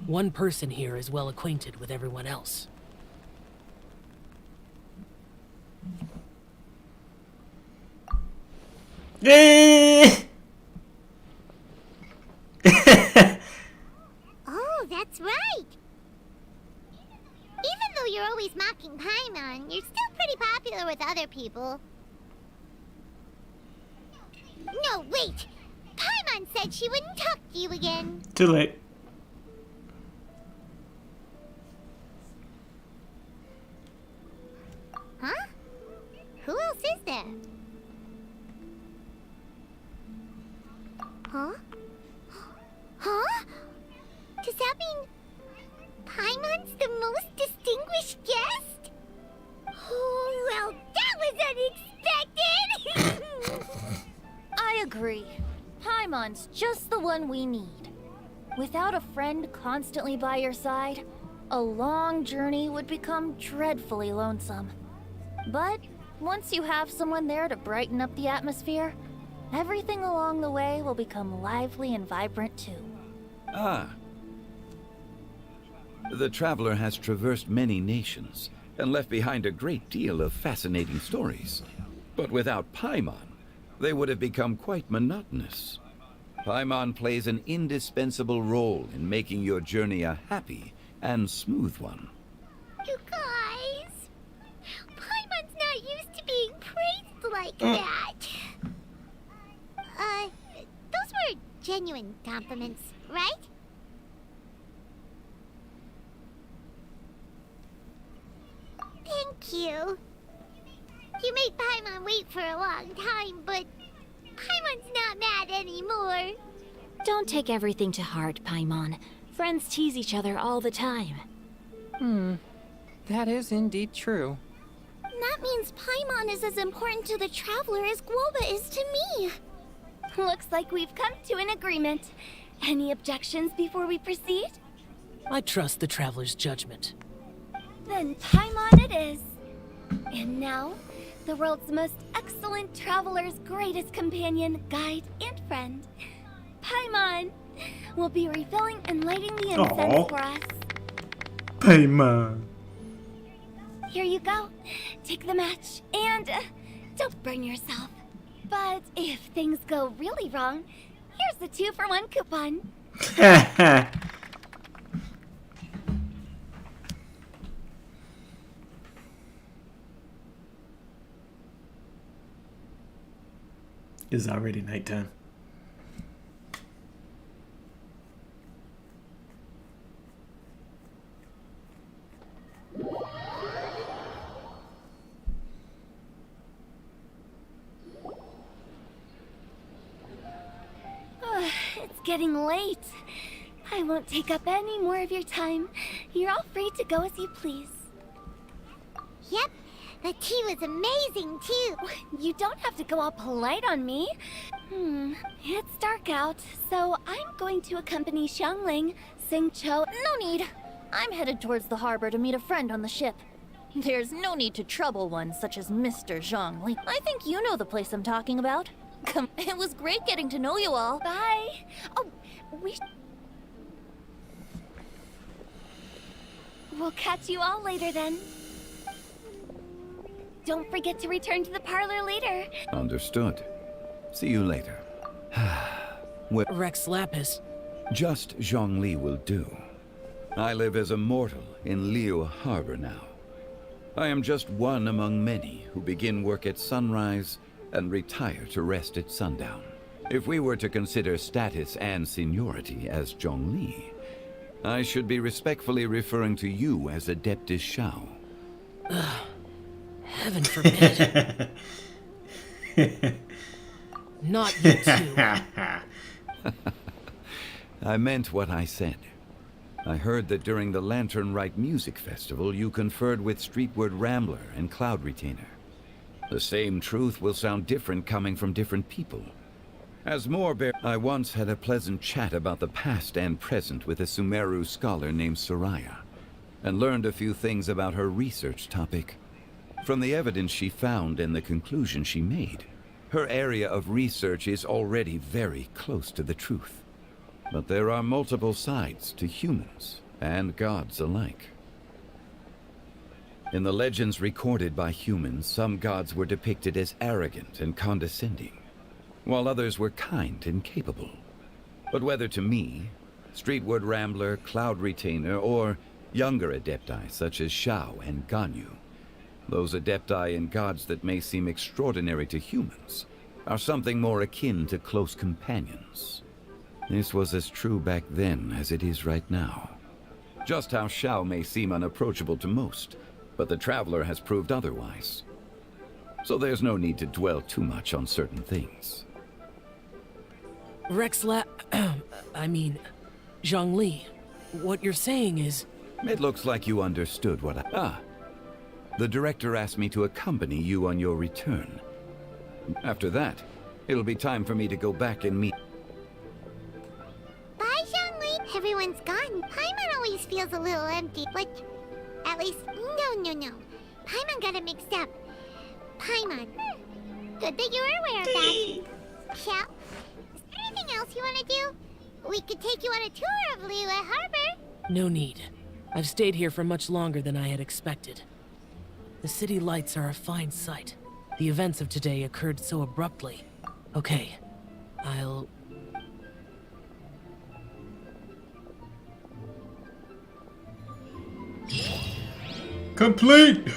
One person here is well acquainted with everyone else. Oh, that's right! Even though you're always mocking Paimon, you're still pretty popular with other people. No, wait! Paimon said she wouldn't talk to you again. Too late. Huh? Who else is there? Huh? Huh? Does that mean Paimon's the most distinguished guest? Oh, well, that was unexpected! I agree. Paimon's just the one we need. Without a friend constantly by your side, a long journey would become dreadfully lonesome. But once you have someone there to brighten up the atmosphere, everything along the way will become lively and vibrant too. Ah. The traveler has traversed many nations and left behind a great deal of fascinating stories. But without Paimon, they would have become quite monotonous. Paimon plays an indispensable role in making your journey a happy and smooth one. You guys! Paimon's not used to being praised like that. Those were genuine compliments, right? Thank you. You made Paimon wait for a long time, but Paimon's not mad anymore. Don't take everything to heart, Paimon. Friends tease each other all the time. That is indeed true. That means Paimon is as important to the traveler as Guoba is to me. Looks like we've come to an agreement. Any objections before we proceed? I trust the traveler's judgment. Then Paimon it is. And now, the world's most excellent traveler's greatest companion, guide, and friend, Paimon, will be refilling and lighting the incense for us. Paimon. Here you go. Take the match, and don't burn yourself. But if things go really wrong, here's the 2-for-1 coupon. It's already nighttime. It's getting late. I won't take up any more of your time. You're all free to go as you please. Yep, The tea was amazing, too. You don't have to go all polite on me. It's dark out, so I'm going to accompany Xiangling, Ciento. No need. I'm headed towards the harbor to meet a friend on the ship. There's no need to trouble one such as Mr. Zhongli. I think you know the place I'm talking about. It was great getting to know you all. Bye. Oh, we'll catch you all later then. Don't forget to return to the parlor later. Understood. See you later. Well, Rex Lapis. just Zhongli will do. I live as a mortal in Liyue Harbor now. I am just one among many who begin work at sunrise and retire to rest at sundown. If we were to consider status and seniority as Zhongli, I should be respectfully referring to you as Adeptus Shao. Heaven forbid. Not you two. I meant what I said. I heard that during the Lantern Rite Music Festival, you conferred with Streetward Rambler and Cloud Retainer. The same truth will sound different coming from different people. As I once had a pleasant chat about the past and present with a Sumeru scholar named Soraya, and learned a few things about her research topic. From the evidence she found and the conclusion she made, her area of research is already very close to the truth. But there are multiple sides to humans and gods alike. In the legends recorded by humans, some gods were depicted as arrogant and condescending, while others were kind and capable. But whether to me, Streetward Rambler, Cloud Retainer, or younger adepti such as Shao and Ganyu, those adepti and gods that may seem extraordinary to humans are something more akin to close companions. This was as true back then as it is right now. Just how Shao may seem unapproachable to most, but the Traveler has proved otherwise. So there's no need to dwell too much on certain things. Zhongli, what you're saying is... It looks like you understood what the director asked me to accompany you on your return. After that, it'll be time for me to go back and meet... Bye, Zhongli. Everyone's gone. Paimon always feels a little empty, but at least... No. Paimon got it mixed up. Paimon. Good that you were aware of that. Shao, is there anything else you want to do? We could take you on a tour of Liyue Harbor. No need. I've stayed here for much longer than I had expected. The city lights are a fine sight. The events of today occurred so abruptly. Okay, I'll... Complete!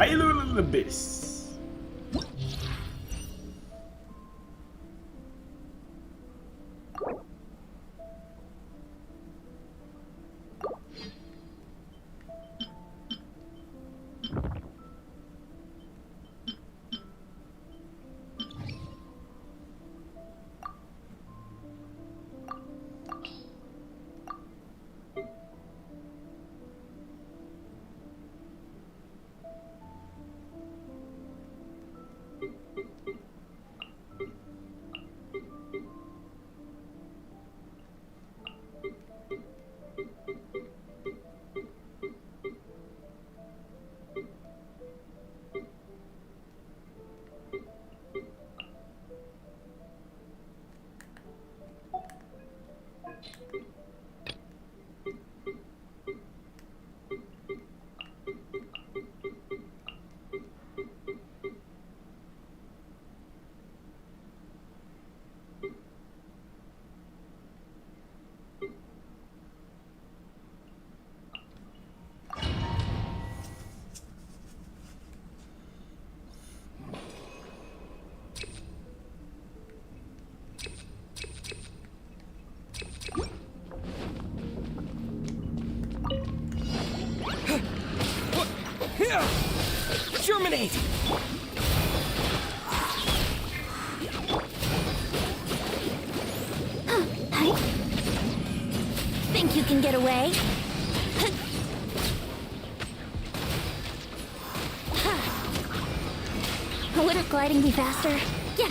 Halo in the Abyss. Germinate! Think you can get away? Wouldn't gliding be faster? Yeah.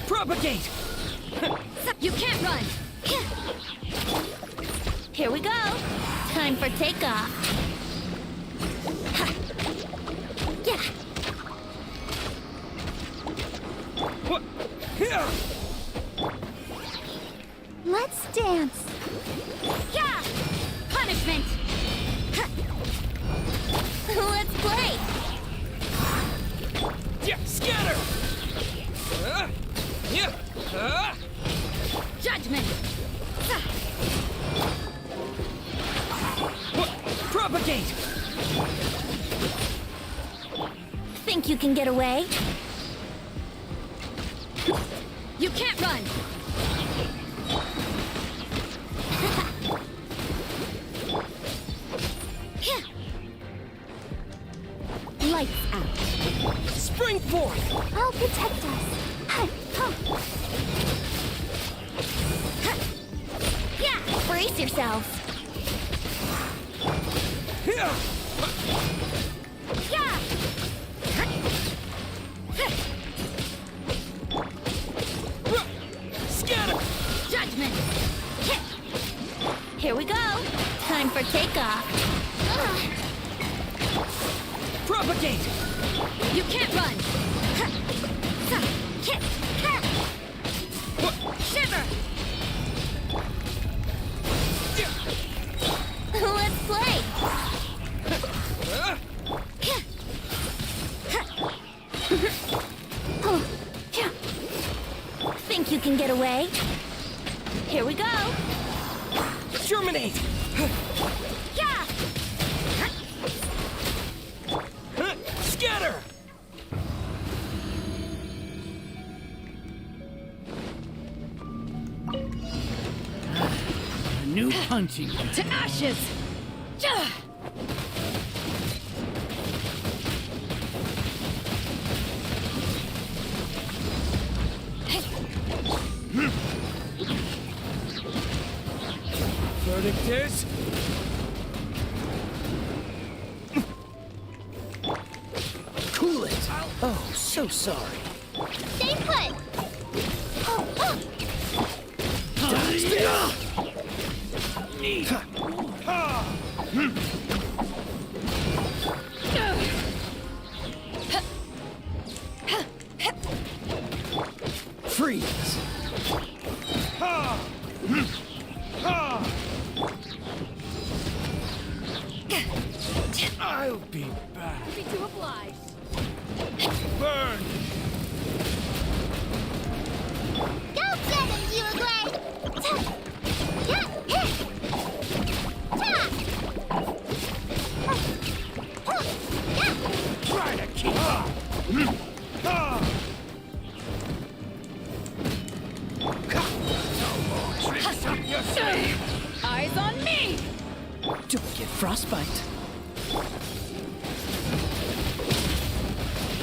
Propagate! You can't run! Here we go! Time for takeoff! Yeah! Let's dance! Yeah! Punishment! Let's play! Yeah, scatter! Judgment! Propagate! Think you can get away? You can't run! Lights out. Spring forth! I'll protect us. Yeah, brace yourselves. Yeah. Scatter! Judgment. Here we go. Time for takeoff. Propagate! You can't run. Shiver. Let's play. Think you can get away? Here we go. Germinate! Yeah. Scatter! A new punching To ashes! Verdict is... Cool it! Oh, so sorry. Stay put! Dodge this! Neat! Freeze! I'll be back. Be too obliged. Burn! Go get him, Uruguay! Try to keep up! No more tricks up your sleeve! Eyes on me! Don't get frostbite.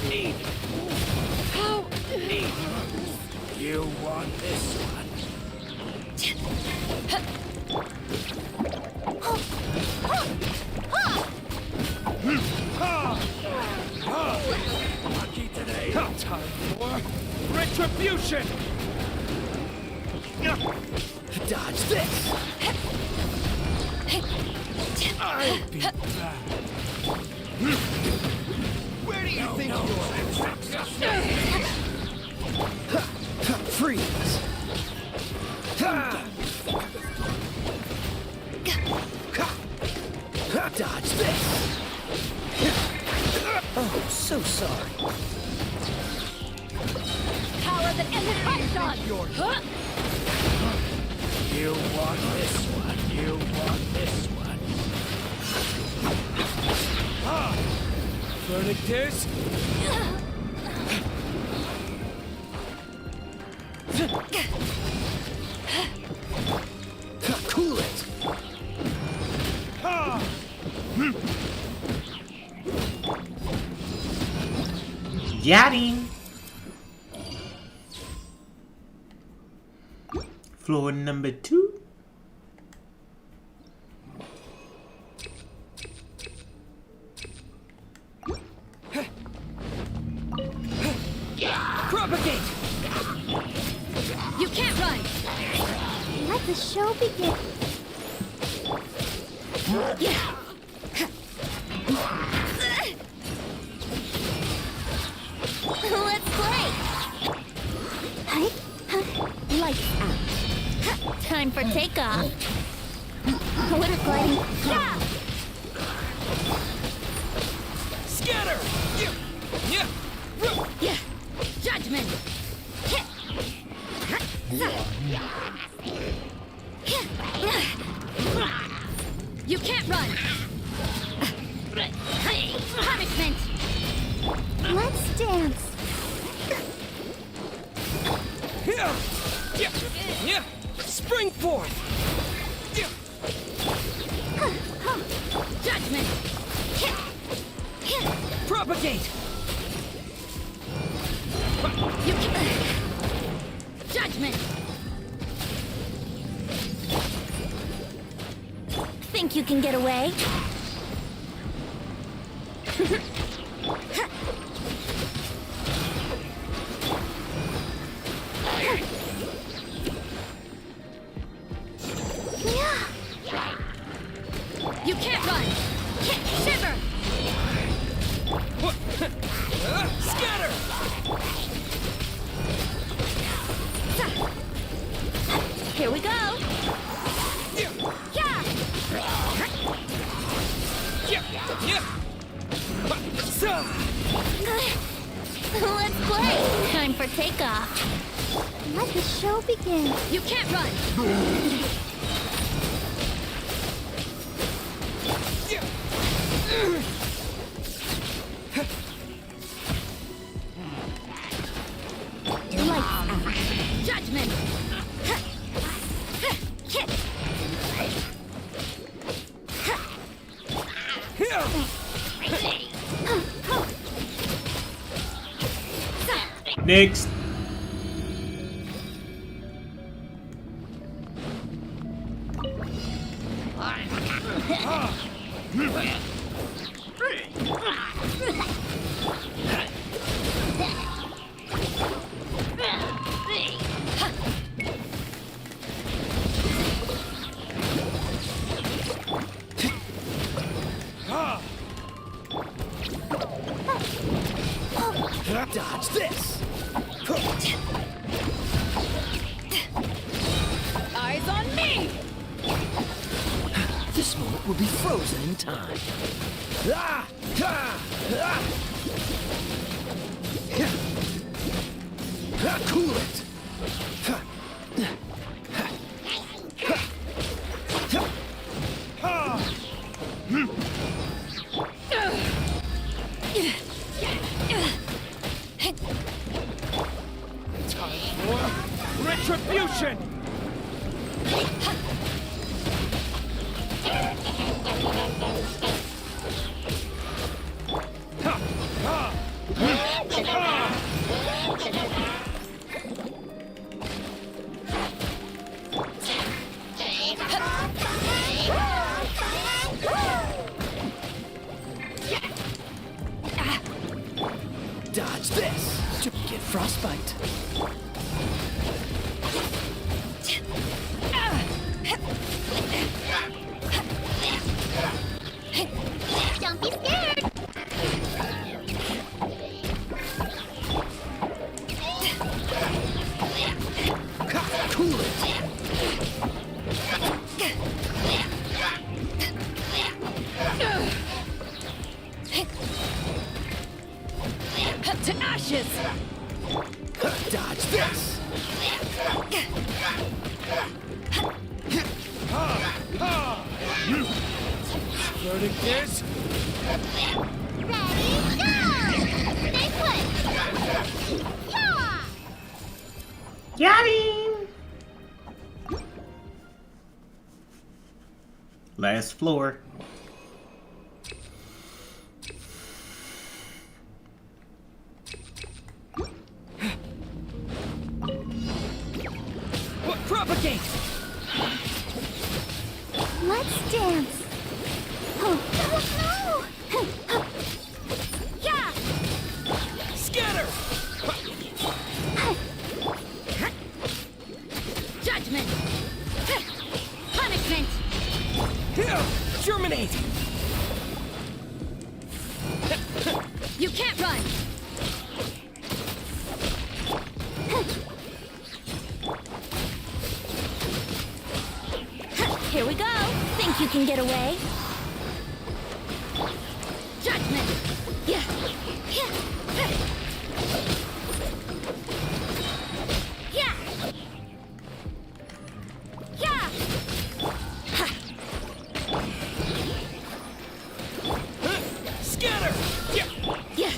Need. How? Need. You want this one? Lucky today. Time for retribution. Dodge this. I'll be back. Where do you think you're? Freeze. Dodge this. Oh, so sorry. Power that ended Python! Huh? You want this one. You want this one. Verdict is... Cool it. Got him. Floor number 2. Propagate! You can't run! Let the show begin. Let's play! Lights out. Time for takeoff. Water gliding. Yeah! Scatter! Yeah! Judgment! You can't run! Punishment! Let's dance. Spring forth! Judgment! Propagate! You can... Judgment! Think you can get away? You can't run! Shiver! Scatter! Here we go! Let's play! Time for takeoff. Let the show begin. You can't run! Lights out. Judgment! Next. Dodge this! Eyes on me! This moment will be frozen in time. Cool it! Time for retribution! Dodge this to get frostbite. Don't be scared. Cool it. To ashes! Dodge this! Learning this? Ready, go! Stay put. Yeah! Got him. Last floor. dance. Oh, no! Yeah! Scatter! Judgment! Punishment! Germinate! You can't run! Here we go. Think you can get away? Judgment! Yeah! Yeah! Yeah! Yeah! Scatter! Yeah! Yeah!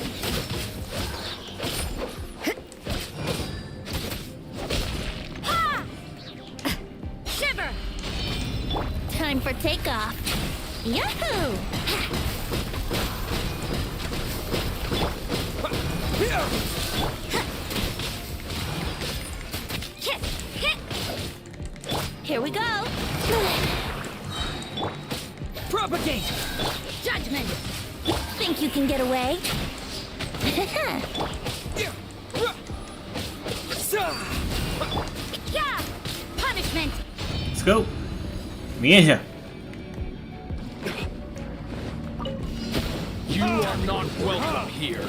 Ha! Shiver! Time for takeoff. Yahoo! Here we go. Propagate! Judgment! Think you can get away? Yeah! Punishment! Let's go. Me in here. You are not welcome here.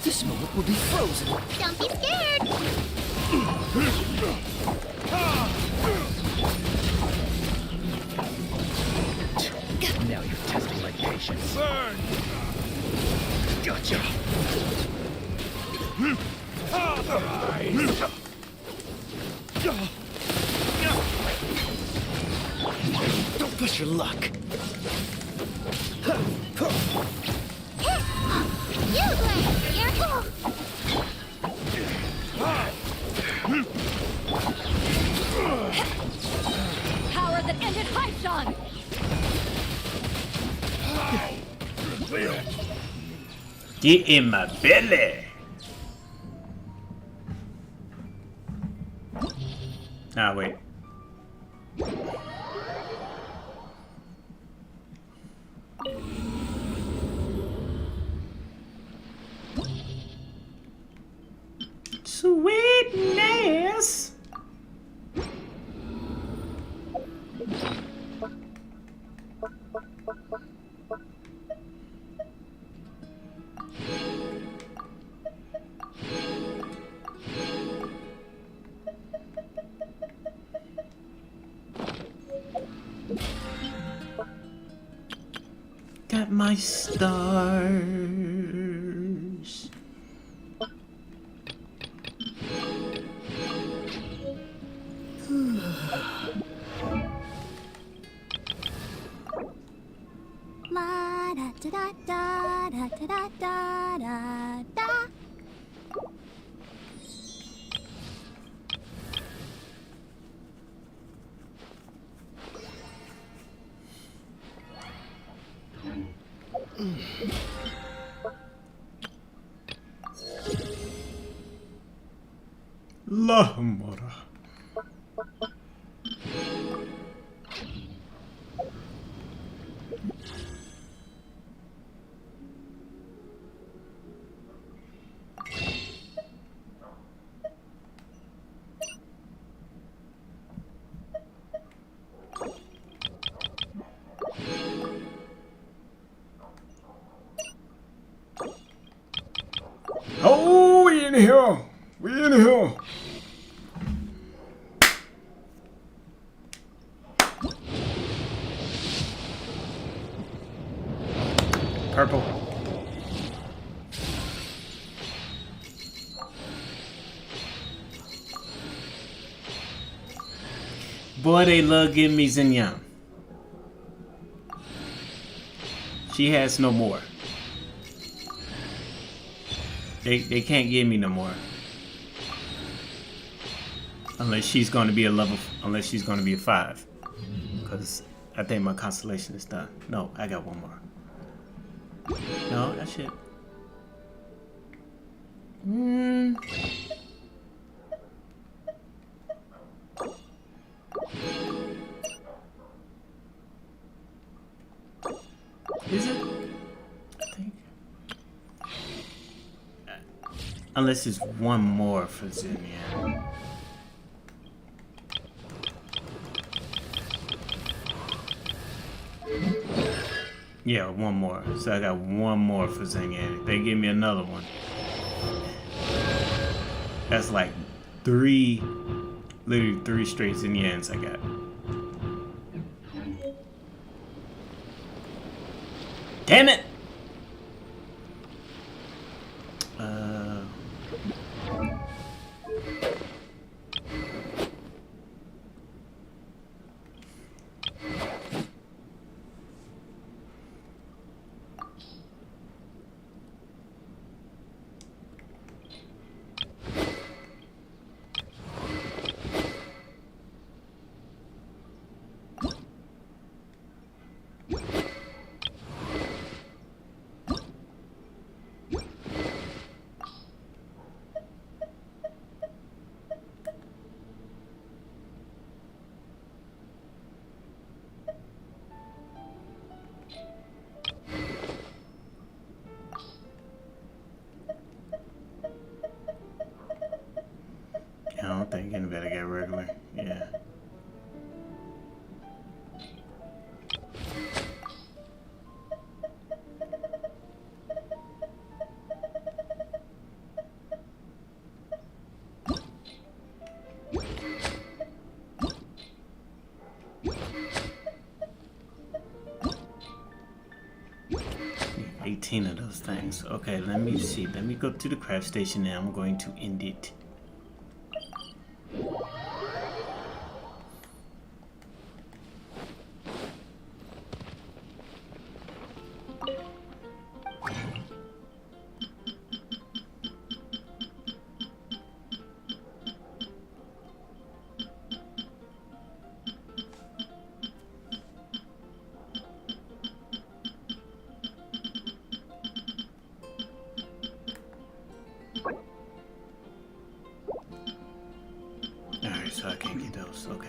This moment will be frozen. Don't be scared. Now you're testing my patience. Burn! Gotcha. Don't push your luck. You, Glenn. Careful. Power that ended Haishan! Get in my belly. Ah, wait. Sweetness. Got my stars. La da da da da da da da da da. Lahmara. Oh, we in here. We in here. Purple. Boy, they love giving me Xinyan. She has no more. They can't give me no more. Unless she's going to be a level, unless she's going to be a 5. Because I think my constellation is done. No, I got one more. No, that shit. Unless it's one more for Zinyan. Yeah, one more. So I got one more for Zinyan. They give me another one. That's like literally 3 straight Zinyans I got. Damn it! I don't think anybody got regular. Yeah. Yeah, 18 of those things. Okay, let me see. Let me go to the craft station and I'm going to end it. Alright, so I can't get those. Okay.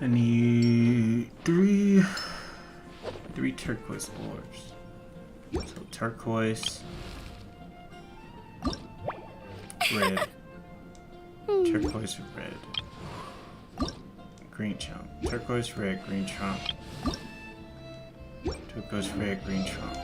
I need three turquoise orbs. So turquoise, red, turquoise, red, green chunk, turquoise, red, green chunk, turquoise, red, green chunk.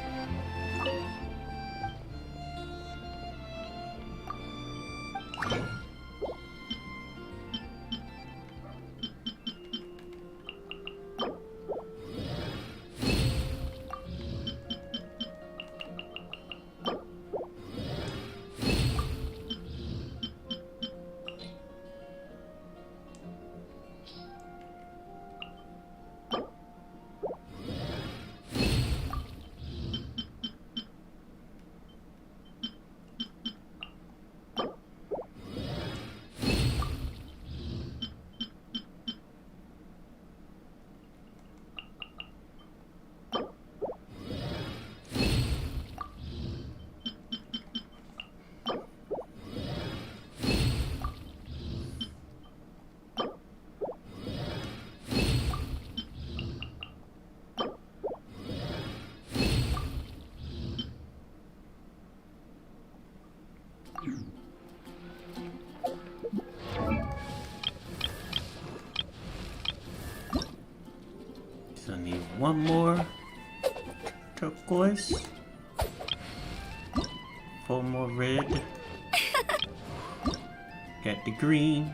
So I need one more turquoise, 4 more red, got the green,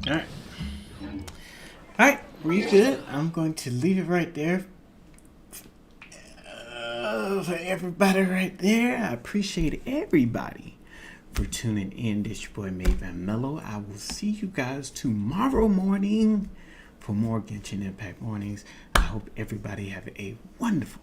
Alright. Alright, we good? I'm going to leave it right there. For everybody right there. I appreciate everybody for tuning in. This your boy MadeMenMelo. I will see you guys tomorrow morning for more Genshin Impact mornings. I hope everybody have a wonderful